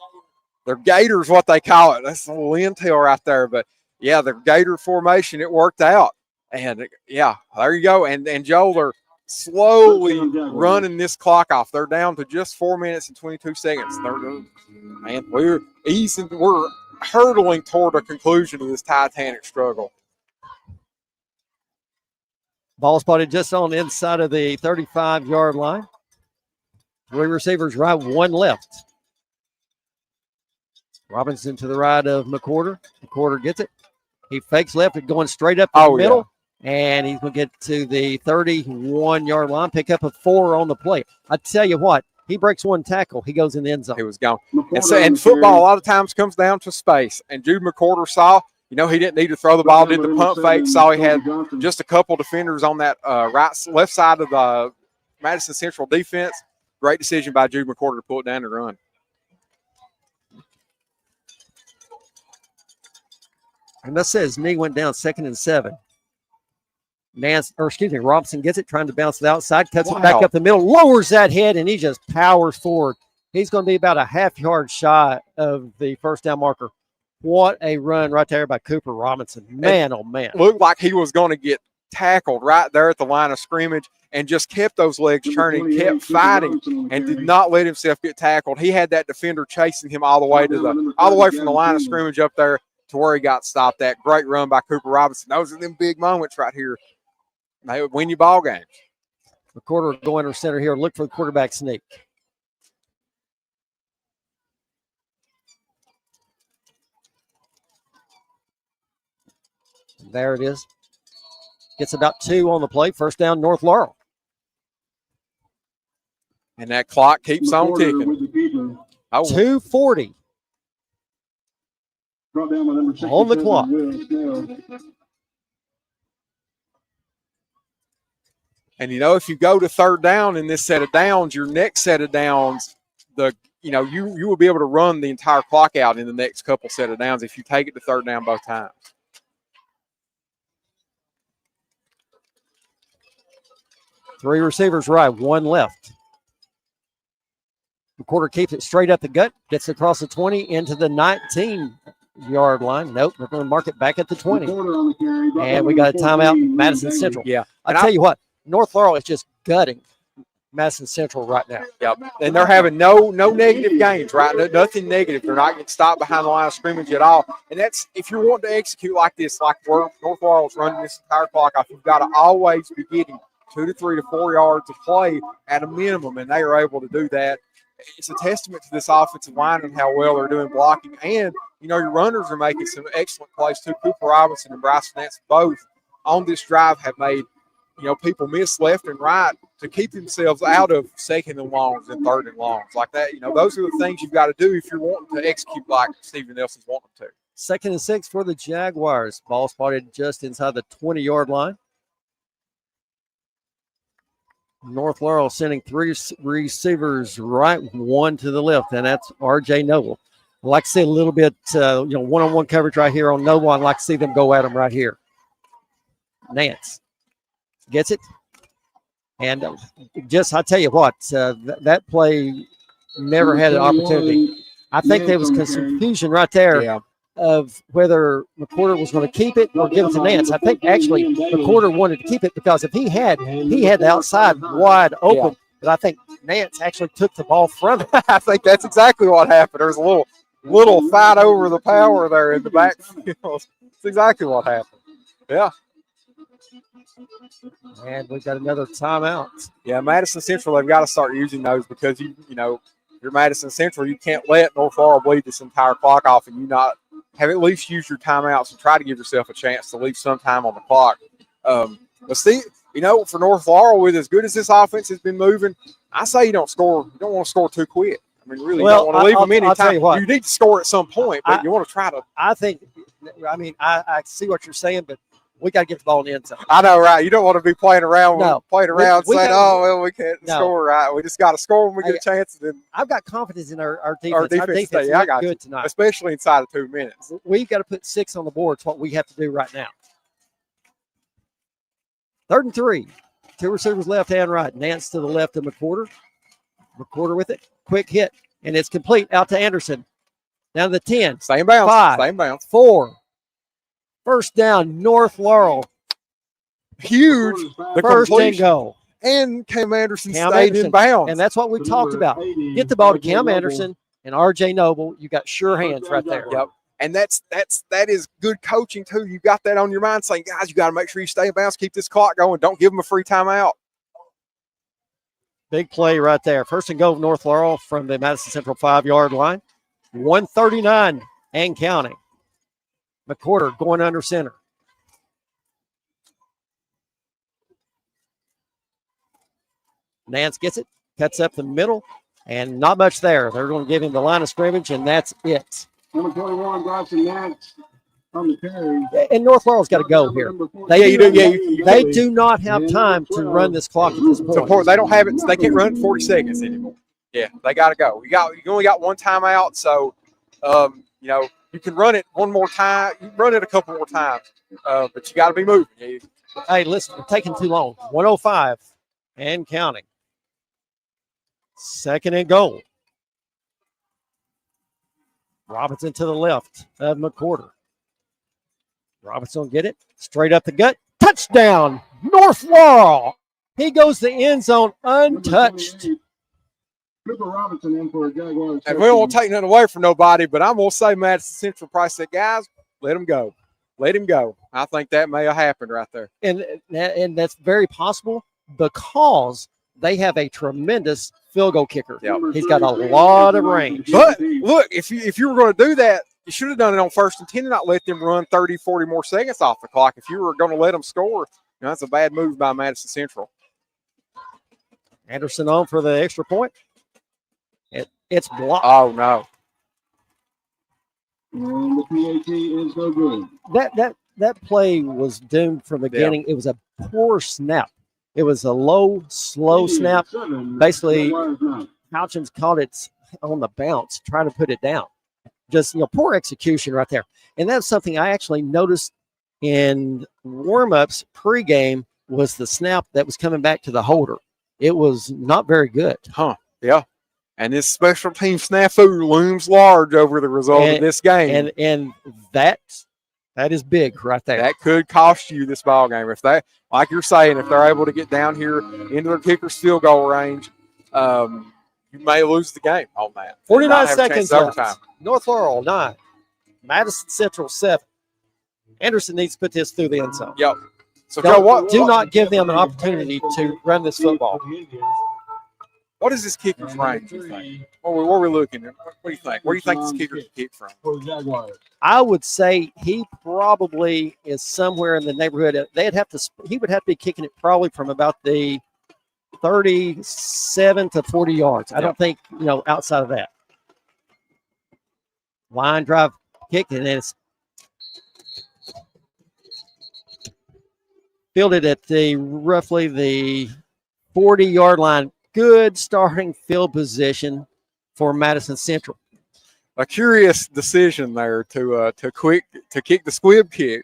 They're gators, what they call it. That's a little intel right there. But yeah, the gator formation, it worked out. And yeah, there you go. And Joel are slowly running this clock off. They're down to just 4 minutes and 22 seconds. Man, we're hurtling toward a conclusion of this Titanic struggle. Ball spotted just on the inside of the 35-yard line. 3 receivers right, 1 left. Robinson to the right of McWhorter. McWhorter gets it. He fakes left and going straight up the middle. Yeah. And he's going to get to the 31-yard line, pick up a 4 on the play. I tell you what, he breaks 1 tackle, he goes in the end zone. He was gone. And football a lot of times comes down to space. And Jude McWhorter saw, he didn't need to throw the ball, did the pump fake, saw he had just a couple defenders on that left side of the Madison Central defense. Great decision by Jude McWhorter to pull it down and run. And that says knee went down, 2nd and 7. Robinson gets it, trying to bounce it outside, cuts it back up the middle, lowers that head, and he just powers forward. He's going to be about a half-yard shy of the first down marker. What a run right there by Cooper Robinson. Man, oh, man. Looked like he was going to get tackled right there at the line of scrimmage and just kept those legs churning, kept fighting, and did not let himself get tackled. He had that defender chasing him all the way from the line of scrimmage up there to where he got stopped at. Great run by Cooper Robinson. Those are them big moments right here. They would win you ball games. McWhorter going to center here. Look for the quarterback sneak. There it is. Gets about 2 on the play. First down, North Laurel. And that clock keeps on ticking. 2:40 on the clock. And, if you go to third down in this set of downs, your next set of downs, you will be able to run the entire clock out in the next couple set of downs if you take it to third down both times. Three receivers right, one left. McWhorter keeps it straight up the gut, gets across the 20 into the 19-yard line. Nope, we're going to mark it back at the 20. And we got a timeout, Madison Central. Yeah. I'll tell you what, North Laurel is just gutting Madison Central right now. Yep. And they're having no negative games, right? Nothing negative. They're not getting stopped behind the line of scrimmage at all. And that's, if you're wanting to execute like this, like where North Laurel's running this entire clock off, you've got to always be getting 2 to 3 to 4 yards of play at a minimum, and they are able to do that. It's a testament to this offensive line and how well they're doing blocking. And, your runners are making some excellent plays too. Cooper Robinson and Bryce Nance both on this drive have made, people miss left and right to keep themselves out of second and longs and third and longs like that. Those are the things you've got to do if you're wanting to execute like Stephen Nelson's wanting to. 2nd and 6 for the Jaguars. Ball spotted just inside the 20-yard line. North Laurel sending 3 receivers right, 1 to the left, and that's R.J. Noble. I'd like to see a little bit, one-on-one coverage right here on Noble. I'd like to see them go at him right here. Nance gets it. And I tell you what, that play never had an opportunity. I think there was confusion right there of whether McWhorter was going to keep it or give it to Nance. I think actually McWhorter wanted to keep it because if he had the outside wide open, but I think Nance actually took the ball from him. I think that's exactly what happened. There's a little fight over the power there in the backfield. That's exactly what happened. Yeah. And we've got another timeout. Yeah, Madison Central, they've got to start using those because, you're Madison Central, you can't let North Laurel bleed this entire clock off and you not have at least used your timeouts and try to give yourself a chance to leave some time on the clock. But see, for North Laurel, with as good as this offense has been moving, I say you don't want to score too quick. I mean, really, you don't want to leave them any time. You need to score at some point, but you want to try to. I see what you're saying, but we got to get the ball in the end zone. I know, right? You don't want to be playing around saying, we can't score, right? We just got to score when we get a chance. And then I've got confidence in our defense. Our defense is good tonight. Especially inside of 2 minutes. We've got to put 6 on the board. It's what we have to do right now. 3rd and 3. 2 receivers left and right. Nance to the left of McWhorter. McWhorter with it. Quick hit. And it's complete out to Anderson. Down to the 10. Same bounce. 5. Same bounce. 4. First down, North Laurel. Huge. First and goal. And Cam Anderson stayed in bounds. And that's what we talked about. Get the ball to Cam Anderson and R.J. Noble. You got sure hands right there. Yep. And that is good coaching, too. You got that on your mind saying, guys, you got to make sure you stay in bounds, keep this clock going. Don't give them a free timeout. Big play right there. First and goal, North Laurel from the Madison Central 5-yard line. 139 and counting. McWhorter going under center. Nance gets it, cuts up the middle, and not much there. They're going to give him the line of scrimmage, and that's it. Number 21, Bryson Nance on the carry. And North Laurel's got to go here. They do not have time to run this clock at this point. They don't have it. They can't run it 40 seconds anymore. Yeah, they got to go. You only got one timeout, so you can run it one more time. You can run it a couple more times, but you got to be moving. Hey, listen, it's taking too long. 105 and counting. 2nd and goal. Robinson to the left of McWhorter. Robinson get it. Straight up the gut. Touchdown, North Laurel. He goes to the end zone untouched. Cooper Robinson in for a Jaguars. And we don't want to take nothing away from nobody, but I'm going to say Madison Central probably said, guys, let him go. Let him go. I think that may have happened right there. And that's very possible because they have a tremendous field goal kicker. Yep. He's got a lot of range. But, look, if you were going to do that, you should have done it on 1st and 10 and not let them run 30, 40 more seconds off the clock. If you were going to let them score, that's a bad move by Madison Central. Anderson on for the extra point. It's blocked. Oh, no. And the PAT is no good. That play was doomed from the beginning. It was a poor snap It was a low, slow snap. Basically, Houchins caught it on the bounce, trying to put it down. Just, poor execution right there. And that's something I actually noticed in warm-ups pregame was the snap that was coming back to the holder. It was not very good. Yeah. And this special team snafu looms large over the result of this game. And that is big right there. That could cost you this ball game. If they, like you're saying, if they're able to get down here into their kicker's field goal range, you may lose the game on that. 49 seconds left. North Laurel 9, Madison Central 7. Anderson needs to put this through the end zone. Yep. So, Joe, do not give them an opportunity to run this football. What is this kicker's range, you think? Where are we looking at? What do you think? Where do you think this kicker can kick from? I would say he probably is somewhere in the neighborhood. He would have to be kicking it probably from about the 37 to 40 yards. I don't think, outside of that. Line drive kick, and then it's fielded at roughly the 40-yard line. Good starting field position for Madison Central. A curious decision there to kick the squib kick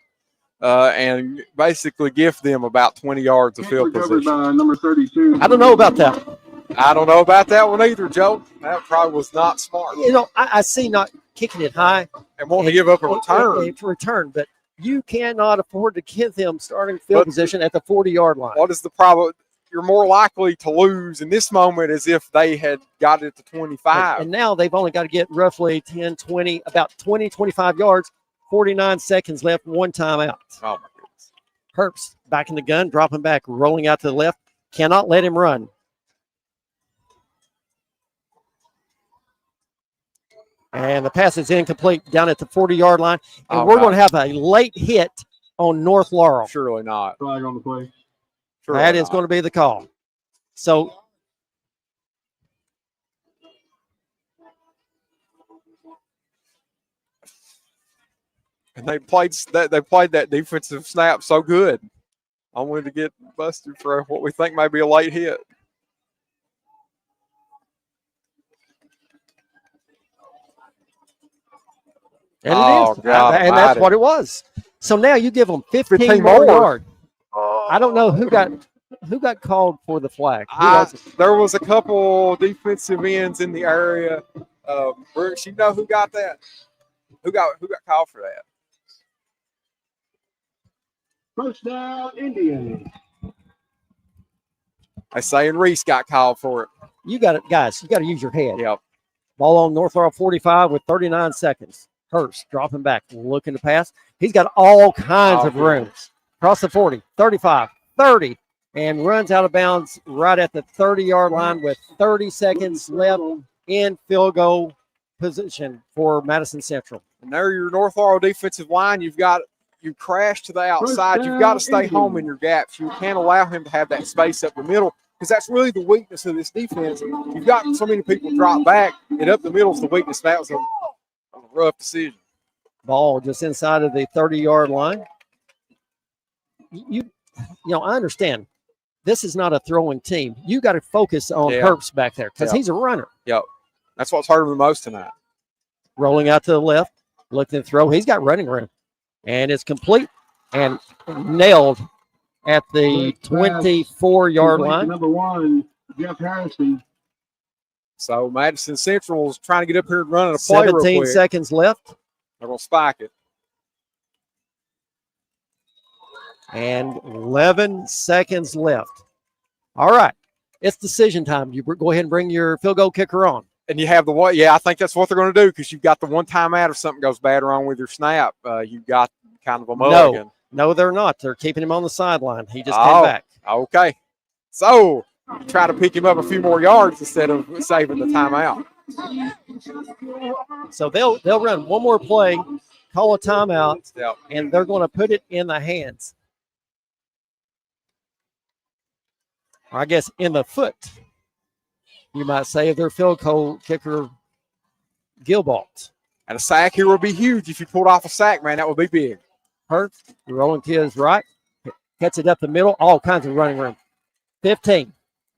and basically gift them about 20 yards of field position. By number 32. I don't know about that. I don't know about that one either, Joe. That probably was not smart. I see not kicking it high and wanting to give up a return. But you cannot afford to give them starting field position at the 40-yard line. What is the problem? You're more likely to lose in this moment as if they had got it to 25. And now they've only got to get roughly 10, 20, about 20, 25 yards, 49 seconds left, one timeout. Oh, my goodness. Herbst back in the gun, dropping back, rolling out to the left. Cannot let him run. And the pass is incomplete down at the 40-yard line. And we're going to have a late hit on North Laurel. Surely not. Flag on the play. That is going to be the call. So and they played that defensive snap so good. I wanted to get busted for what we think may be a late hit. And it is. God, and that's what it was. So now you give them 15 more yards. I don't know who got called for the flag. There was a couple defensive ends in the area. Brooks, you know who got that? Who got called for that? First down, Indians. I say, and Reese got called for it. You got it, guys. You got to use your head. Yep. Ball on North Laurel 45 with 39 seconds. Hurst dropping back, looking to pass. He's got all kinds of room. Across the 40, 35, 30, and runs out of bounds right at the 30-yard line with 30 seconds left in field goal position for Madison Central. And there your North Laurel defensive line, you crash to the outside. You've got to stay home in your gaps. You can't allow him to have that space up the middle because that's really the weakness of this defense. You've got so many people drop back, and up the middle is the weakness. That was a rough decision. Ball just inside of the 30-yard line. I understand this is not a throwing team. You got to focus on Herbst back there because he's a runner. Yep. That's what's hurting the most tonight. Rolling out to the left, looking to throw. He's got running room. And it's complete and nailed at the 24-yard line. Number 1, Jeff Harrison. So Madison Central is trying to get up here and run a play 17 seconds left. They're going to spike it. And 11 seconds left. All right. It's decision time. You go ahead and bring your field goal kicker on. And you have the one. Yeah, I think that's what they're going to do because you've got the one timeout if something goes bad wrong with your snap. You've got kind of a mulligan. No, they're not. They're keeping him on the sideline. He just came back. Okay. So try to pick him up a few more yards instead of saving the timeout. So they'll run one more play, call a timeout, and they're going to put it in the hands. Or I guess in the foot, you might say, of their field goal kicker, Gilbalt. And a sack here would be huge. If you pulled off a sack, man, that would be big. Hurt, rolling to his right, gets it up the middle, all kinds of running room. 15.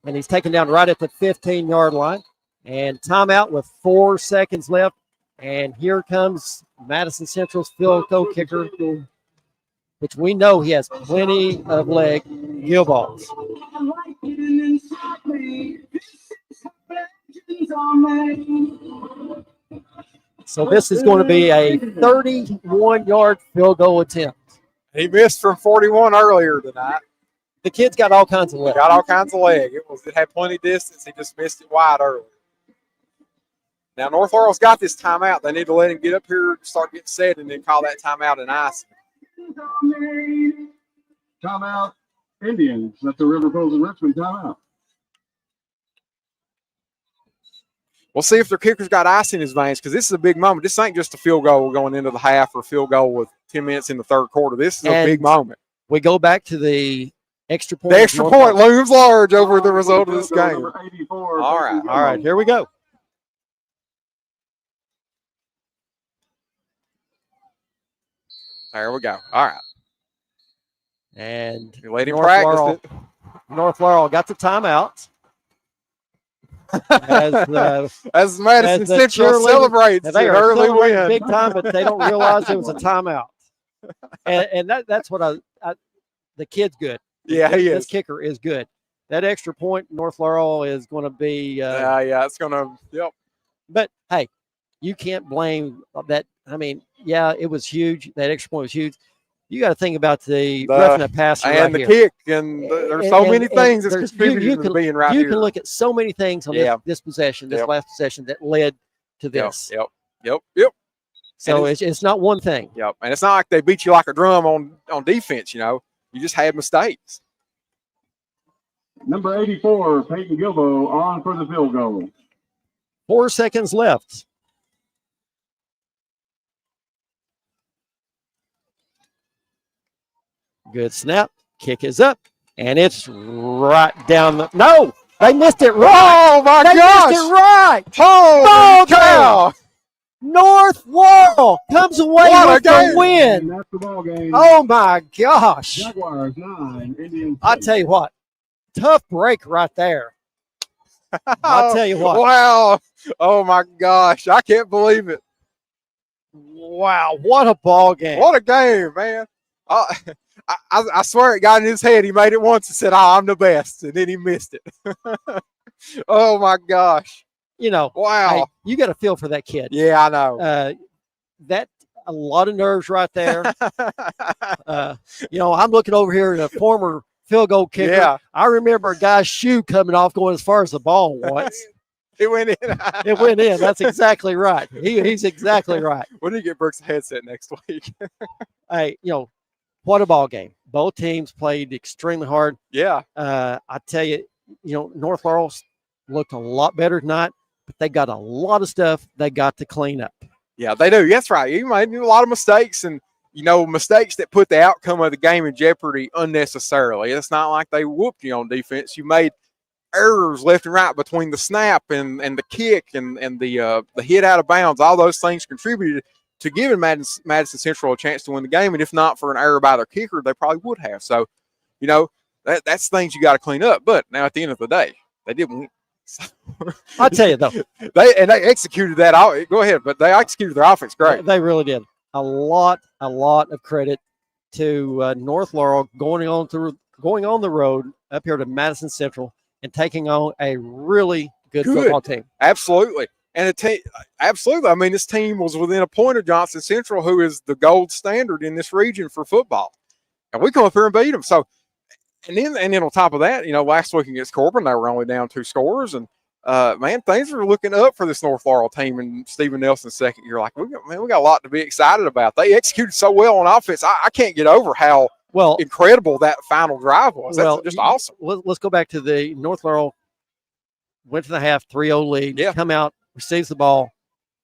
And he's taken down right at the 15-yard line. And timeout with 4 seconds left. And here comes Madison Central's field goal kicker, which we know he has plenty of leg gill balls. So this is going to be a 31-yard field goal attempt. He missed from 41 earlier tonight. The kid's got all kinds of leg. Got all kinds of leg. It had plenty of distance. He just missed it wide early. Now, North Laurel's got this timeout. They need to let him get up here, start getting set, and then call that timeout and ice. Timeout, Indians. That's the River Bulls and Richmond timeout. We'll see if their kicker's got ice in his veins, because this is a big moment. This ain't just a field goal going into the half or a field goal with 10 minutes in the third quarter. This is a big moment. We go back to the extra point. The extra point looms large over the result of this game. All right, here we go. There we go. All right. And you let him practice it. North Laurel got the timeout. As Madison Central celebrates an early win. Big time, but they don't realize it was a timeout. And that's what the kid's good. Yeah, he is. This kicker is good. That extra point, North Laurel is going to be. It's going to. Yep. But hey, you can't blame that. I mean, yeah, it was huge. That extra point was huge. You got to think about the roughing the passer and right the kick, and there's so many things that's contributed to being right here. You can look at so many things on this possession, this last possession that led to this. Yep. So it's not one thing. Yep, and it's not like they beat you like a drum on defense. You know, you just had mistakes. Number 84, Peyton Gilbo, on for the field goal. 4 seconds left. Good snap. Kick is up. And it's right down the – no! They missed it right. Oh, my gosh. They missed it right. Holy cow. North Laurel comes away with the win. And that's the ball game. Oh, my gosh. Jaguars 9, Indians 6. I tell you what, tough break right there. I'll tell you what. Wow. Oh, my gosh. I can't believe it. Wow, what a ball game. What a game, man. I swear it got in his head. He made it once and said, I'm the best, and then he missed it. Oh, my gosh. You know, wow. Hey, you got to feel for that kid. Yeah, I know. That a lot of nerves right there. You know, I'm looking over here at a former field goal kicker. Yeah. I remember a guy's shoe coming off going as far as the ball once. It went in. It went in. That's exactly right. He's exactly right. When did he get Brooks a headset next week? Hey, you know, what a ball game. Both teams played extremely hard. Yeah. I tell you, you know, North Laurel looked a lot better tonight, but they got a lot of stuff they got to clean up. Yeah, they do. That's right. You made a lot of mistakes, and, you know, mistakes that put the outcome of the game in jeopardy unnecessarily. It's not like they whooped you on defense. You made errors left and right between the snap and the kick and the hit out of bounds. All those things contributed to giving Madison Central a chance to win the game. And if not for an error by their kicker, they probably would have. So, you know, that's things you got to clean up. But now at the end of the day, they didn't win. So, I'll tell you, though. They executed that. Go ahead, but they executed their offense great. They really did. A lot of credit to North Laurel going on the road up here to Madison Central and taking on a really good football team. Absolutely. And absolutely. I mean, this team was within a point of Johnson Central, who is the gold standard in this region for football. And we come up here and beat them. So, and then on top of that, you know, last week against Corbin, they were only down 2 scores. And, man, things are looking up for this North Laurel team and Stephen Nelson's second year. Like, we got a lot to be excited about. They executed so well on offense. I can't get over how incredible that final drive was. That's just awesome. Let's go back to the North Laurel. Went to the half, 3-0 lead. Yeah. Come out, receives the ball.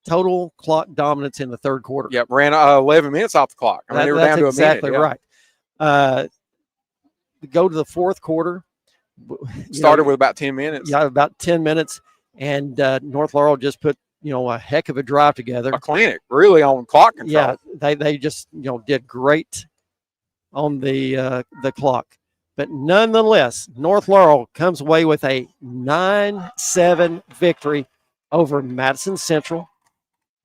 Total clock dominance in the third quarter. Yep, ran 11 minutes off the clock. I mean, they were down to a minute. That's exactly right. Go to the fourth quarter. Started with about 10 minutes. Yeah, about 10 minutes. And North Laurel just put, you know, a heck of a drive together. A clinic, really, on clock control. Yeah, they just, you know, did great on the clock. But nonetheless, North Laurel comes away with a 9-7 victory over Madison Central.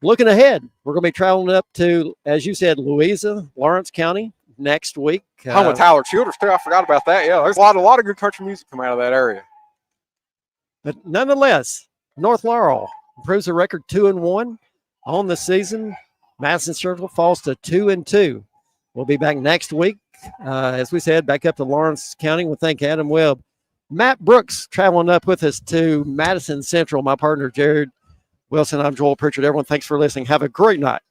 Looking ahead, we're going to be traveling up to, as you said, Louisa, Lawrence County next week. Home with Tyler Childers, too. I forgot about that. Yeah, there's a lot of good country music come out of that area. But nonetheless, North Laurel improves the record 2-1 on the season. Madison Central falls to 2-2. We'll be back next week. As we said, back up to Lawrence County. We'll thank Adam Webb. Matt Brooks traveling up with us to Madison Central. My partner, Jared Wilson. I'm Joel Pritchard. Everyone, thanks for listening. Have a great night.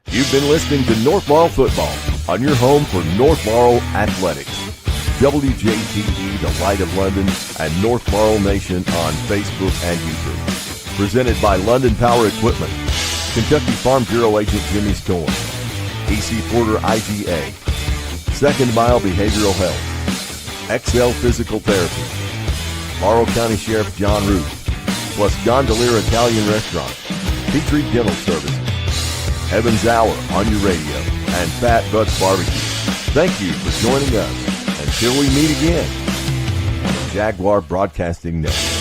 You've been listening to North Laurel Football on your home for North Laurel Athletics. WJTE, The Light of London, and North Laurel Nation on Facebook and YouTube. Presented by London Power Equipment, Kentucky Farm Bureau Agent Jimmy Storm, EC Porter IGA, Second Mile Behavioral Health, XL Physical Therapy, Laurel County Sheriff John Root, plus Gondolier Italian Restaurant, Petrie Dental Services, Evans Hour on your radio, and Fat Butts Barbecue. Thank you for joining us. Until we meet again on the Jaguar Broadcasting Network.